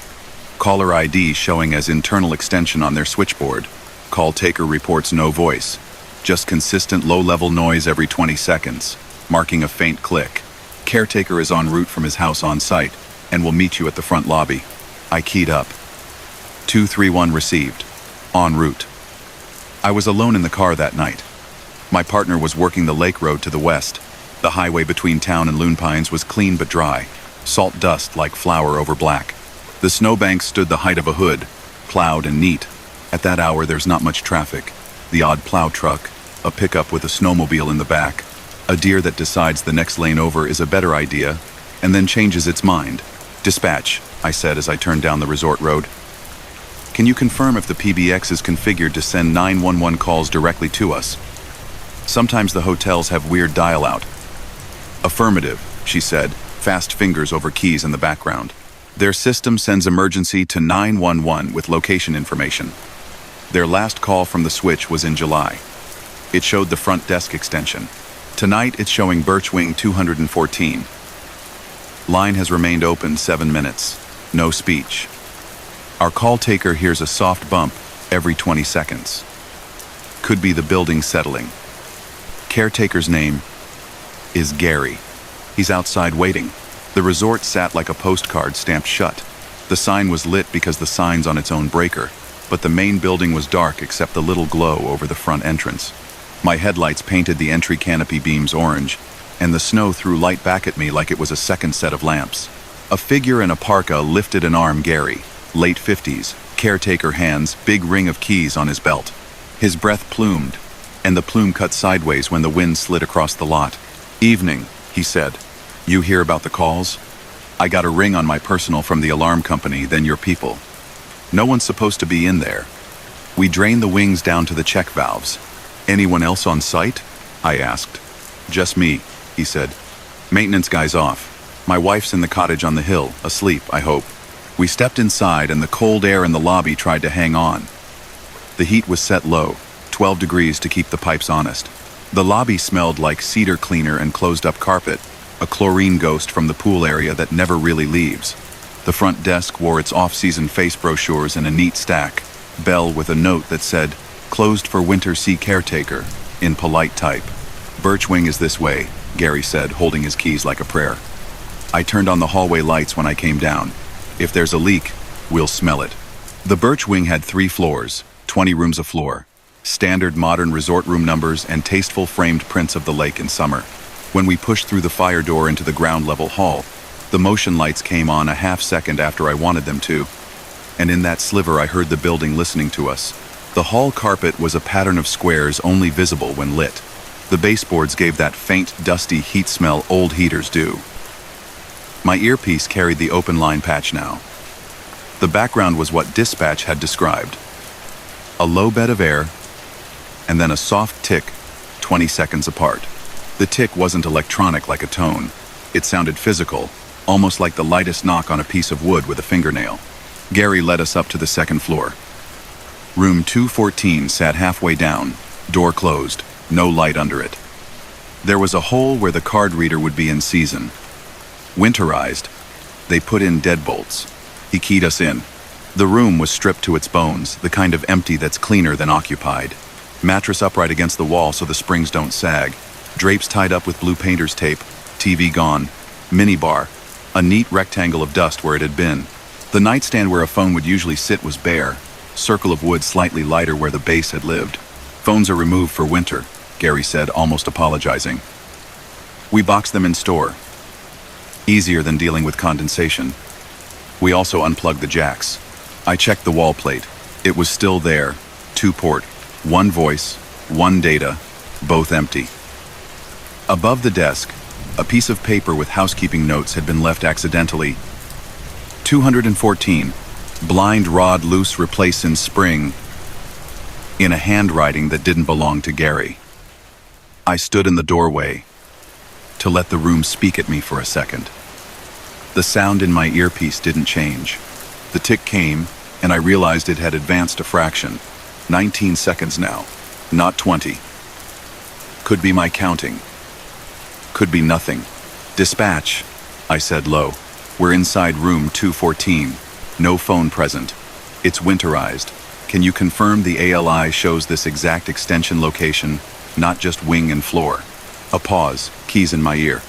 S1: Caller ID showing as internal extension on their switchboard. Call taker reports no voice. Just consistent low-level noise every 20 seconds, marking a faint click. Caretaker is en route from his house on site and will meet you at the front lobby. I keyed up. 231 received. En route. I was alone in the car that night. My partner was working the lake road to the west. The highway between town and Loon Pines was clean but dry, salt dust like flour over black. The snowbank stood the height of a hood, plowed and neat. At that hour there's not much traffic. The odd plow truck, a pickup with a snowmobile in the back. A deer that decides the next lane over is a better idea, and then changes its mind. Dispatch, I said as I turned down the resort road. Can you confirm if the PBX is configured to send 911 calls directly to us? Sometimes the hotels have weird dial-out. Affirmative, she said, fast fingers over keys in the background. Their system sends emergency to 911 with location information. Their last call from the switch was in July. It showed the front desk extension. Tonight it's showing Birchwing 214. Line has remained open 7 minutes. No speech. Our call taker hears a soft bump every 20 seconds. Could be the building settling. Caretaker's name is Gary. He's outside waiting. The resort sat like a postcard stamped shut. The sign was lit because the sign's on its own breaker, but the main building was dark except the little glow over the front entrance. My headlights painted the entry canopy beams orange, and the snow threw light back at me like it was a second set of lamps. A figure in a parka lifted an arm. Gary, late 50s, caretaker hands, big ring of keys on his belt. His breath plumed, and the plume cut sideways when the wind slid across the lot. Evening, he said. You hear about the calls? I got a ring on my personal from the alarm company, then your people. No one's supposed to be in there. We drained the wings down to the check valves. Anyone else on site? I asked. Just me, he said. Maintenance guy's off. My wife's in the cottage on the hill, asleep, I hope. We stepped inside and the cold air in the lobby tried to hang on. The heat was set low, 12 degrees to keep the pipes honest. The lobby smelled like cedar cleaner and closed-up carpet, a chlorine ghost from the pool area that never really leaves. The front desk wore its off-season face brochures in a neat stack, bell with a note that said, "Closed for winter, see caretaker," in polite type. Birchwing is this way, Gary said, holding his keys like a prayer. I turned on the hallway lights when I came down. If there's a leak, we'll smell it. The Birchwing had 3 floors, 20 rooms a floor, standard modern resort room numbers and tasteful framed prints of the lake in summer. When we pushed through the fire door into the ground-level hall, the motion lights came on a half-second after I wanted them to, and in that sliver I heard the building listening to us. The hall carpet was a pattern of squares only visible when lit. The baseboards gave that faint, dusty heat smell old heaters do. My earpiece carried the open line patch now. The background was what dispatch had described. A low bed of air, and then a soft tick, 20 seconds apart. The tick wasn't electronic like a tone. It sounded physical, almost like the lightest knock on a piece of wood with a fingernail. Gary led us up to the second floor. Room 214 sat halfway down, door closed, no light under it. There was a hole where the card reader would be in season. Winterized, they put in deadbolts. He keyed us in. The room was stripped to its bones, the kind of empty that's cleaner than occupied. Mattress upright against the wall so the springs don't sag. Drapes tied up with blue painter's tape. TV gone. Minibar. A neat rectangle of dust where it had been. The nightstand where a phone would usually sit was bare. Circle of wood slightly lighter where the base had lived. Phones are removed for winter, Gary said, almost apologizing. We boxed them in store. Easier than dealing with condensation. We also unplugged the jacks. I checked the wall plate. It was still there. 2-port. 1 voice, 1 data, both empty. Above the desk, a piece of paper with housekeeping notes had been left accidentally. 214. Blind rod loose, replace in spring. In a handwriting that didn't belong to Gary. I stood in the doorway to let the room speak at me for a second. The sound in my earpiece didn't change. The tick came, and I realized it had advanced a fraction. 19 seconds now, not 20. Could be my counting. Could be nothing. Dispatch, I said low. We're inside room 214. No phone present. It's winterized. Can you confirm the ALI shows this exact extension location, not just wing and floor? A pause, keys in my ear.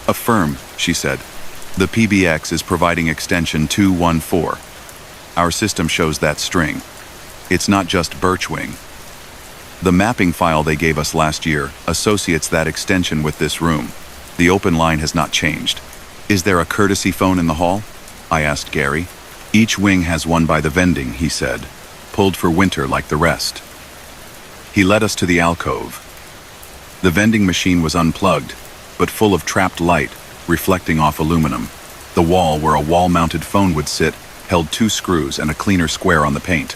S1: Affirm, she said. The PBX is providing extension 214. Our system shows that string. It's not just Birchwing. The mapping file they gave us last year associates that extension with this room. The open line has not changed. Is there a courtesy phone in the hall? I asked Gary. Each wing has one by the vending, he said, pulled for winter like the rest. He led us to the alcove. The vending machine was unplugged, but full of trapped light, reflecting off aluminum. The wall where a wall-mounted phone would sit held 2 screws and a cleaner square on the paint.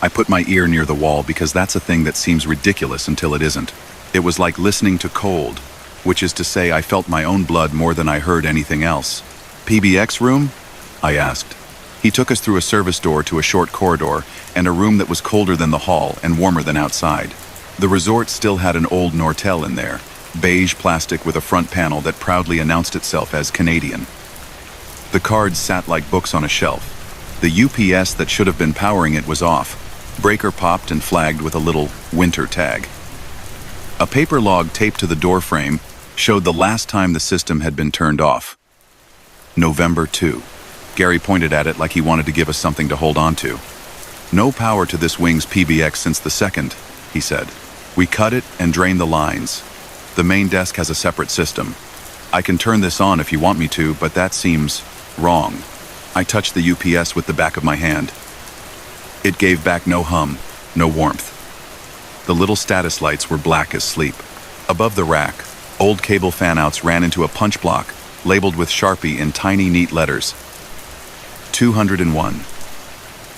S1: I put my ear near the wall because that's a thing that seems ridiculous until it isn't. It was like listening to cold, which is to say I felt my own blood more than I heard anything else. "PBX room?" I asked. He took us through a service door to a short corridor and a room that was colder than the hall and warmer than outside. The resort still had an old Nortel in there, beige plastic with a front panel that proudly announced itself as Canadian. The cards sat like books on a shelf. The UPS that should have been powering it was off. Breaker popped and flagged with a little winter tag. A paper log taped to the door frame showed the last time the system had been turned off. November 2. Gary pointed at it like he wanted to give us something to hold on to. "No power to this wing's PBX since the 2nd, he said. "We cut it and drained the lines. The main desk has a separate system. I can turn this on if you want me to, but that seems wrong." I touched the UPS with the back of my hand. It gave back no hum, no warmth. The little status lights were black as sleep. Above the rack, old cable fanouts ran into a punch block, labeled with Sharpie in tiny, neat letters. 201,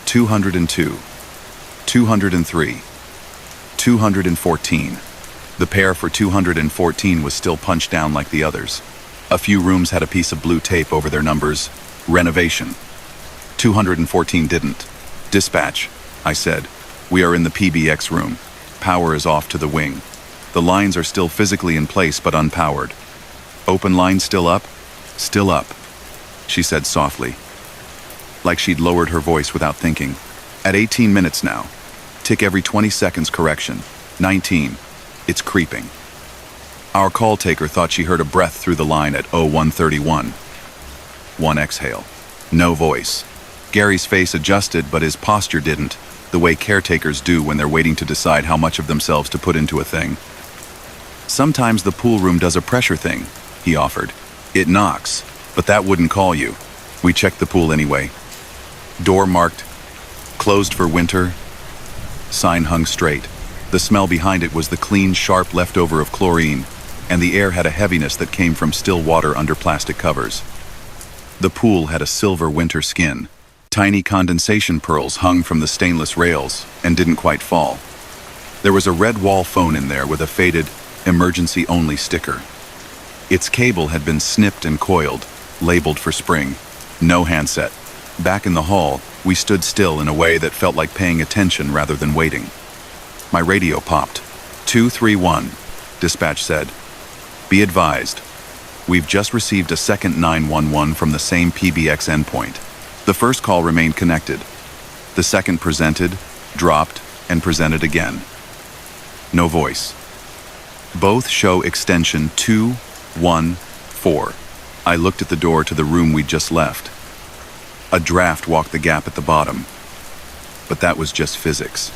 S1: 202, 203, 214. The pair for 214 was still punched down like the others. A few rooms had a piece of blue tape over their numbers. Renovation. 214 didn't. "Dispatch," I said. "We are in the PBX room. Power is off to the wing. The lines are still physically in place but unpowered." "Open line still up?" "Still up," she said softly, like she'd lowered her voice without thinking. "At 18 minutes now. Tick every 20 seconds correction. 19. It's creeping." Our call taker thought she heard a breath through the line at 0131. One exhale. No voice. Gary's face adjusted, but his posture didn't, the way caretakers do when they're waiting to decide how much of themselves to put into a thing. "Sometimes the pool room does a pressure thing," he offered. "It knocks, but that wouldn't call you." We checked the pool anyway. Door marked, "Closed for winter." Sign hung straight. The smell behind it was the clean, sharp leftover of chlorine, and the air had a heaviness that came from still water under plastic covers. The pool had a silver winter skin. Tiny condensation pearls hung from the stainless rails and didn't quite fall. There was a red wall phone in there with a faded, emergency-only sticker. Its cable had been snipped and coiled, labeled for spring. No handset. Back in the hall, we stood still in a way that felt like paying attention rather than waiting. My radio popped. 231, dispatch said. "Be advised. We've just received a second 911 from the same PBX endpoint. The first call remained connected. The second presented, dropped, and presented again. No voice. Both show extension 214. I looked at the door to the room we'd just left. A draft walked the gap at the bottom. But that was just physics.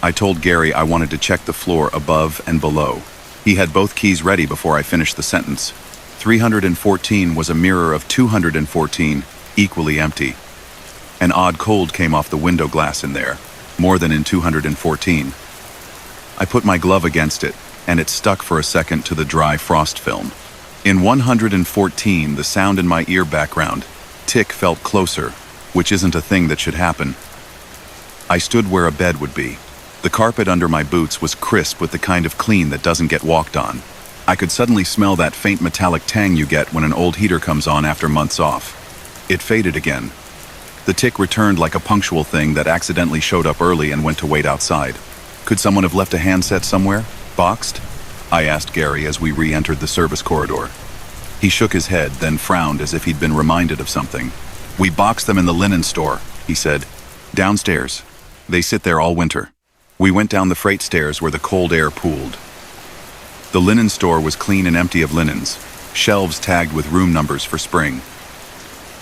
S1: I told Gary I wanted to check the floor above and below. He had both keys ready before I finished the sentence. 314 was a mirror of 214, equally empty. An odd cold came off the window glass in there, more than in 214. I put my glove against it, and it stuck for a second to the dry frost film. In 114, the sound in my ear background, tick, felt closer, which isn't a thing that should happen. I stood where a bed would be. The carpet under my boots was crisp with the kind of clean that doesn't get walked on. I could suddenly smell that faint metallic tang you get when an old heater comes on after months off. It faded again. The tick returned like a punctual thing that accidentally showed up early and went to wait outside. Could someone have left a handset somewhere? Boxed? I asked Gary as we re-entered the service corridor. He shook his head, then frowned as if he'd been reminded of something. "We boxed them in the linen store," he said. "Downstairs. They sit there all winter." We went down the freight stairs where the cold air pooled. The linen store was clean and empty of linens, shelves tagged with room numbers for spring.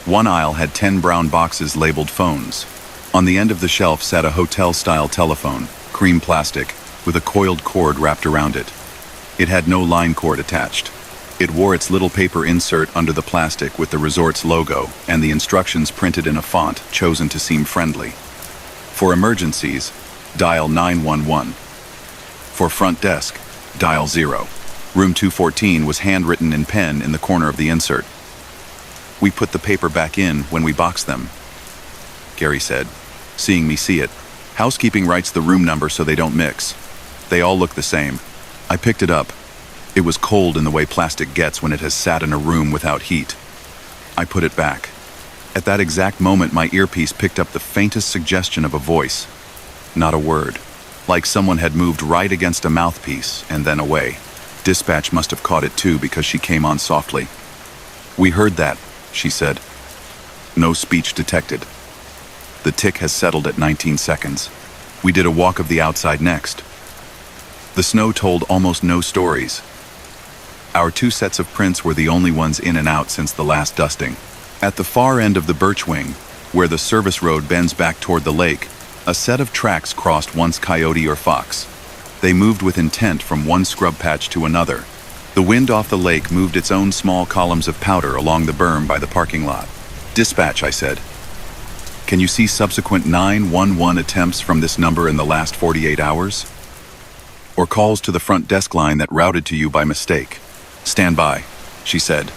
S1: One aisle had 10 brown boxes labeled phones. On the end of the shelf sat a hotel-style telephone, cream plastic, with a coiled cord wrapped around it. It had no line cord attached. It wore its little paper insert under the plastic with the resort's logo and the instructions printed in a font chosen to seem friendly. For emergencies, dial 911. For front desk, Dial 0. Room 214 was handwritten in pen in the corner of the insert. We put the paper back in when we boxed them, Gary said, seeing me see it. Housekeeping writes the room number so they don't mix. They all look the same. I picked it up. It was cold in the way plastic gets when it has sat in a room without heat. I put it back. At that exact moment, my earpiece picked up the faintest suggestion of a voice. Not a word. Like someone had moved right against a mouthpiece and then away. Dispatch must have caught it too because she came on softly. "We heard that," she said. No speech detected. The tick has settled at 19 seconds. We did a walk of the outside next. The snow told almost no stories. Our 2 sets of prints were the only ones in and out since the last dusting. At the far end of the birch wing, where the service road bends back toward the lake, a set of tracks crossed once coyote or fox. They moved with intent from one scrub patch to another. The wind off the lake moved its own small columns of powder along the berm by the parking lot. "Dispatch," I said. "Can you see subsequent 911 attempts from this number in the last 48 hours? Or calls to the front desk line that routed to you by mistake?" "Stand by," she said.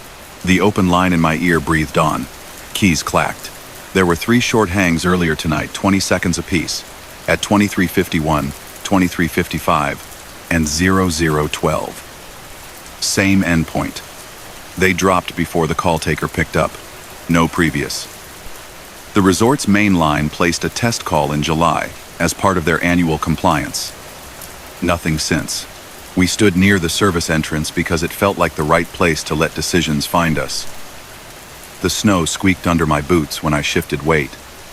S1: The open line in my ear breathed on. Keys clacked. There were 3 short hangs earlier tonight, 20 seconds apiece, at 23:51, 23:55, and 00:12. Same endpoint. They dropped before the call taker picked up. No previous. The resort's main line placed a test call in July as part of their annual compliance. Nothing since. We stood near the service entrance because it felt like the right place to let decisions find us. The snow squeaked under my boots when I shifted weight.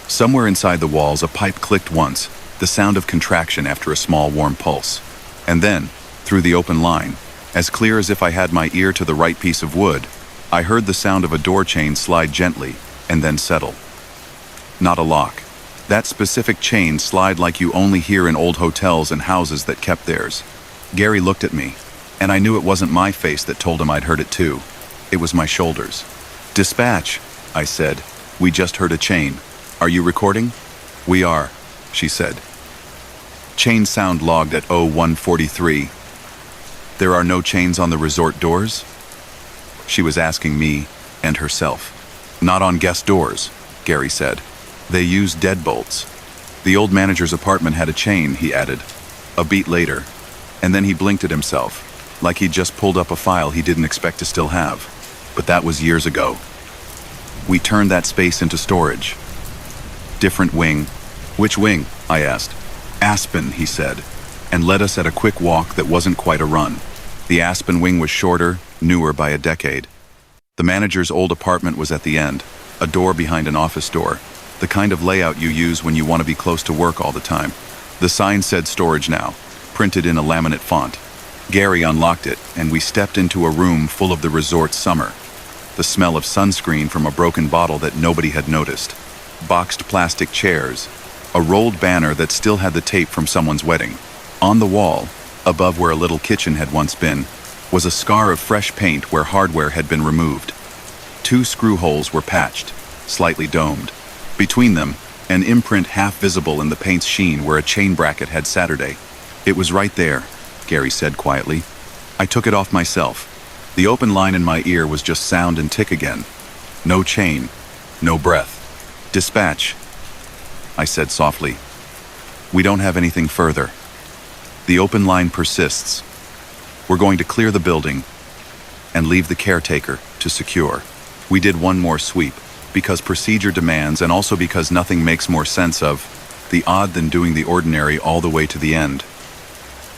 S1: Somewhere inside the walls, a pipe clicked once, the sound of contraction after a small warm pulse. And then, through the open line, as clear as if I had my ear to the right piece of wood, I heard the sound of a door chain slide gently and then settle. Not a lock. That specific chain slide like you only hear in old hotels and houses that kept theirs. Gary looked at me, and I knew it wasn't my face that told him I'd heard it too. It was my shoulders. "Dispatch," I said. "We just heard a chain. Are you recording?" "We are," she said. Chain sound logged at 0143. "There are no chains on the resort doors?" She was asking me and herself. "Not on guest doors," Gary said. "They use deadbolts. The old manager's apartment had a chain," he added. A beat later, and then he blinked at himself, like he'd just pulled up a file he didn't expect to still have. But that was years ago. We turned that space into storage. Different wing. "Which wing?" I asked. "Aspen," he said, and led us at a quick walk that wasn't quite a run. The Aspen wing was shorter, newer by a decade. The manager's old apartment was at the end, a door behind an office door, the kind of layout you use when you want to be close to work all the time. The sign said storage now, printed in a laminate font. Gary unlocked it, and we stepped into a room full of the resort's summer. The smell of sunscreen from a broken bottle that nobody had noticed. Boxed plastic chairs. A rolled banner that still had the tape from someone's wedding. On the wall, above where a little kitchen had once been, was a scar of fresh paint where hardware had been removed. 2 screw holes were patched, slightly domed. Between them, an imprint half visible in the paint's sheen where a chain bracket had Saturday. "It was right there," Gary said quietly. "I took it off myself. The open line in my ear was just sound and tick again. No chain, no breath. "Dispatch," I said softly. "We don't have anything further. The open line persists. We're going to clear the building and leave the caretaker to secure." We did one more sweep, because procedure demands and also because nothing makes more sense of the odd than doing the ordinary all the way to the end.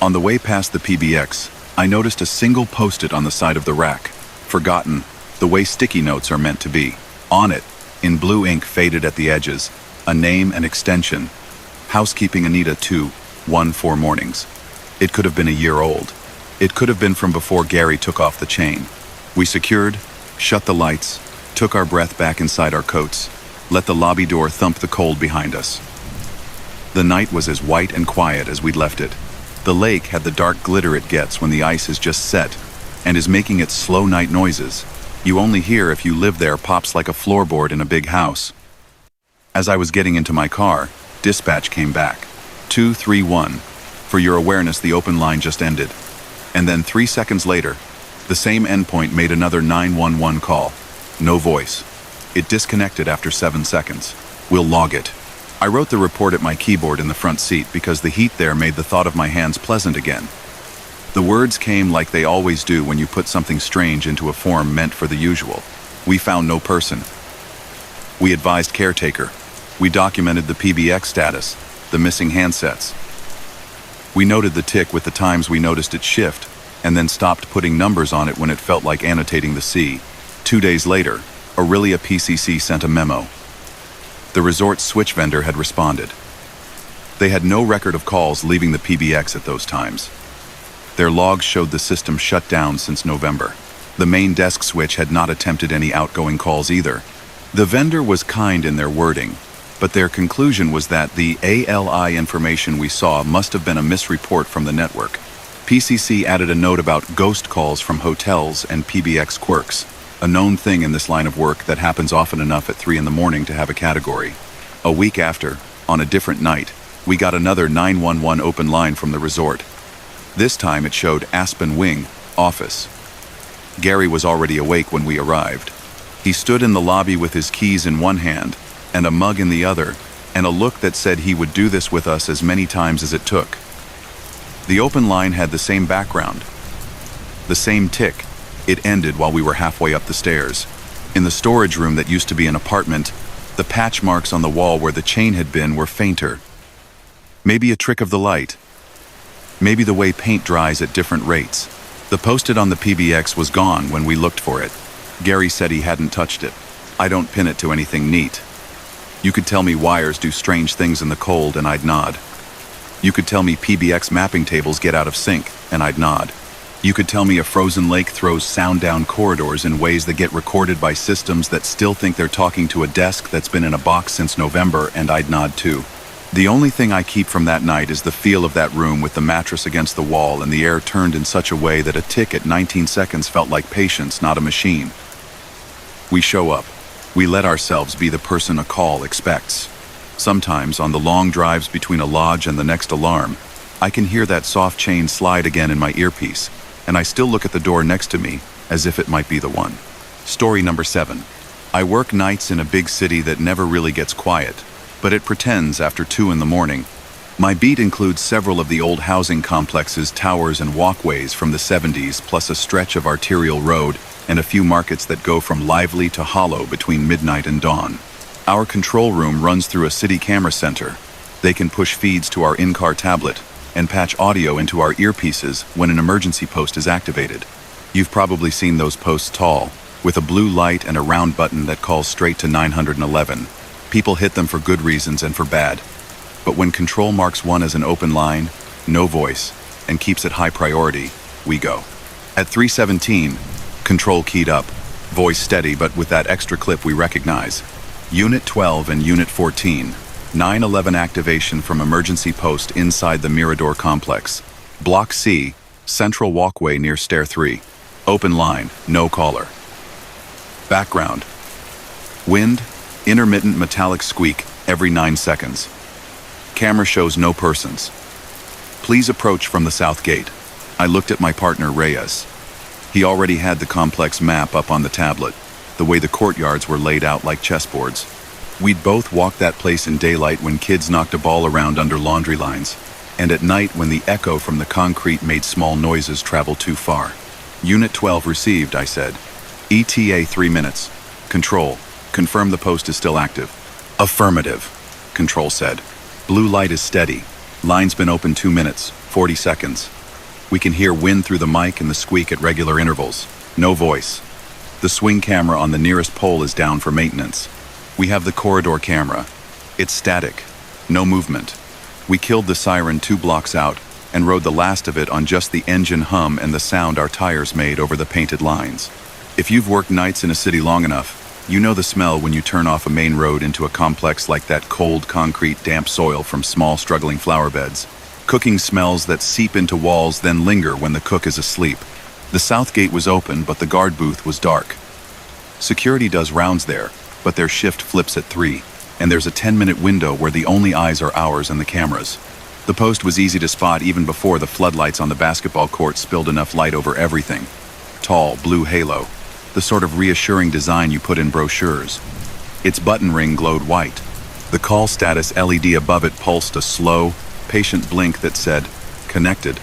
S1: On the way past the PBX, I noticed a single post-it on the side of the rack, forgotten, the way sticky notes are meant to be. On it, in blue ink faded at the edges, a name and extension. Housekeeping Anita 214 mornings. It could have been a year old. It could have been from before Gary took off the chain. We secured, shut the lights, took our breath back inside our coats, let the lobby door thump the cold behind us. The night was as white and quiet as we'd left it. The lake had the dark glitter it gets when the ice is just set, and is making its slow night noises. You only hear if you live there pops like a floorboard in a big house. As I was getting into my car, dispatch came back. 231. For your awareness, the open line just ended. And then 3 seconds later, the same endpoint made another 911 call. No voice. It disconnected after 7 seconds. We'll log it. I wrote the report at my keyboard in the front seat because the heat there made the thought of my hands pleasant again. The words came like they always do when you put something strange into a form meant for the usual. We found no person. We advised caretaker. We documented the PBX status, the missing handsets. We noted the tick with the times we noticed it shift, and then stopped putting numbers on it when it felt like annotating the C. 2 days later, Aurelia PCC sent a memo. The resort's switch vendor had responded. They had no record of calls leaving the PBX at those times. Their logs showed the system shut down since November. The main desk switch had not attempted any outgoing calls either. The vendor was kind in their wording, but their conclusion was that the ALI information we saw must have been a misreport from the network. PCC added a note about ghost calls from hotels and PBX quirks, a known thing in this line of work that happens often enough at 3 in the morning to have a category. A week after, on a different night, we got another 911 open line from the resort. This time it showed Aspen Wing, office. Gary was already awake when we arrived. He stood in the lobby with his keys in one hand and a mug in the other, and a look that said he would do this with us as many times as it took. The open line had the same background, the same tick. It ended while we were halfway up the stairs. In the storage room that used to be an apartment, the patch marks on the wall where the chain had been were fainter. Maybe a trick of the light. Maybe the way paint dries at different rates. The post-it on the PBX was gone when we looked for it. Gary said he hadn't touched it. I don't pin it to anything neat. You could tell me wires do strange things in the cold, and I'd nod. You could tell me PBX mapping tables get out of sync, and I'd nod. You could tell me a frozen lake throws sound down corridors in ways that get recorded by systems that still think they're talking to a desk that's been in a box since November, and I'd nod too. The only thing I keep from that night is the feel of that room with the mattress against the wall and the air turned in such a way that a tick at 19 seconds felt like patience, not a machine. We show up. We let ourselves be the person a call expects. Sometimes, on the long drives between a lodge and the next alarm, I can hear that soft chain slide again in my earpiece, and I still look at the door next to me as if it might be the one. Story number 7. I work nights in a big city that never really gets quiet, but it pretends after 2 in the morning. My beat includes several of the old housing complexes, towers, and walkways from the 70s, plus a stretch of arterial road and a few markets that go from lively to hollow between midnight and dawn. Our control room runs through a city camera center. They can push feeds to our in-car tablet and patch audio into our earpieces when an emergency post is activated. You've probably seen those posts tall, with a blue light and a round button that calls straight to 911. People hit them for good reasons and for bad. But when control marks one as an open line, no voice, and keeps it high priority, we go. At 3:17, control keyed up, voice steady but with that extra clip we recognize. Unit 12 and Unit 14, 911 activation from emergency post inside the Mirador complex. Block C, central walkway near stair 3. Open line, no caller. Background. Wind, intermittent metallic squeak every 9 seconds. Camera shows no persons. Please approach from the south gate. I looked at my partner Reyes. He already had the complex map up on the tablet, the way the courtyards were laid out like chessboards. We'd both walked that place in daylight when kids knocked a ball around under laundry lines, and at night when the echo from the concrete made small noises travel too far. Unit 12 received, I said. ETA 3 minutes. Control, confirm the post is still active. Affirmative, Control said. Blue light is steady. Line's been open 2 minutes, 40 seconds. We can hear wind through the mic and the squeak at regular intervals. No voice. The swing camera on the nearest pole is down for maintenance. We have the corridor camera. It's static. No movement. We killed the siren 2 blocks out and rode the last of it on just the engine hum and the sound our tires made over the painted lines. If you've worked nights in a city long enough, you know the smell when you turn off a main road into a complex like that cold, concrete, damp soil from small, struggling flower beds. Cooking smells that seep into walls then linger when the cook is asleep. The south gate was open, but the guard booth was dark. Security does rounds there, but their shift flips at 3, and there's a 10-minute window where the only eyes are ours and the cameras. The post was easy to spot even before the floodlights on the basketball court spilled enough light over everything. Tall, blue halo, the sort of reassuring design you put in brochures. Its button ring glowed white. The call status LED above it pulsed a slow, patient blink that said, "Connected."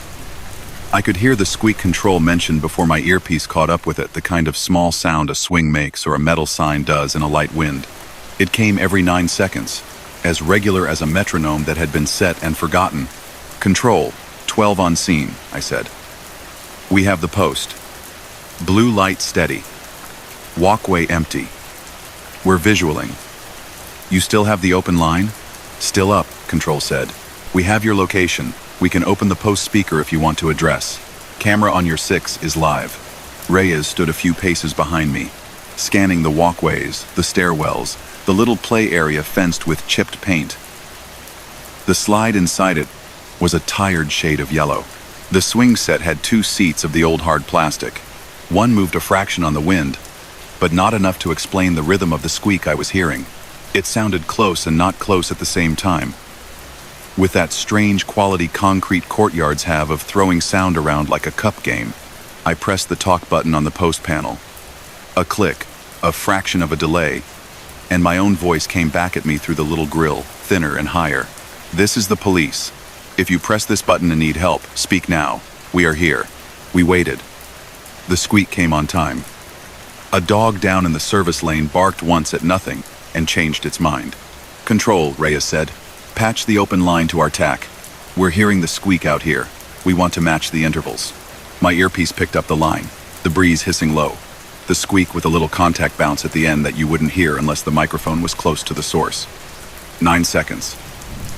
S1: I could hear the squeak control mentioned before my earpiece caught up with it, the kind of small sound a swing makes or a metal sign does in a light wind. It came every 9 seconds, as regular as a metronome that had been set and forgotten. "Control, 12 on scene," I said. "We have the post. Blue light steady. Walkway empty. We're visualing. You still have the open line?" "Still up," Control said. "We have your location. We can open the post speaker if you want to address. Camera on your 6 is live." Reyes stood a few paces behind me, scanning the walkways, the stairwells, the little play area fenced with chipped paint. The slide inside it was a tired shade of yellow. The swing set had 2 seats of the old hard plastic. One moved a fraction on the wind, but not enough to explain the rhythm of the squeak I was hearing. It sounded close and not close at the same time, with that strange quality concrete courtyards have of throwing sound around like a cup game. I pressed the talk button on the post panel. A click, a fraction of a delay, and my own voice came back at me through the little grill, thinner and higher. "This is the police. If you press this button and need help, speak now. We are here." We waited. The squeak came on time. A dog down in the service lane barked once at nothing and changed its mind. "Control," Reyes said. "Patch the open line to our TAC. We're hearing the squeak out here. We want to match the intervals." My earpiece picked up the line, the breeze hissing low, the squeak with a little contact bounce at the end that you wouldn't hear unless the microphone was close to the source. 9 seconds.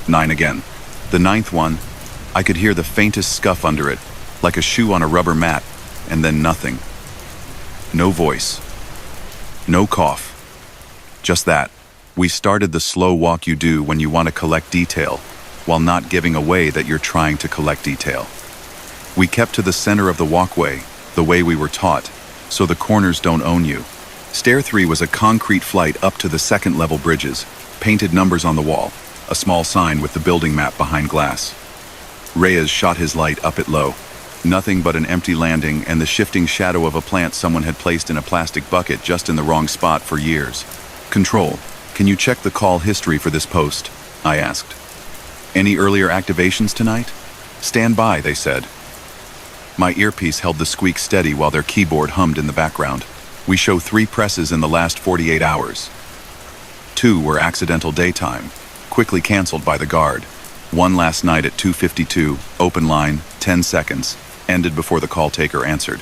S1: 9 again. The 9th one, I could hear the faintest scuff under it, like a shoe on a rubber mat, and then nothing. No voice. No cough. Just that. We started the slow walk you do when you want to collect detail, while not giving away that you're trying to collect detail. We kept to the center of the walkway, the way we were taught, so the corners don't own you. Stair 3 was a concrete flight up to the second-level bridges, painted numbers on the wall, a small sign with the building map behind glass. Reyes shot his light up at low. Nothing but an empty landing and the shifting shadow of a plant someone had placed in a plastic bucket just in the wrong spot for years. "Control, can you check the call history for this post?" I asked. "Any earlier activations tonight?" "Stand by," they said. My earpiece held the squeak steady while their keyboard hummed in the background. "We show 3 presses in the last 48 hours. 2 were accidental daytime, quickly canceled by the guard. 1 last night at 2:52, open line, 10 seconds, ended before the call taker answered.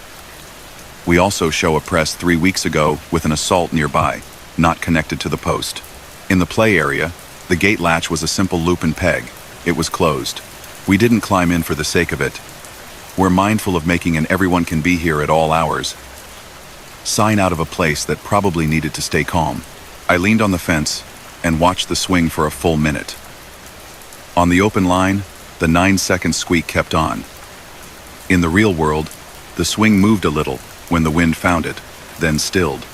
S1: We also show a press 3 weeks ago with an assault nearby, not connected to the post. In the play area, the gate latch was a simple loop and peg. It was closed. We didn't climb in for the sake of it. We're mindful of making an everyone can be here at all hours sign out of a place that probably needed to stay calm. I leaned on the fence and watched the swing for a full minute. On the open line, the 9-second squeak kept on. In the real world, the swing moved a little when the wind found it, then stilled.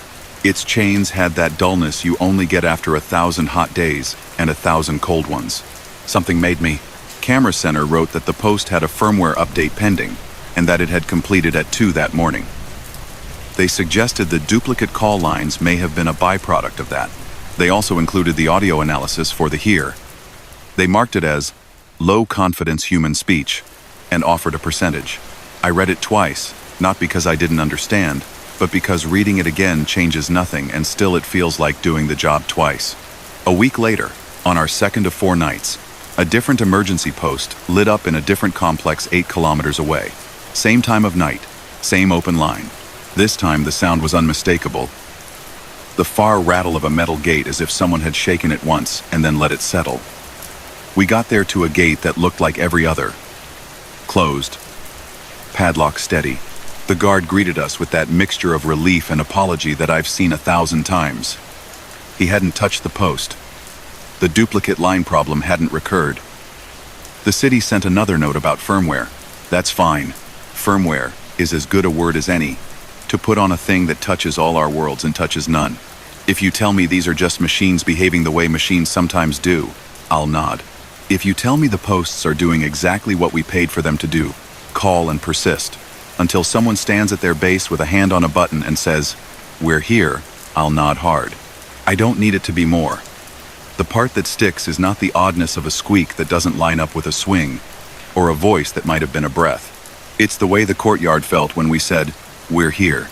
S1: Its chains had that dullness you only get after 1,000 hot days and 1,000 cold ones. Something made me. Camera Center wrote that the post had a firmware update pending and that it had completed at 2 that morning. They suggested the duplicate call lines may have been a byproduct of that. They also included the audio analysis for the here. They marked it as low-confidence human speech and offered a percentage. I read it twice, not because I didn't understand, but because reading it again changes nothing and still it feels like doing the job twice. A week later, on our second of 4 nights, a different emergency post lit up in a different complex 8 kilometers away. Same time of night, same open line. This time the sound was unmistakable. The far rattle of a metal gate as if someone had shaken it once and then let it settle. We got there to a gate that looked like every other. Closed. Padlock steady. The guard greeted us with that mixture of relief and apology that I've seen 1,000 times. He hadn't touched the post. The duplicate line problem hadn't recurred. The city sent another note about firmware. That's fine. Firmware is as good a word as any, to put on a thing that touches all our worlds and touches none. If you tell me these are just machines behaving the way machines sometimes do, I'll nod. If you tell me the posts are doing exactly what we paid for them to do, call and persist. Until someone stands at their base with a hand on a button and says, "We're here," I'll nod hard. I don't need it to be more. The part that sticks is not the oddness of a squeak that doesn't line up with a swing, or a voice that might have been a breath. It's the way the courtyard felt when we said, "We're here."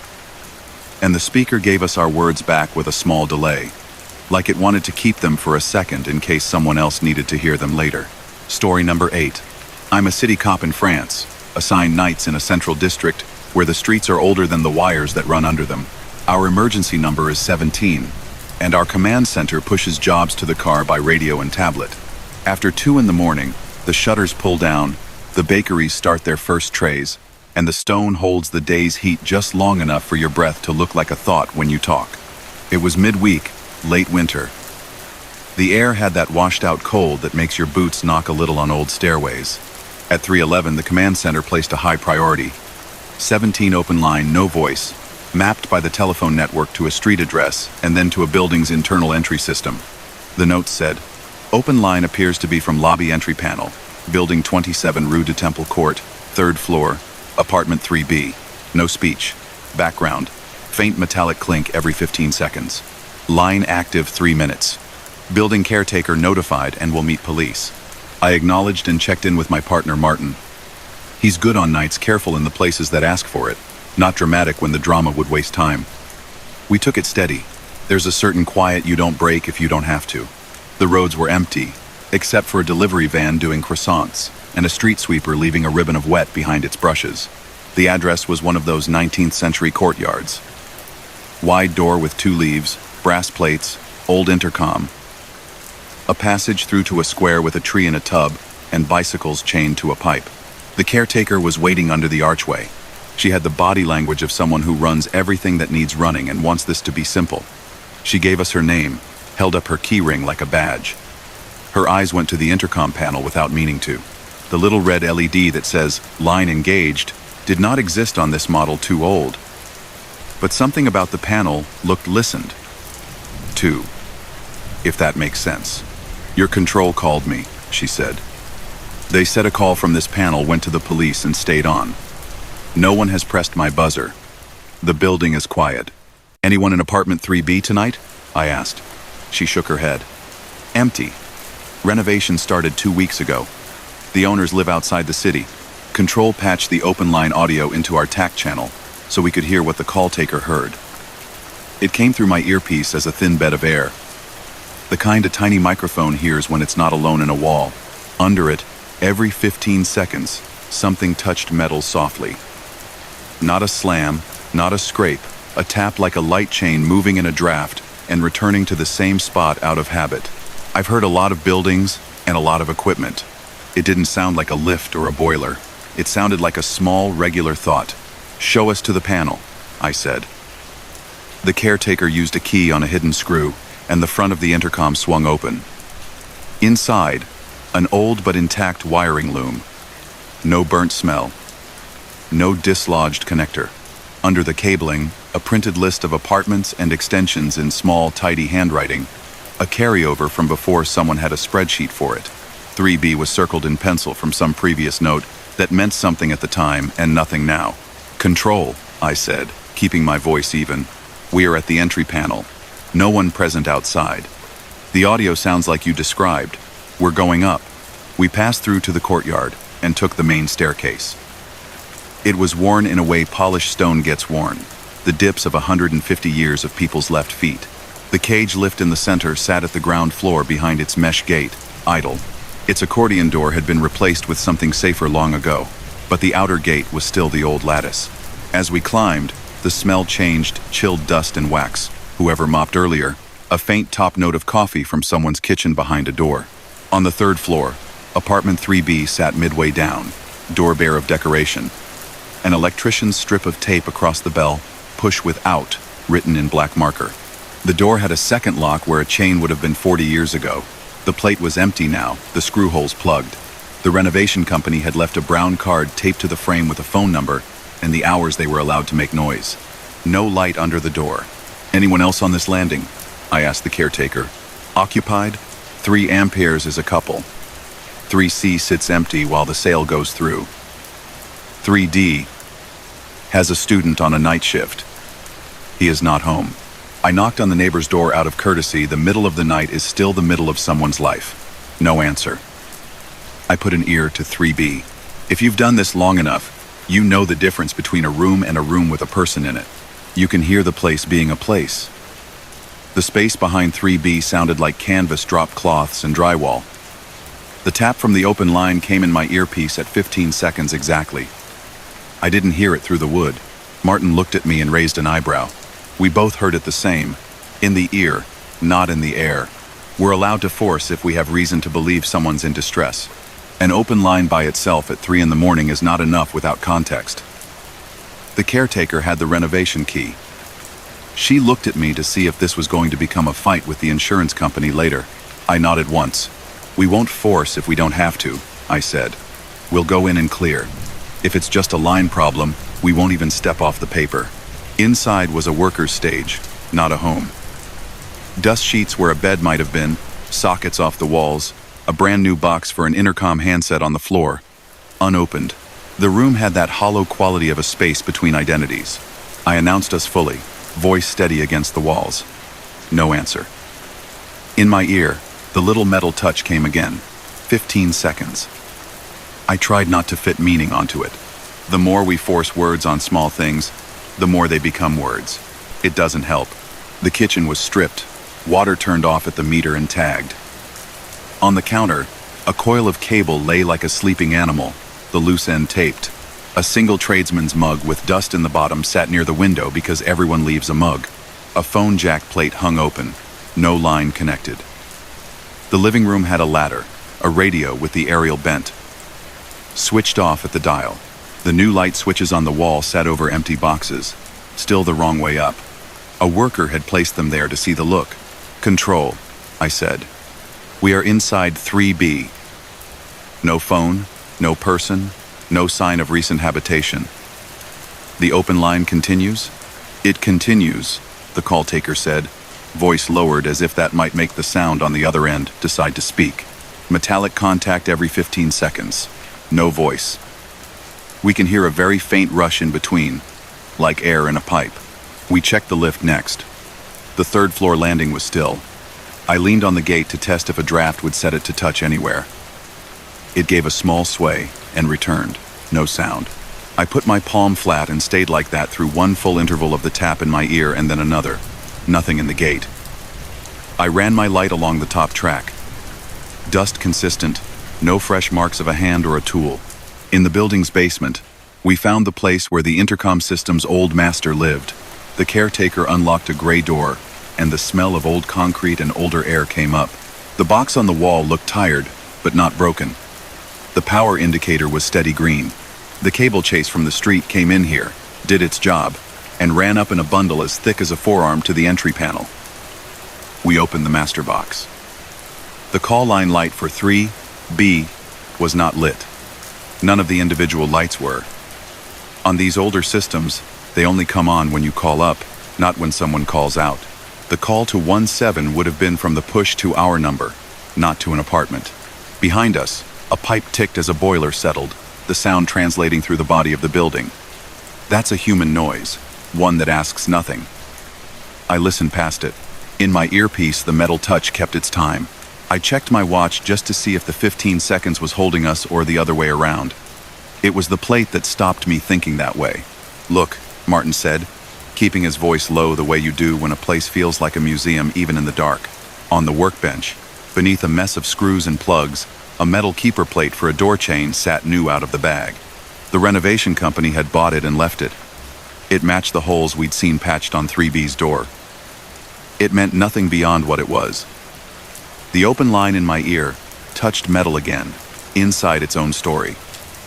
S1: And the speaker gave us our words back with a small delay, like it wanted to keep them for a second in case someone else needed to hear them later. Story number 8. I'm a city cop in France, assigned nights in a central district where the streets are older than the wires that run under them. Our emergency number is 17, and our command center pushes jobs to the car by radio and tablet. After 2 in the morning, the shutters pull down, the bakeries start their first trays, and the stone holds the day's heat just long enough for your breath to look like a thought when you talk. It was midweek, late winter. The air had that washed-out cold that makes your boots knock a little on old stairways. At 311, the command center placed a high priority. 17 open line, no voice, mapped by the telephone network to a street address and then to a building's internal entry system. The notes said, "Open line appears to be from lobby entry panel, building 27 Rue de Temple Court, 3rd floor, apartment 3B. No speech. Background, faint metallic clink every 15 seconds. Line active 3 minutes. Building caretaker notified and will meet police." I acknowledged and checked in with my partner Martin. He's good on nights, careful in the places that ask for it, not dramatic when the drama would waste time. We took it steady. There's a certain quiet you don't break if you don't have to. The roads were empty, except for a delivery van doing croissants and a street sweeper leaving a ribbon of wet behind its brushes. The address was one of those 19th century courtyards. Wide door with 2 leaves, brass plates, old intercom. A passage through to a square with a tree in a tub and bicycles chained to a pipe. The caretaker was waiting under the archway. She had the body language of someone who runs everything that needs running and wants this to be simple. She gave us her name, held up her keyring like a badge. Her eyes went to the intercom panel without meaning to. The little red LED that says, "Line engaged," did not exist on this model, too old. But something about the panel looked listened to, if that makes sense. "Your control called me," she said. They said a call from this panel went to the police and stayed on. No one has pressed my buzzer. The building is quiet. "Anyone in apartment 3B tonight?" I asked. She shook her head. "Empty. Renovation started 2 weeks ago. The owners live outside the city." Control patched the open line audio into our TAC channel so we could hear what the call taker heard. It came through my earpiece as a thin bed of air. The kind a tiny microphone hears when it's not alone in a wall. Under it, every 15 seconds, something touched metal softly. Not a slam, not a scrape, a tap like a light chain moving in a draft and returning to the same spot out of habit. I've heard a lot of buildings and a lot of equipment. It didn't sound like a lift or a boiler. It sounded like a small, regular thought. "Show us to the panel," I said. The caretaker used a key on a hidden screw, and the front of the intercom swung open. Inside, an old but intact wiring loom. No burnt smell. No dislodged connector. Under the cabling, a printed list of apartments and extensions in small, tidy handwriting. A carryover from before someone had a spreadsheet for it. 3B was circled in pencil from some previous note that meant something at the time and nothing now. "Control," I said, keeping my voice even. "We are at the entry panel. No one present outside. The audio sounds like you described. We're going up." We passed through to the courtyard and took the main staircase. It was worn in a way polished stone gets worn, the dips of 150 years of people's left feet. The cage lift in the center sat at the ground floor behind its mesh gate, idle. Its accordion door had been replaced with something safer long ago, but the outer gate was still the old lattice. As we climbed, the smell changed, chilled dust and wax. Whoever mopped earlier, a faint top note of coffee from someone's kitchen behind a door. On the 3rd floor, apartment 3B sat midway down, door bare of decoration. An electrician's strip of tape across the bell, "Push without," written in black marker. The door had a second lock where a chain would have been 40 years ago. The plate was empty now, the screw holes plugged. The renovation company had left a brown card taped to the frame with a phone number and the hours they were allowed to make noise. No light under the door. "Anyone else on this landing?" I asked the caretaker. "Occupied? 3 amperes is a couple." 3C sits empty while the sale goes through. 3D has a student on a night shift. He is not home. I knocked on the neighbor's door out of courtesy. The middle of the night is still the middle of someone's life. No answer. I put an ear to 3B. If you've done this long enough, you know the difference between a room and a room with a person in it. You can hear the place being a place. The space behind 3B sounded like canvas drop cloths and drywall. The tap from the open line came in my earpiece at 15 seconds exactly. I didn't hear it through the wood. Martin looked at me and raised an eyebrow. We both heard it the same. In the ear, not in the air. We're allowed to force if we have reason to believe someone's in distress. An open line by itself at 3 in the morning is not enough without context. The caretaker had the renovation key. She looked at me to see if this was going to become a fight with the insurance company later. I nodded once. We won't force if we don't have to, I said. We'll go in and clear. If it's just a line problem, we won't even step off the paper. Inside was a worker's stage, not a home. Dust sheets where a bed might have been, sockets off the walls, a brand new box for an intercom handset on the floor. Unopened. The room had that hollow quality of a space between identities. I announced us fully, voice steady against the walls. No answer. In my ear, the little metal touch came again. 15 seconds. I tried not to fit meaning onto it. The more we force words on small things, the more they become words. It doesn't help. The kitchen was stripped, water turned off at the meter and tagged. On the counter, a coil of cable lay like a sleeping animal, the loose end taped. A single tradesman's mug with dust in the bottom sat near the window because everyone leaves a mug. A phone jack plate hung open, no line connected. The living room had a ladder, a radio with the aerial bent. Switched off at the dial. The new light switches on the wall sat over empty boxes, still the wrong way up. A worker had placed them there to see the look. Control, I said. We are inside 3B. No phone, no person, no sign of recent habitation. The open line continues? It continues, the call taker said, voice lowered as if that might make the sound on the other end decide to speak. Metallic contact every 15 seconds. No voice. We can hear a very faint rush in between, like air in a pipe. We checked the lift next. The third floor landing was still. I leaned on the gate to test if a draft would set it to touch anywhere. It gave a small sway and returned. No sound. I put my palm flat and stayed like that through one full interval of the tap in my ear and then another. Nothing in the gate. I ran my light along the top track. Dust consistent, no fresh marks of a hand or a tool. In the building's basement, we found the place where the intercom system's old master lived. The caretaker unlocked a gray door, and the smell of old concrete and older air came up. The box on the wall looked tired, but not broken. The power indicator was steady green. The cable chase from the street came in here, did its job, and ran up in a bundle as thick as a forearm to the entry panel. We opened the master box. The call line light for 3B was not lit. None of the individual lights were. On these older systems, they only come on when you call up, not when someone calls out. The call to 17 would have been from the push to our number, not to an apartment. Behind us, a pipe ticked as a boiler settled, the sound translating through the body of the building. That's a human noise, one that asks nothing. I listened past it. In my earpiece, the metal touch kept its time. I checked my watch just to see if the 15 seconds was holding us or the other way around. It was the plate that stopped me thinking that way. Look, Martin said, keeping his voice low the way you do when a place feels like a museum even in the dark. On the workbench, beneath a mess of screws and plugs, a metal keeper plate for a door chain sat new out of the bag. The renovation company had bought it and left it. It matched the holes we'd seen patched on 3B's door. It meant nothing beyond what it was. The open line in my ear touched metal again, inside its own story.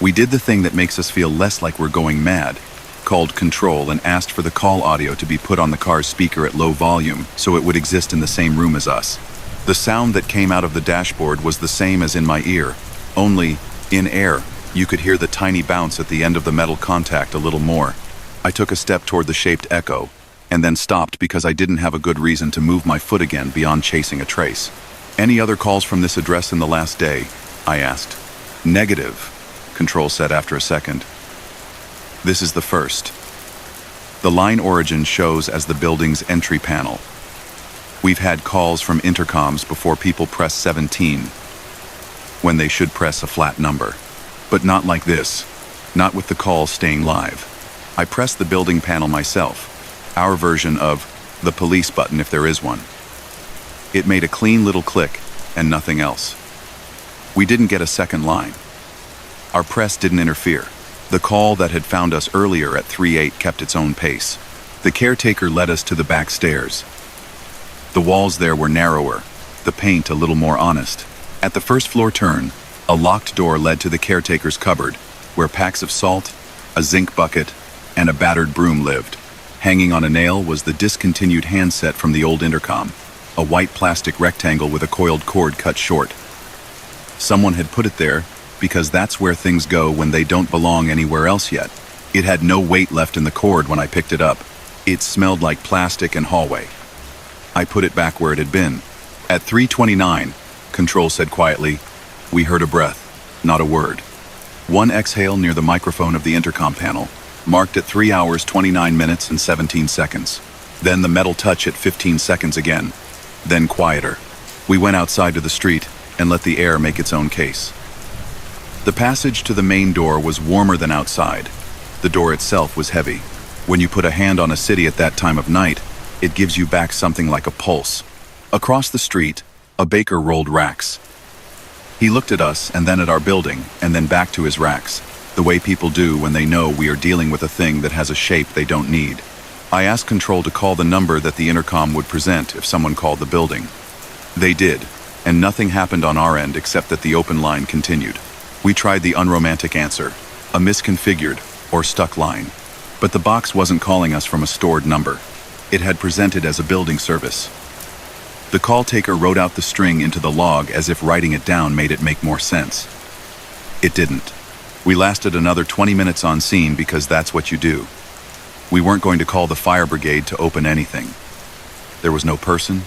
S1: We did the thing that makes us feel less like we're going mad, called control and asked for the call audio to be put on the car's speaker at low volume so it would exist in the same room as us. The sound that came out of the dashboard was the same as in my ear, only, in air, you could hear the tiny bounce at the end of the metal contact a little more. I took a step toward the shaped echo, and then stopped because I didn't have a good reason to move my foot again beyond chasing a trace. Any other calls from this address in the last day? I asked. Negative, Control said after a second. This is the first. The line origin shows as the building's entry panel. We've had calls from intercoms before people press 17, when they should press a flat number. But not like this. Not with the call staying live. I pressed the building panel myself, our version of the police button if there is one. It made a clean little click and nothing else. We didn't get a second line. Our press didn't interfere. The call that had found us earlier at 3-8 kept its own pace. The caretaker led us to the back stairs. The walls there were narrower, the paint a little more honest. At the first floor turn, a locked door led to the caretaker's cupboard, where packs of salt, a zinc bucket, and a battered broom lived. Hanging on a nail was the discontinued handset from the old intercom, a white plastic rectangle with a coiled cord cut short. Someone had put it there because that's where things go when they don't belong anywhere else yet. It had no weight left in the cord when I picked it up. It smelled like plastic and hallway. I put it back where it had been. At 3:29, Control said quietly, we heard a breath, not a word. One exhale near the microphone of the intercom panel, marked at 3 hours 29 minutes and 17 seconds. Then the metal touch at 15 seconds again. Then quieter. We went outside to the street and let the air make its own case. The passage to the main door was warmer than outside. The door itself was heavy. When you put a hand on a city at that time of night, it gives you back something like a pulse. Across the street, a baker rolled racks. He looked at us and then at our building and then back to his racks, the way people do when they know we are dealing with a thing that has a shape they don't need. I asked Control to call the number that the intercom would present if someone called the building. They did, and nothing happened on our end except that the open line continued. We tried the unromantic answer, a misconfigured or stuck line. But the box wasn't calling us from a stored number. It had presented as a building service. The call taker wrote out the string into the log as if writing it down made it make more sense. It didn't. We lasted another 20 minutes on scene because that's what you do. We weren't going to call the fire brigade to open anything. There was no person,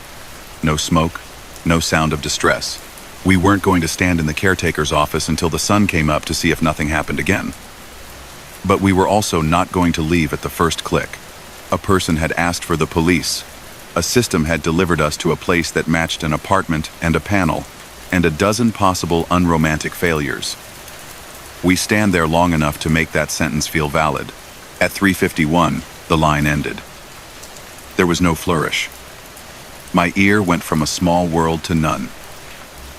S1: no smoke, no sound of distress. We weren't going to stand in the caretaker's office until the sun came up to see if nothing happened again. But we were also not going to leave at the first click. A person had asked for the police. A system had delivered us to a place that matched an apartment and a panel, and a dozen possible unromantic failures. We stand there long enough to make that sentence feel valid. At 3:51, the line ended. There was no flourish. My ear went from a small world to none.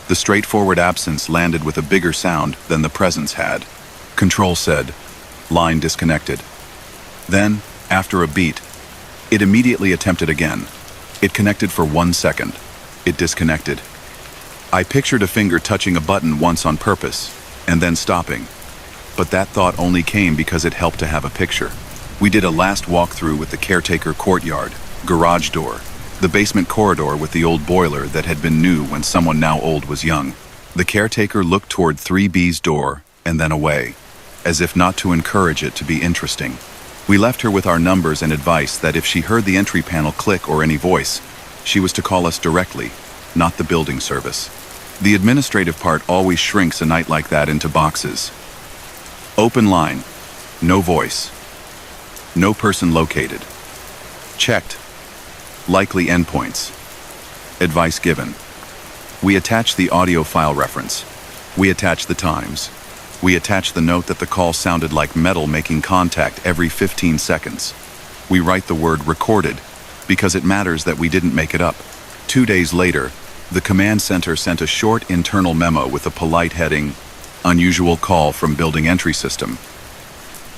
S1: The straightforward absence landed with a bigger sound than the presence had. Control said, line disconnected. Then, after a beat, it immediately attempted again. It connected for 1 second. It disconnected. I pictured a finger touching a button once on purpose, and then stopping. But that thought only came because it helped to have a picture. We did a last walkthrough with the caretaker courtyard, garage door, the basement corridor with the old boiler that had been new when someone now old was young. The caretaker looked toward 3B's door and then away, as if not to encourage it to be interesting. We left her with our numbers and advice that if she heard the entry panel click or any voice, she was to call us directly, not the building service. The administrative part always shrinks a night like that into boxes. Open line, no voice, no person located. Checked. Likely endpoints. Advice given. We attach the audio file reference. We attach the times. We attach the note that the call sounded like metal making contact every 15 seconds. We write the word recorded because it matters that we didn't make it up. 2 days later, the command center sent a short internal memo with a polite heading, unusual call from building entry system.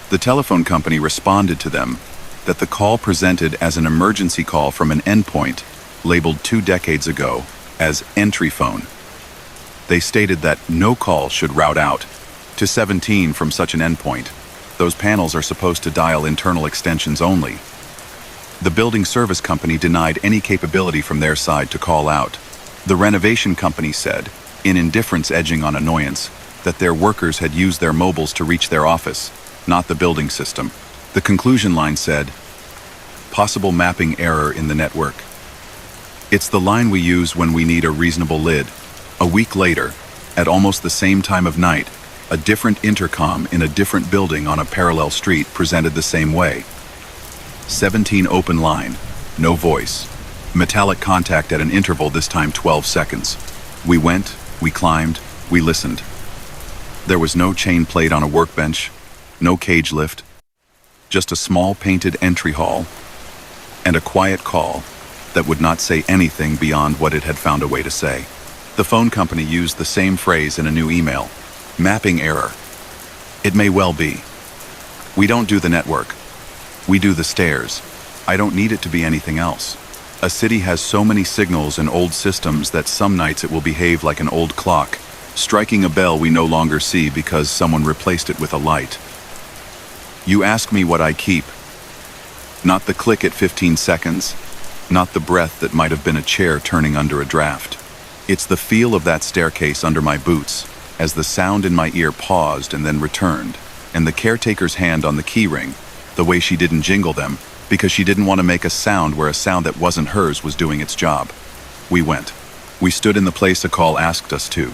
S1: The telephone company responded to them that the call presented as an emergency call from an endpoint labeled 2 decades ago as entry phone. They stated that no call should route out to 17 from such an endpoint. Those panels are supposed to dial internal extensions only. The building service company denied any capability from their side to call out. The renovation company said, in indifference edging on annoyance, that their workers had used their mobiles to reach their office, not the building system. The conclusion line said, possible mapping error in the network. It's the line we use when we need a reasonable lid. A week later, At almost the same time of night, a different intercom in a different building on a parallel street presented the same way. 17 open line, no voice. Metallic contact at an interval, this time 12 seconds. We went, we climbed, we listened. There was no chain plate on a workbench, no cage lift, just a small painted entry hall, and a quiet call that would not say anything beyond what it had found a way to say. The phone company used the same phrase in a new email: mapping error. It may well be. We don't do the network. We do the stairs. I don't need it to be anything else. A city has so many signals and old systems that some nights it will behave like an old clock, striking a bell we no longer see because someone replaced it with a light. You ask me what I keep. Not the click at 15 seconds, not the breath that might have been a chair turning under a draft. It's the feel of that staircase under my boots, as the sound in my ear paused and then returned, and the caretaker's hand on the key ring, the way she didn't jingle them, because she didn't want to make a sound where a sound that wasn't hers was doing its job. We went. We stood in the place a call asked us to.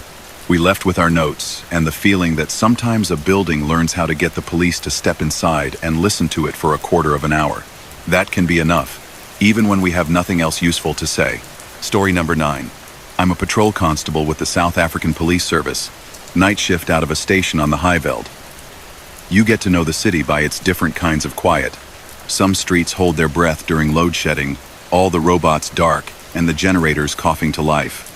S1: We left with our notes and the feeling that sometimes a building learns how to get the police to step inside and listen to it for a quarter of an hour. That can be enough, even when we have nothing else useful to say. Story number 9. I'm a patrol constable with the South African Police Service, night shift out of a station on the Highveld. You get to know the city by its different kinds of quiet. Some streets hold their breath during load shedding, all the robots dark, and the generators coughing to life.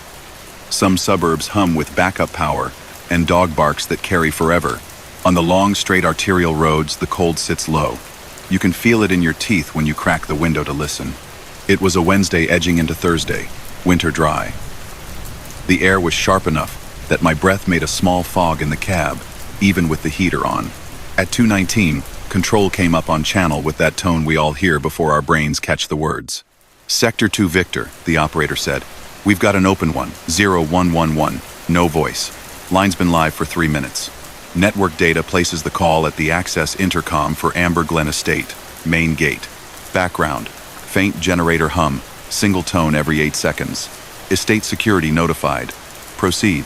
S1: Some suburbs hum with backup power, and dog barks that carry forever. On the long, straight arterial roads, the cold sits low. You can feel it in your teeth when you crack the window to listen. It was a Wednesday edging into Thursday, winter dry. The air was sharp enough that my breath made a small fog in the cab, even with the heater on. At 2:19, Control came up on channel with that tone we all hear before our brains catch the words. Sector 2 Victor, the operator said. We've got an open one, 0111, no voice. Line's been live for 3 minutes. Network data places the call at the access intercom for Amber Glen Estate, main gate. Background, faint generator hum, single tone every 8 seconds. Estate security notified. Proceed.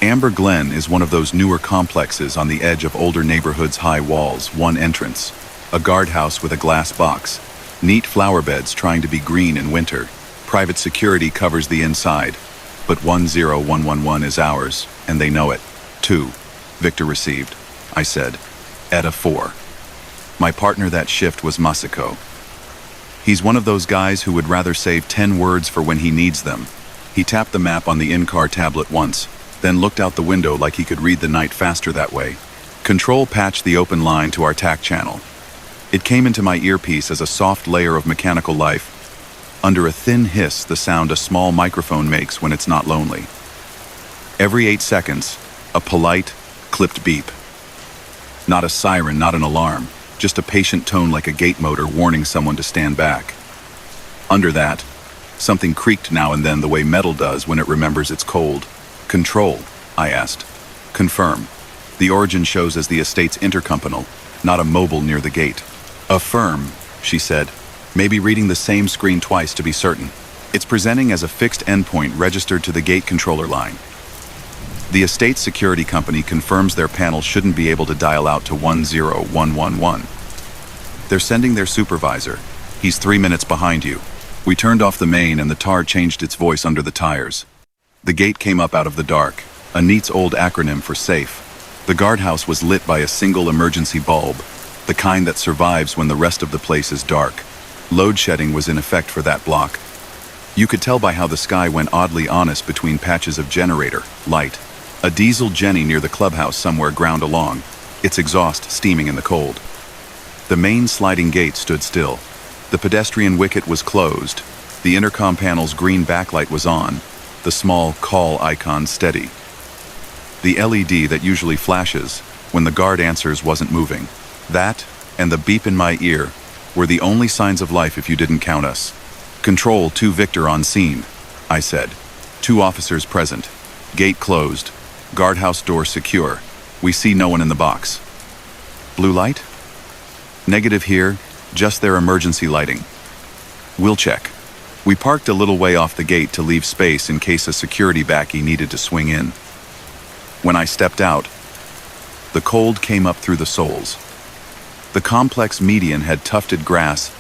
S1: Amber Glen is one of those newer complexes on the edge of older neighborhoods' high walls, one entrance. A guardhouse with a glass box. Neat flower beds trying to be green in winter. Private security covers the inside. But 10111 is ours, and they know it. 2. Victor received. I said. Eta 4. My partner that shift was Masako. He's one of those guys who would rather save 10 words for when he needs them. He tapped the map on the in-car tablet once, then looked out the window like he could read the night faster that way. Control patched the open line to our TAC channel. It came into my earpiece as a soft layer of mechanical life. Under a thin hiss, the sound a small microphone makes when it's not lonely. Every 8 seconds, a polite, clipped beep. Not a siren, not an alarm, just a patient tone like a gate motor warning someone to stand back. Under that, something creaked now and then the way metal does when it remembers it's cold. Control, I asked. Confirm. The origin shows as the estate's intercompanal, not a mobile near the gate. Affirm, she said, maybe reading the same screen twice to be certain. It's presenting as a fixed endpoint registered to the gate controller line. The estate security company confirms their panel shouldn't be able to dial out to 10111. They're sending their supervisor. He's 3 minutes behind you. We turned off the main and the tar changed its voice under the tires. The gate came up out of the dark, a neat's old acronym for safe. The guardhouse was lit by a single emergency bulb, the kind that survives when the rest of the place is dark. Load shedding was in effect for that block. You could tell by how the sky went oddly honest between patches of generator, light. A diesel Jenny near the clubhouse somewhere ground along, its exhaust steaming in the cold. The main sliding gate stood still. The pedestrian wicket was closed. The intercom panel's green backlight was on, the small call icon steady. The LED that usually flashes when the guard answers wasn't moving. That, and the beep in my ear, were the only signs of life if you didn't count us. Control 2 Victor on scene, I said. 2 officers present. Gate closed. Guardhouse door secure. We see no one in the box. Blue light? Negative here, just their emergency lighting. We'll check. We parked a little way off the gate to leave space in case a security backy needed to swing in. When I stepped out, the cold came up through the soles. The complex median had tufted grass,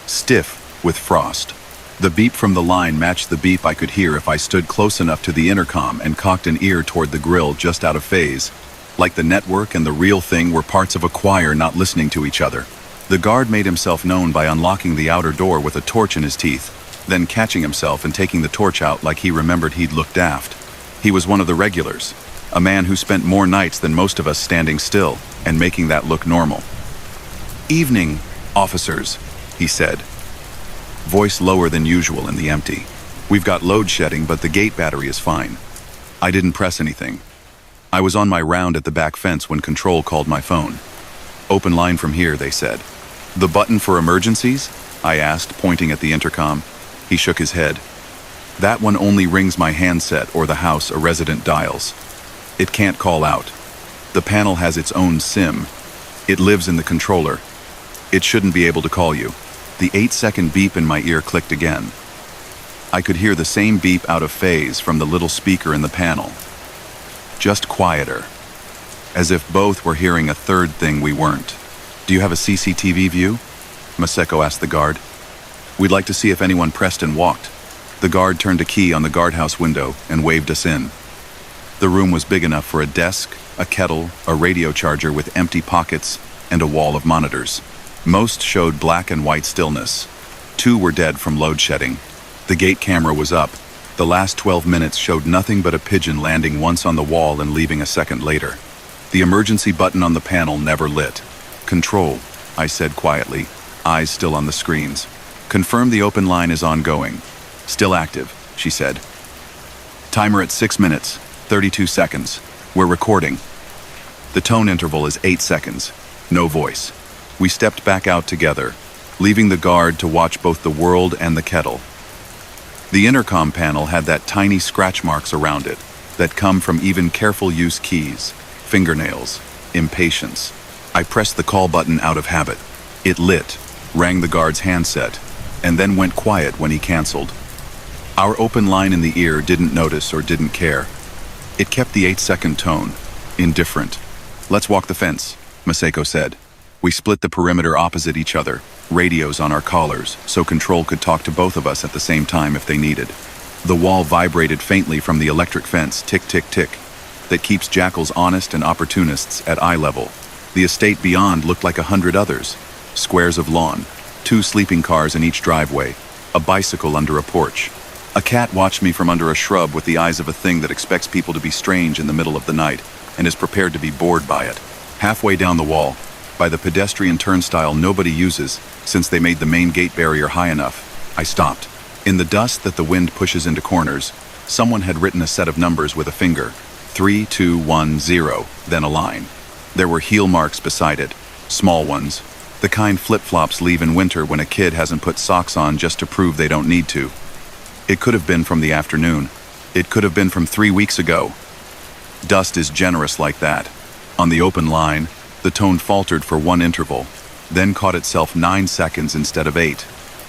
S1: stiff with frost. The beep from the line matched the beep I could hear if I stood close enough to the intercom and cocked an ear toward the grill just out of phase. Like the network and the real thing were parts of a choir not listening to each other. The guard made himself known by unlocking the outer door with a torch in his teeth, then catching himself and taking the torch out like he remembered he'd looked daft. He was one of the regulars, a man who spent more nights than most of us standing still and making that look normal. "Evening, officers," he said, voice lower than usual in the empty. "We've got load shedding, but the gate battery is fine." I didn't press anything. I was on my round at the back fence when control called my phone. "Open line from here," they said. "The button for emergencies?" I asked, pointing at the intercom. He shook his head. "That one only rings my handset or the house a resident dials. It can't call out. The panel has its own SIM. It lives in the controller. It shouldn't be able to call you." The 8-second beep in my ear clicked again. I could hear the same beep out of phase from the little speaker in the panel. Just quieter. As if both were hearing a third thing we weren't. "Do you have a CCTV view?" Maseko asked the guard. "We'd like to see if anyone pressed and walked." The guard turned a key on the guardhouse window and waved us in. The room was big enough for a desk, a kettle, a radio charger with empty pockets, and a wall of monitors. Most showed black and white stillness. 2 were dead from load shedding. The gate camera was up. The last 12 minutes showed nothing but a pigeon landing once on the wall and leaving a second later. The emergency button on the panel never lit. "Control," I said quietly, eyes still on the screens. "Confirm the open line is ongoing." "Still active," she said. "Timer at 6 minutes, 32 seconds. We're recording." The tone interval is 8 seconds. No voice. We stepped back out together, leaving the guard to watch both the world and the kettle. The intercom panel had that tiny scratch marks around it that come from even careful use keys, fingernails, impatience. I pressed the call button out of habit. It lit, rang the guard's handset, and then went quiet when he canceled. Our open line in the ear didn't notice or didn't care. It kept the 8-second tone, indifferent. "Let's walk the fence," Maseko said. We split the perimeter opposite each other, radios on our collars, so control could talk to both of us at the same time if they needed. The wall vibrated faintly from the electric fence, tick, tick, tick, that keeps jackals honest and opportunists at eye level. The estate beyond looked like 100 others. Squares of lawn, 2 sleeping cars in each driveway, a bicycle under a porch. A cat watched me from under a shrub with the eyes of a thing that expects people to be strange in the middle of the night and is prepared to be bored by it. Halfway down the wall, by the pedestrian turnstile nobody uses since they made the main gate barrier high enough, I stopped. In the dust that the wind pushes into corners, someone had written a set of numbers with a finger, 3210, then a line. There were heel marks beside it, small ones, the kind flip-flops leave in winter when a kid hasn't put socks on just to prove they don't need to. It could have been from the afternoon. It could have been from 3 weeks ago. Dust is generous like that. On the open line, the tone faltered for one interval, then caught itself 9 seconds instead of 8.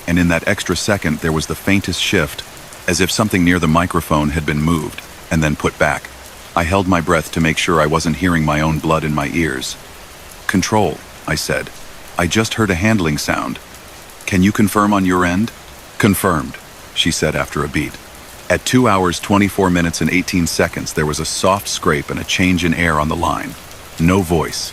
S1: And in that extra second there was the faintest shift, as if something near the microphone had been moved, and then put back. I held my breath to make sure I wasn't hearing my own blood in my ears. "Control," I said. "I just heard a handling sound. Can you confirm on your end?" "Confirmed," she said after a beat. At 2 hours, 24 minutes and 18 seconds, there was a soft scrape and a change in air on the line. No voice.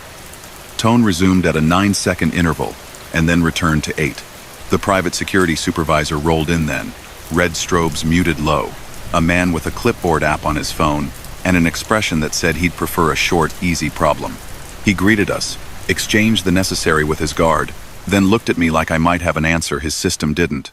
S1: Tone resumed at a 9-second interval, and then returned to 8. The private security supervisor rolled in then, red strobes muted low, a man with a clipboard app on his phone, and an expression that said he'd prefer a short, easy problem. He greeted us, exchanged the necessary with his guard, then looked at me like I might have an answer his system didn't.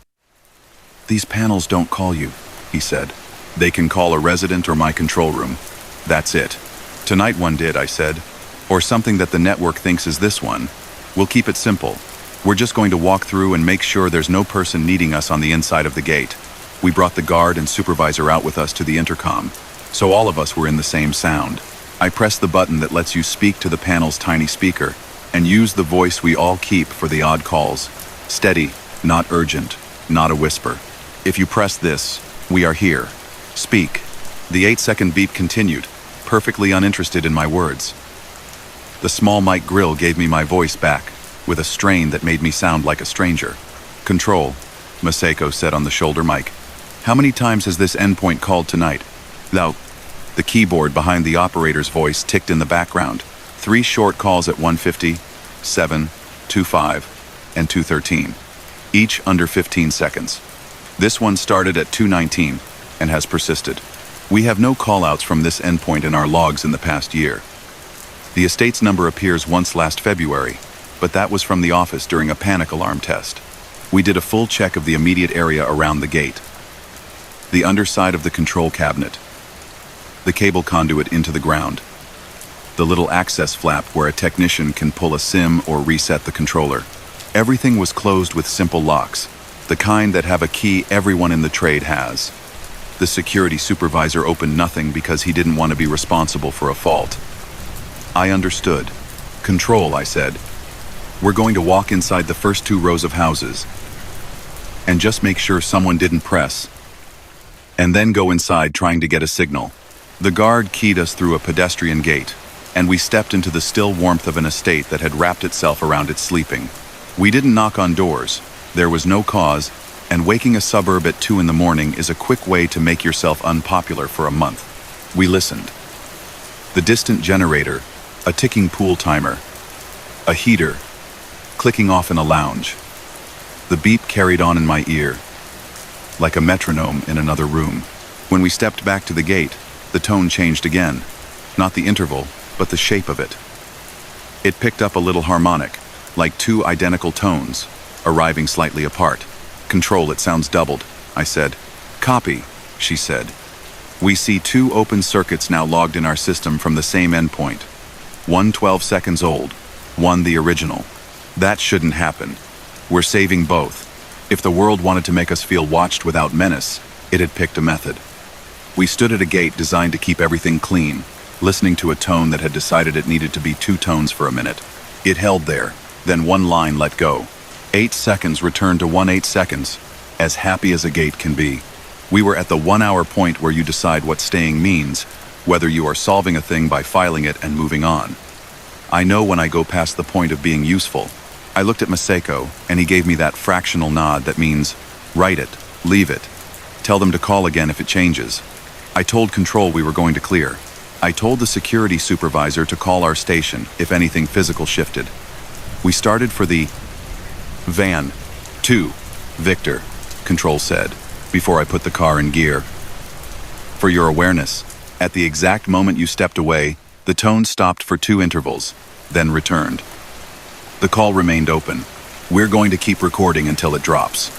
S1: "These panels don't call you," he said. "They can call a resident or my control room. That's it." "Tonight one did," I said. "Or something that the network thinks is this one. We'll keep it simple. We're just going to walk through and make sure there's no person needing us on the inside of the gate." We brought the guard and supervisor out with us to the intercom, so all of us were in the same sound. I pressed the button that lets you speak to the panel's tiny speaker, and use the voice we all keep for the odd calls. Steady, not urgent, not a whisper. "If you press this, we are here. Speak." The 8-second beep continued, perfectly uninterested in my words. The small mic grill gave me my voice back, with a strain that made me sound like a stranger. "Control," Masako said on the shoulder mic. "How many times has this endpoint called tonight?" "No." The keyboard behind the operator's voice ticked in the background. 3 short calls at 1:50, 7, 2:05, and 2:13, each under 15 seconds. This one started at 2:19 and has persisted. We have no call-outs from this endpoint in our logs in the past year. The estate's number appears once last February, but that was from the office during a panic alarm test. We did a full check of the immediate area around the gate. The underside of the control cabinet, the cable conduit into the ground, the little access flap where a technician can pull a SIM or reset the controller. Everything was closed with simple locks, the kind that have a key everyone in the trade has. The security supervisor opened nothing because he didn't want to be responsible for a fault. I understood. "Control," I said. "We're going to walk inside the first 2 rows of houses and just make sure someone didn't press, and then go inside trying to get a signal." The guard keyed us through a pedestrian gate, and we stepped into the still warmth of an estate that had wrapped itself around its sleeping. We didn't knock on doors. There was no cause, and waking a suburb at 2 in the morning is a quick way to make yourself unpopular for a month. We listened. The distant generator, a ticking pool timer, a heater, clicking off in a lounge. The beep carried on in my ear, like a metronome in another room. When we stepped back to the gate, the tone changed again. Not the interval, but the shape of it. It picked up a little harmonic, like 2 identical tones, arriving slightly apart. "Control, it sounds doubled," I said. "Copy," she said. "We see 2 open circuits now logged in our system from the same endpoint. One 12 seconds old, one the original. That shouldn't happen. We're saving both. If the world wanted to make us feel watched without menace, it had picked a method." We stood at a gate designed to keep everything clean, listening to a tone that had decided it needed to be 2 tones for a minute. It held there, then one line let go. 8 seconds returned to 18 seconds, as happy as a gate can be. We were at the 1-hour point where you decide what staying means, whether you are solving a thing by filing it and moving on. I know when I go past the point of being useful. I looked at Masako, and he gave me that fractional nod that means, write it, leave it. Tell them to call again if it changes. I told Control we were going to clear. I told the security supervisor to call our station if anything physical shifted. We started for the van. 2, Victor, Control said, before I put the car in gear. For your awareness, at the exact moment you stepped away, the tone stopped for 2 intervals, then returned. The call remained open. We're going to keep recording until it drops.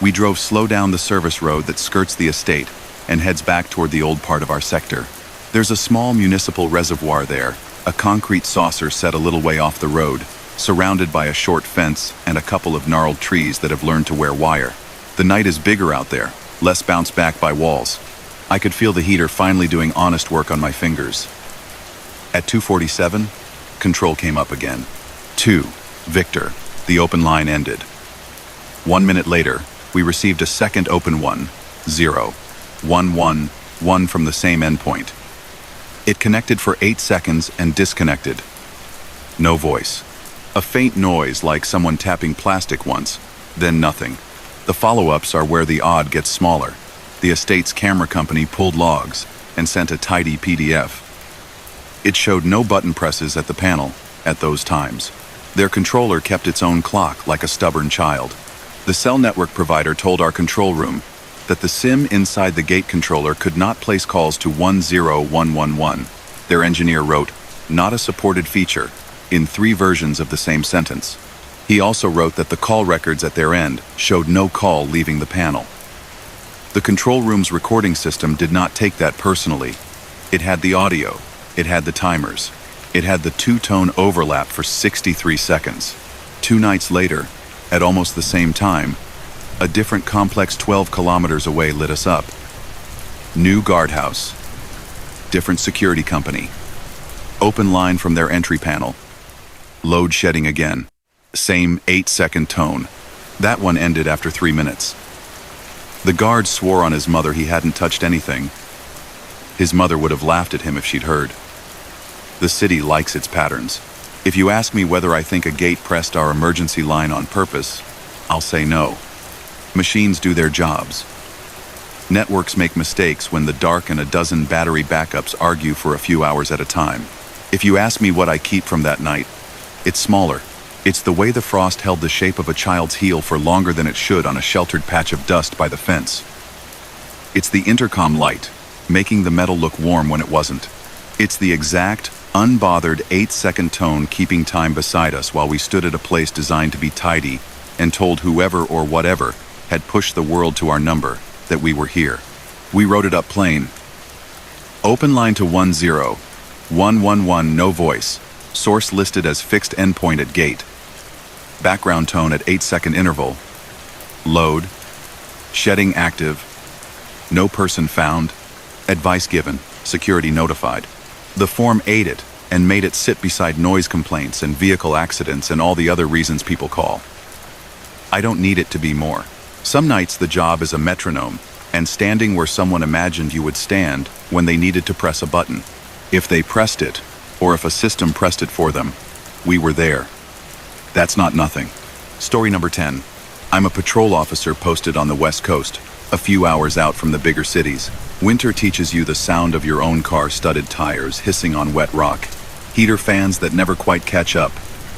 S1: We drove slow down the service road that skirts the estate and heads back toward the old part of our sector. There's a small municipal reservoir there, a concrete saucer set a little way off the road, surrounded by a short fence and a couple of gnarled trees that have learned to wear wire. The night is bigger out there, less bounced back by walls. I could feel the heater finally doing honest work on my fingers. At 2:47, Control came up again. 2, Victor, the open line ended. 1 minute later, we received a second open 1, 0, 1, 1, 1 from the same endpoint. It connected for 8 seconds and disconnected. No voice. A faint noise like someone tapping plastic once, then nothing. The follow-ups are where the odd gets smaller. The estate's camera company pulled logs and sent a tidy PDF. It showed no button presses at the panel at those times. Their controller kept its own clock like a stubborn child. The cell network provider told our control room that the SIM inside the gate controller could not place calls to 10111. Their engineer wrote, "Not a supported feature," in 3 versions of the same sentence. He also wrote that the call records at their end showed no call leaving the panel. The control room's recording system did not take that personally. It had the audio, it had the timers, it had the 2-tone overlap for 63 seconds. 2 nights later, at almost the same time, a different complex 12 kilometers away lit us up. New guardhouse. Different security company. Open line from their entry panel. Load shedding again. Same 8-second tone. That one ended after 3 minutes. The guard swore on his mother he hadn't touched anything. His mother would have laughed at him if she'd heard. The city likes its patterns. If you ask me whether I think a gate pressed our emergency line on purpose, I'll say no. Machines do their jobs. Networks make mistakes when the dark and a dozen battery backups argue for a few hours at a time. If you ask me what I keep from that night, it's smaller. It's the way the frost held the shape of a child's heel for longer than it should on a sheltered patch of dust by the fence. It's the intercom light, making the metal look warm when it wasn't. It's the exact, unbothered 8-second tone keeping time beside us while we stood at a place designed to be tidy and told whoever or whatever had pushed the world to our number that we were here. We wrote it up plain. Open line to 10111, no voice. Source listed as fixed endpoint at gate. Background tone at 8-second interval. Load. Shedding active. No person found. Advice given. Security notified. The form ate it and made it sit beside noise complaints and vehicle accidents and all the other reasons people call. I don't need it to be more. Some nights the job is a metronome and standing where someone imagined you would stand when they needed to press a button. If they pressed it, or if a system pressed it for them, we were there. That's not nothing. Story number 10. I'm a patrol officer posted on the West Coast, a few hours out from the bigger cities. Winter teaches you the sound of your own car-studded tires hissing on wet rock, heater fans that never quite catch up,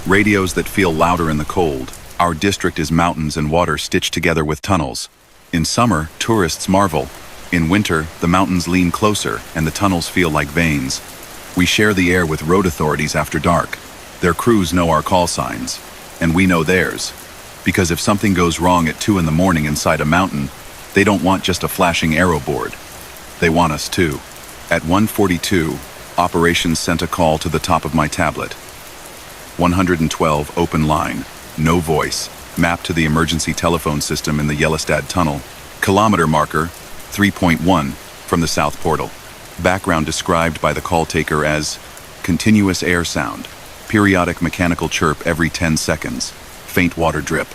S1: radios that feel louder in the cold. Our district is mountains and water stitched together with tunnels. In summer, tourists marvel. In winter, the mountains lean closer and the tunnels feel like veins. We share the air with road authorities after dark. Their crews know our call signs, and we know theirs. Because if something goes wrong at 2 a.m. inside a mountain, they don't want just a flashing arrow board. They want us too. At 1:42, operations sent a call to the top of my tablet. 112 open line, no voice, mapped to the emergency telephone system in the Yellowstad Tunnel. Kilometer marker, 3.1, from the south portal. Background described by the call taker as continuous air sound, periodic mechanical chirp every 10 seconds, faint water drip.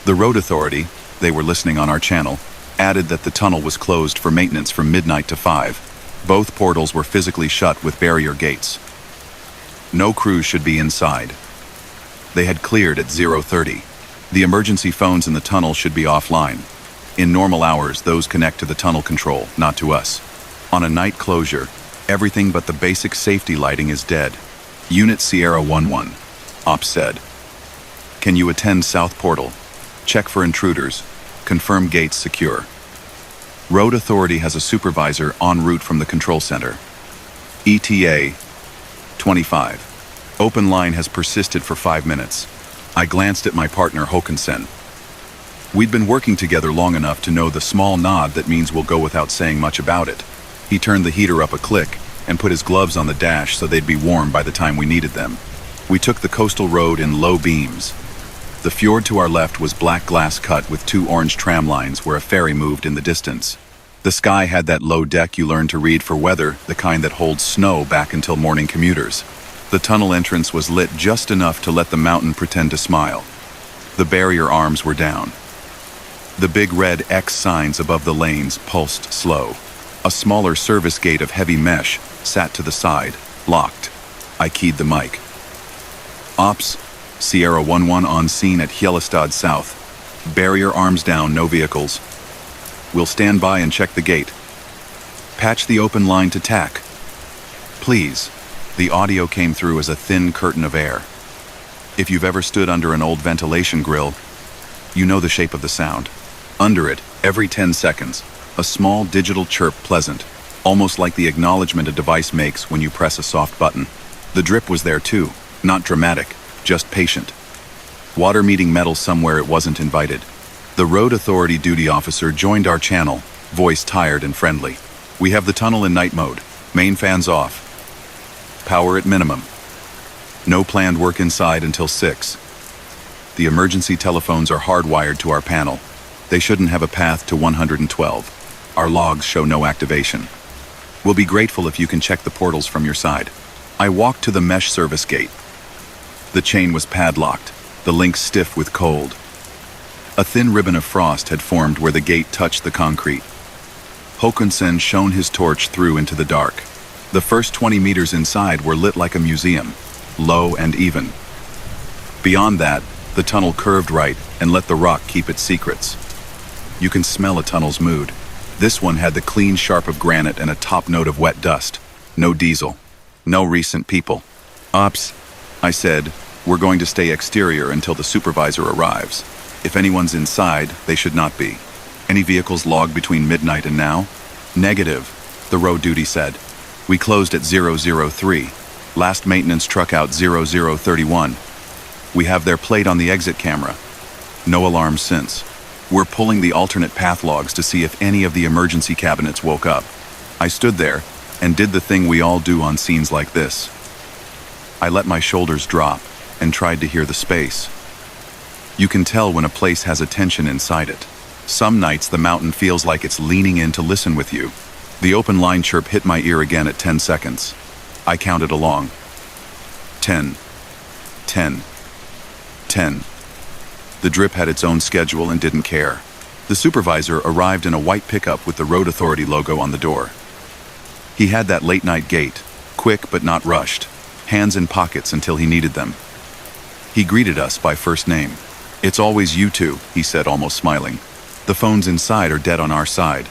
S1: The road authority, they were listening on our channel, added that the tunnel was closed for maintenance from midnight to 5. Both portals were physically shut with barrier gates. No crews should be inside. They had cleared at 0:30. The emergency phones in the tunnel should be offline. In normal hours, those connect to the tunnel control, not to us. On a night closure, everything but the basic safety lighting is dead. Unit Sierra 11. Ops said. Can you attend South Portal? Check for intruders. Confirm gates secure. Road Authority has a supervisor en route from the control center. ETA 25. Open line has persisted for 5 minutes. I glanced at my partner Håkansen. We'd been working together long enough to know the small nod that means we'll go without saying much about it. He turned the heater up a click and put his gloves on the dash so they'd be warm by the time we needed them. We took the coastal road in low beams. The fjord to our left was black glass cut with 2 orange tram lines where a ferry moved in the distance. The sky had that low deck you learn to read for weather, the kind that holds snow back until morning commuters. The tunnel entrance was lit just enough to let the mountain pretend to smile. The barrier arms were down. The big red X signs above the lanes pulsed slow. A smaller service gate of heavy mesh sat to the side, locked. I keyed the mic. Ops, Sierra 11 on scene at Yellowstad South. Barrier arms down, no vehicles. We'll stand by and check the gate. Patch the open line to TAC. Please. The audio came through as a thin curtain of air. If you've ever stood under an old ventilation grill, you know the shape of the sound. Under it, every 10 seconds, a small digital chirp pleasant, almost like the acknowledgement a device makes when you press a soft button. The drip was there too, not dramatic, just patient. Water meeting metal somewhere it wasn't invited. The road authority duty officer joined our channel, voice tired and friendly. We have the tunnel in night mode, main fans off. Power at minimum. No planned work inside until 6. The emergency telephones are hardwired to our panel. They shouldn't have a path to 112. Our logs show no activation. We'll be grateful if you can check the portals from your side. I walked to the mesh service gate. The chain was padlocked, the links stiff with cold. A thin ribbon of frost had formed where the gate touched the concrete. Håkansson shone his torch through into the dark. The first 20 meters inside were lit like a museum, low and even. Beyond that, the tunnel curved right and let the rock keep its secrets. You can smell a tunnel's mood. This one had the clean sharp of granite and a top note of wet dust. No diesel. No recent people. Ops, I said, we're going to stay exterior until the supervisor arrives. If anyone's inside, they should not be. Any vehicles logged between midnight and now? Negative, the road duty said. We closed at 003. Last maintenance truck out 0031. We have their plate on the exit camera. No alarms since. We're pulling the alternate path logs to see if any of the emergency cabinets woke up. I stood there and did the thing we all do on scenes like this. I let my shoulders drop and tried to hear the space. You can tell when a place has attention inside it. Some nights the mountain feels like it's leaning in to listen with you. The open line chirp hit my ear again at 10 seconds. I counted along. 10. 10. 10. The drip had its own schedule and didn't care. The supervisor arrived in a white pickup with the Road Authority logo on the door. He had that late-night gait, quick but not rushed, hands in pockets until he needed them. He greeted us by first name. "It's always you two," he said, almost smiling. "The phones inside are dead on our side.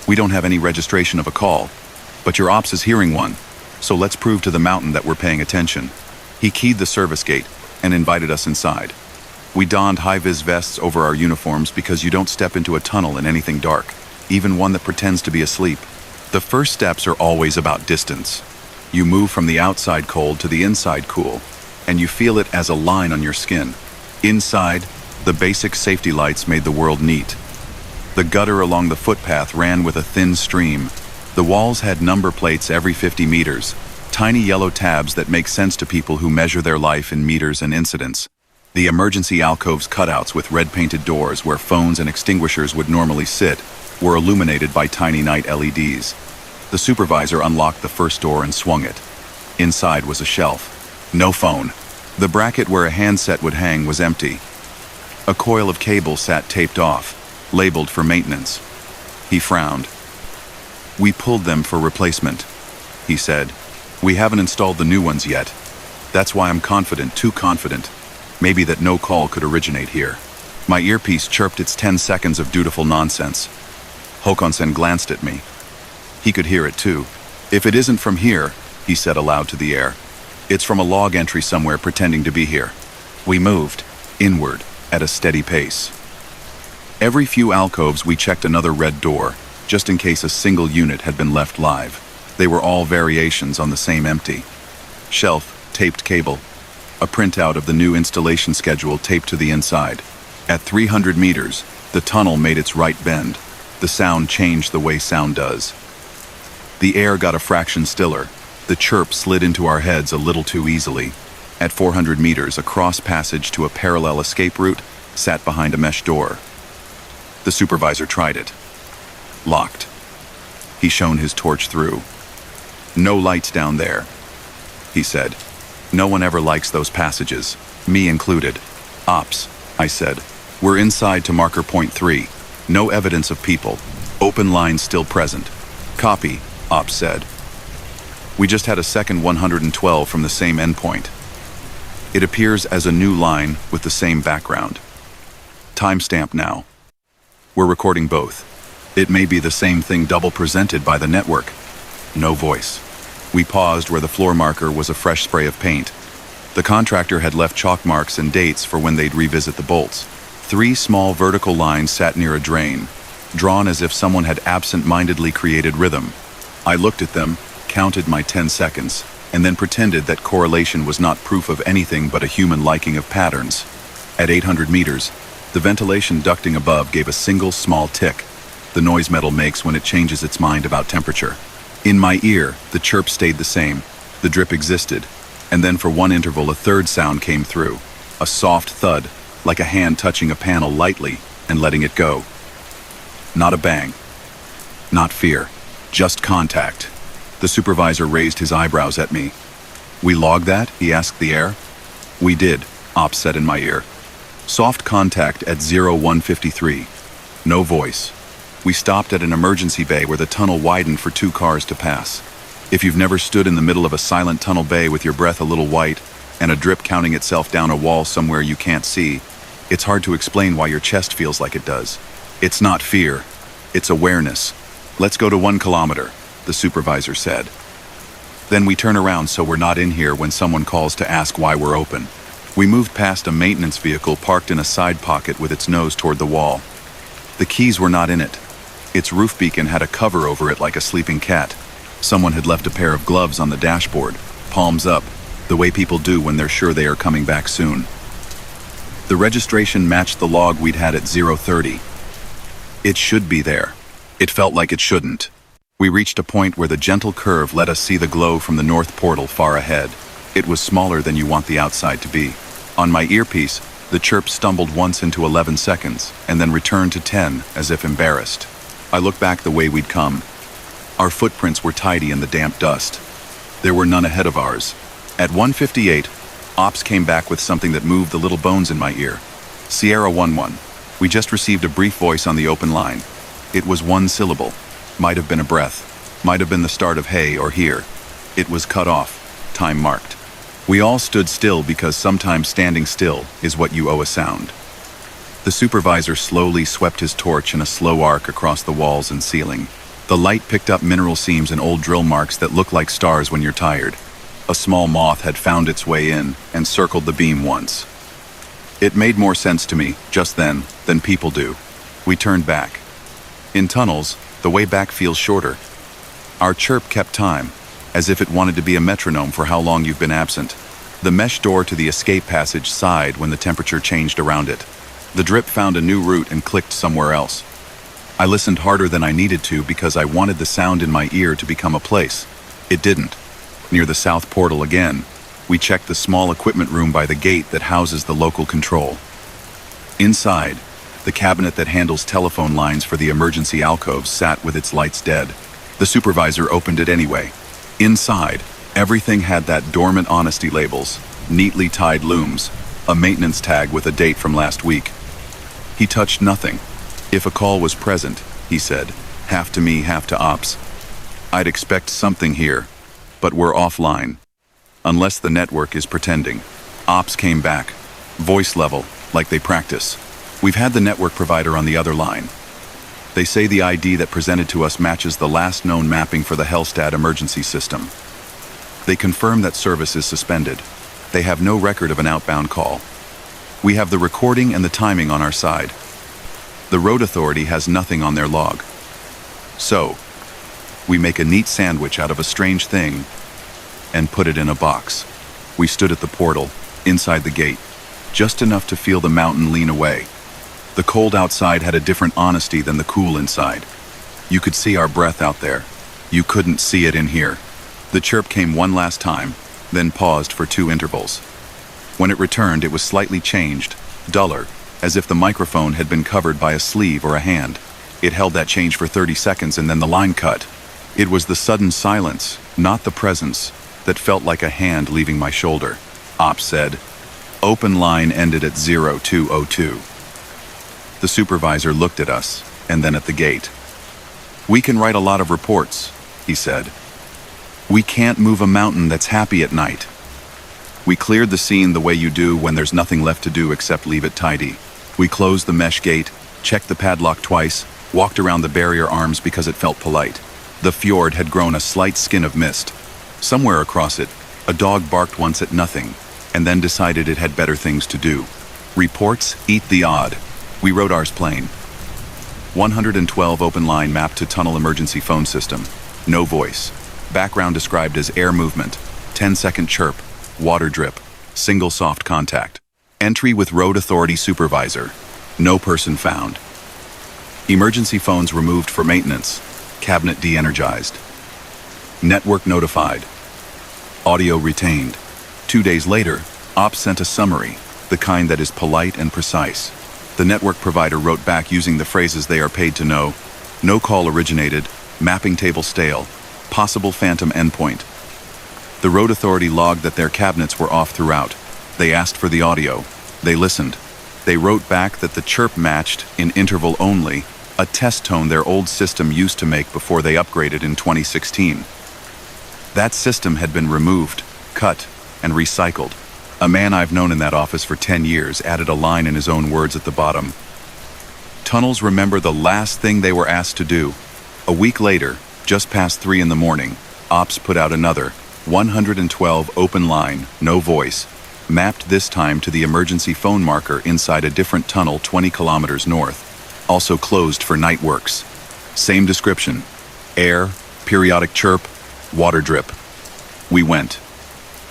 S1: We don't have any registration of a call, but your ops is hearing one, so let's prove to the mountain that we're paying attention." He keyed the service gate and invited us inside. We donned high-vis vests over our uniforms because you don't step into a tunnel in anything dark, even one that pretends to be asleep. The first steps are always about distance. You move from the outside cold to the inside cool, and you feel it as a line on your skin. Inside, the basic safety lights made the world neat. The gutter along the footpath ran with a thin stream. The walls had number plates every 50 meters, tiny yellow tabs that make sense to people who measure their life in meters and incidents. The emergency alcoves cutouts with red-painted doors where phones and extinguishers would normally sit were illuminated by tiny night LEDs. The supervisor unlocked the first door and swung it. Inside was a shelf. No phone. The bracket where a handset would hang was empty. A coil of cable sat taped off, labeled for maintenance. He frowned. "We pulled them for replacement," he said. "We haven't installed the new ones yet. That's why I'm confident, too confident, maybe that no call could originate here." My earpiece chirped its 10 seconds of dutiful nonsense. Håkansson glanced at me. He could hear it too. "If it isn't from here," he said aloud to the air, "it's from a log entry somewhere pretending to be here." We moved, inward, at a steady pace. Every few alcoves we checked another red door, just in case a single unit had been left live. They were all variations on the same empty. Shelf, taped cable. A printout of the new installation schedule taped to the inside. At 300 meters, the tunnel made its right bend. The sound changed the way sound does. The air got a fraction stiller. The chirp slid into our heads a little too easily. At 400 meters, a cross passage to a parallel escape route sat behind a mesh door. The supervisor tried it. Locked. He shone his torch through. "No lights down there," he said. "No one ever likes those passages, me included." "Ops," I said. "We're inside to marker point 3. No evidence of people. Open line still present." "Copy," Ops said. We just had a second 112 from the same endpoint. It appears as a new line with the same background. Timestamp now. We're recording both. It may be the same thing double presented by the network. No voice. We paused where the floor marker was a fresh spray of paint. The contractor had left chalk marks and dates for when they'd revisit the bolts. 3 small vertical lines sat near a drain, drawn as if someone had absent-mindedly created rhythm. I looked at them, counted my 10 seconds, and then pretended that correlation was not proof of anything but a human liking of patterns. At 800 meters, the ventilation ducting above gave a single small tick, the noise metal makes when it changes its mind about temperature. In my ear, the chirp stayed the same, the drip existed, and then for one interval a third sound came through, a soft thud, like a hand touching a panel lightly and letting it go. Not a bang. Not fear. Just contact. The supervisor raised his eyebrows at me. "We logged that?" he asked the air. "We did," Ops said in my ear. "Soft contact at 0153. No voice. We stopped at an emergency bay where the tunnel widened for 2 cars to pass. If you've never stood in the middle of a silent tunnel bay with your breath a little white and a drip counting itself down a wall somewhere you can't see, it's hard to explain why your chest feels like it does. It's not fear, it's awareness. "Let's go to 1 kilometer, the supervisor said. Then we turn around so we're not in here when someone calls to ask why we're open. We moved past a maintenance vehicle parked in a side pocket with its nose toward the wall. The keys were not in it. Its roof beacon had a cover over it like a sleeping cat. Someone had left a pair of gloves on the dashboard, palms up, the way people do when they're sure they are coming back soon. The registration matched the log we'd had at 0:30. It should be there. It felt like it shouldn't. We reached a point where the gentle curve let us see the glow from the north portal far ahead. It was smaller than you want the outside to be. On my earpiece, the chirp stumbled once into 11 seconds, and then returned to 10, as if embarrassed. I looked back the way we'd come. Our footprints were tidy in the damp dust. There were none ahead of ours. At 1:58, Ops came back with something that moved the little bones in my ear. "Sierra 11. We just received a brief voice on the open line. It was 1 syllable. Might have been a breath. Might have been the start of hey or here. It was cut off. Time marked." We all stood still because sometimes standing still is what you owe a sound. The supervisor slowly swept his torch in a slow arc across the walls and ceiling. The light picked up mineral seams and old drill marks that look like stars when you're tired. A small moth had found its way in and circled the beam once. It made more sense to me, just then, than people do. We turned back. In tunnels, the way back feels shorter. Our chirp kept time, as if it wanted to be a metronome for how long you've been absent. The mesh door to the escape passage sighed when the temperature changed around it. The drip found a new route and clicked somewhere else. I listened harder than I needed to because I wanted the sound in my ear to become a place. It didn't. Near the south portal again, we checked the small equipment room by the gate that houses the local control. Inside, the cabinet that handles telephone lines for the emergency alcoves sat with its lights dead. The supervisor opened it anyway. Inside, everything had that dormant honesty labels, neatly tied looms, a maintenance tag with a date from last week. He touched nothing. If a call was present, he said, half to me, half to Ops. I'd expect something here, but we're offline. Unless the network is pretending. Ops came back, voice level, like they practice. We've had the network provider on the other line. They say the ID that presented to us matches the last known mapping for the Hellstad emergency system. They confirm that service is suspended. They have no record of an outbound call. We have the recording and the timing on our side. The road authority has nothing on their log. So, we make a neat sandwich out of a strange thing and put it in a box. We stood at the portal, inside the gate, just enough to feel the mountain lean away. The cold outside had a different honesty than the cool inside. You could see our breath out there. You couldn't see it in here. The chirp came one last time, then paused for 2 intervals. When it returned, it was slightly changed, duller, as if the microphone had been covered by a sleeve or a hand. It held that change for 30 seconds and then the line cut. It was the sudden silence, not the presence, that felt like a hand leaving my shoulder. Ops said, "Open line ended at 0202. The supervisor looked at us, and then at the gate. "We can write a lot of reports," he said. "We can't move a mountain that's happy at night." We cleared the scene the way you do when there's nothing left to do except leave it tidy. We closed the mesh gate, checked the padlock twice, walked around the barrier arms because it felt polite. The fjord had grown a slight skin of mist. Somewhere across it, a dog barked once at nothing, and then decided it had better things to do. Reports eat the odd. We wrote ours plain. 112 open line mapped to tunnel emergency phone system. No voice. Background described as air movement, 10-second chirp, water drip, single soft contact. Entry with road authority supervisor. No person found. Emergency phones removed for maintenance. Cabinet de-energized. Network notified. Audio retained. 2 days later, Ops sent a summary, the kind that is polite and precise. The network provider wrote back using the phrases they are paid to know. No call originated, mapping table stale, possible phantom endpoint. The road authority logged that their cabinets were off throughout. They asked for the audio. They listened. They wrote back that the chirp matched, in interval only, A test tone their old system used to make before they upgraded in 2016. That system had been removed, cut, and recycled. A man I've known in that office for 10 years added a line in his own words at the bottom. Tunnels remember the last thing they were asked to do. A week later, just past 3 in the morning, Ops put out another 112 open line, no voice, mapped this time to the emergency phone marker inside a different tunnel 20 kilometers north, also closed for night works. Same description: air, periodic chirp, water drip. We went.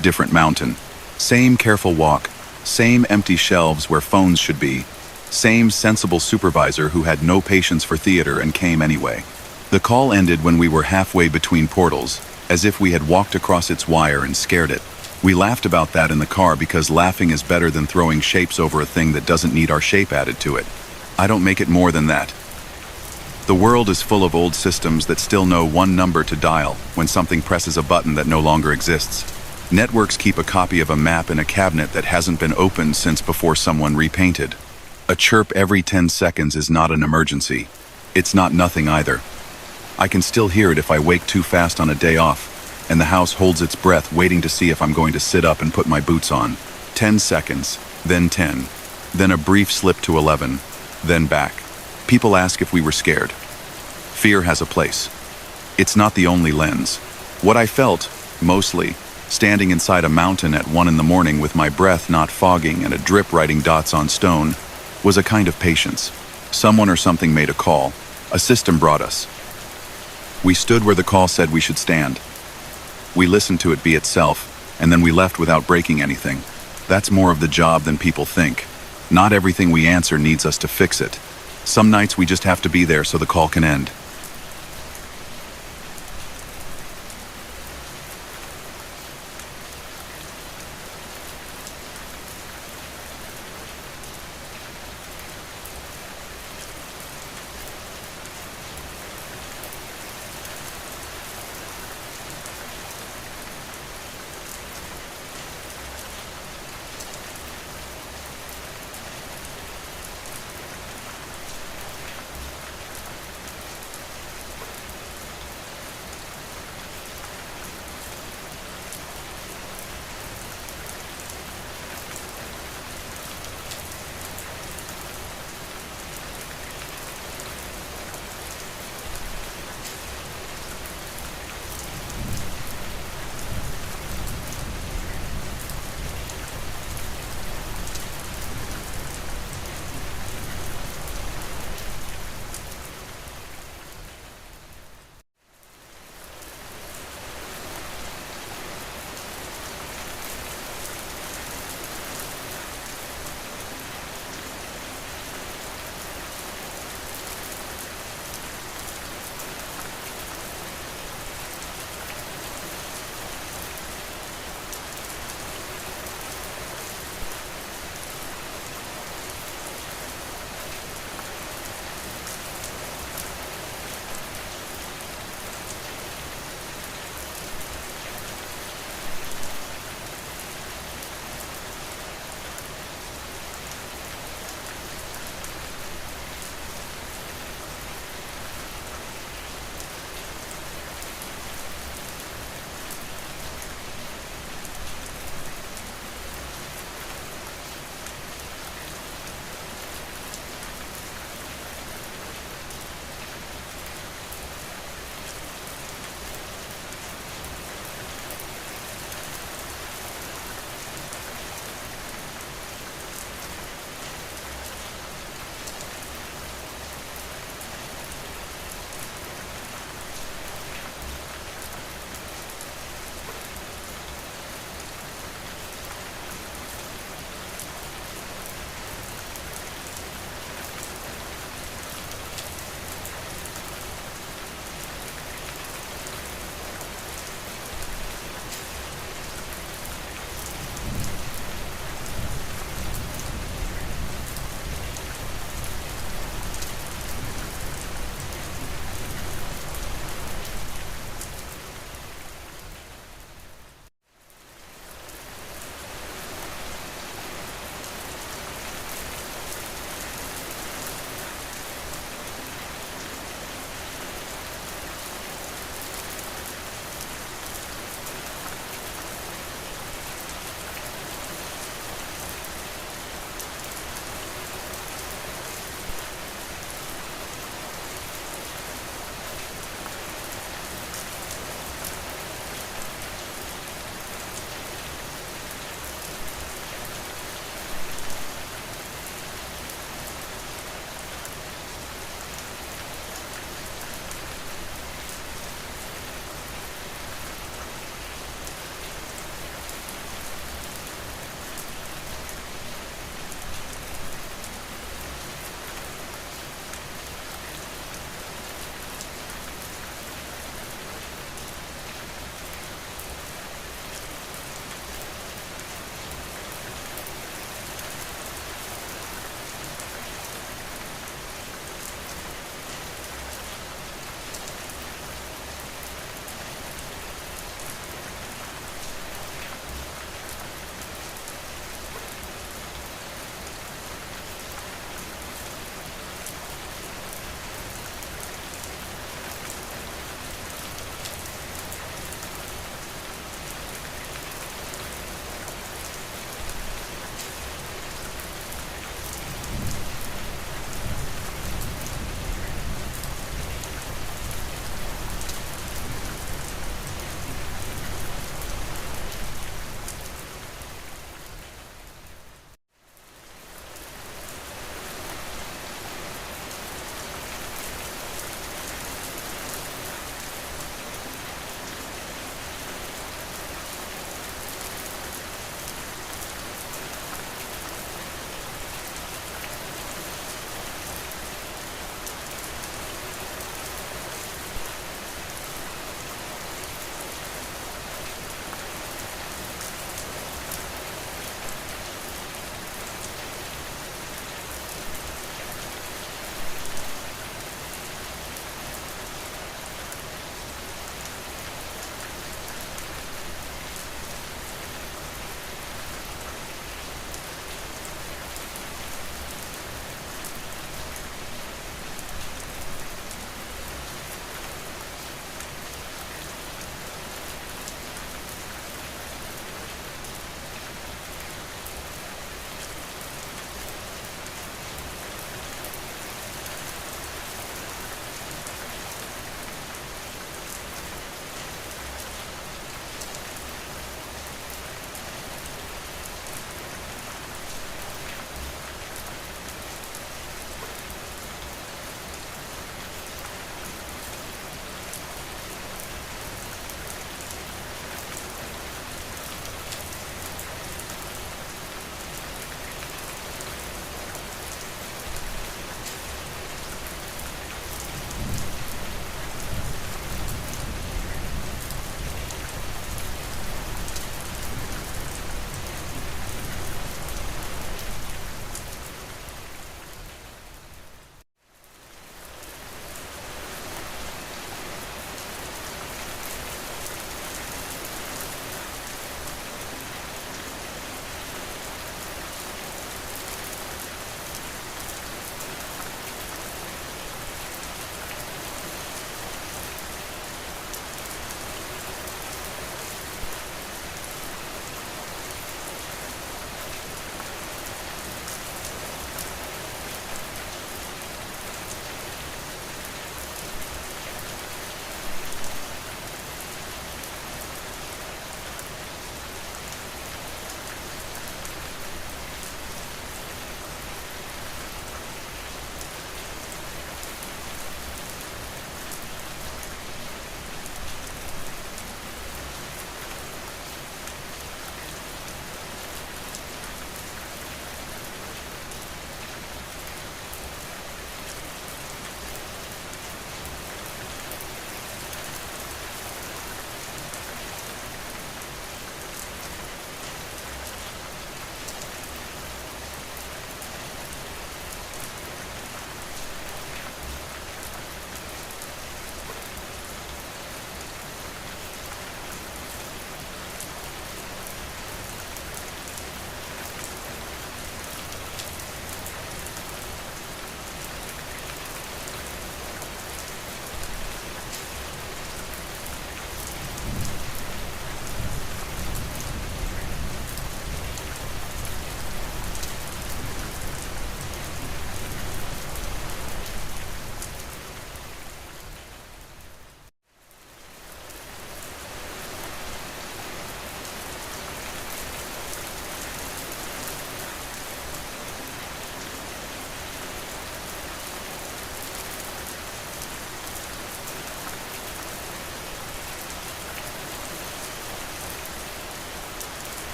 S1: Different mountain. Same careful walk, same empty shelves where phones should be, same sensible supervisor who had no patience for theater and came anyway. The call ended when we were halfway between portals, as if we had walked across its wire and scared it. We laughed about that in the car because laughing is better than throwing shapes over a thing that doesn't need our shape added to it. I don't make it more than that. The world is full of old systems that still know one number to dial when something presses a button that no longer exists. Networks keep a copy of a map in a cabinet that hasn't been opened since before someone repainted. A chirp every 10 seconds is not an emergency. It's not nothing either. I can still hear it if I wake too fast on a day off, and the house holds its breath waiting to see if I'm going to sit up and put my boots on. 10 seconds, then 10, then a brief slip to 11, then back. People ask if we were scared. Fear has a place. It's not the only lens. What I felt, mostly, standing inside a mountain at 1 in the morning with my breath not fogging and a drip writing dots on stone, was a kind of patience. Someone or something made a call. A system brought us. We stood where the call said we should stand. We listened to it be itself, and then we left without breaking anything. That's more of the job than people think. Not everything we answer needs us to fix it. Some nights we just have to be there so the call can end.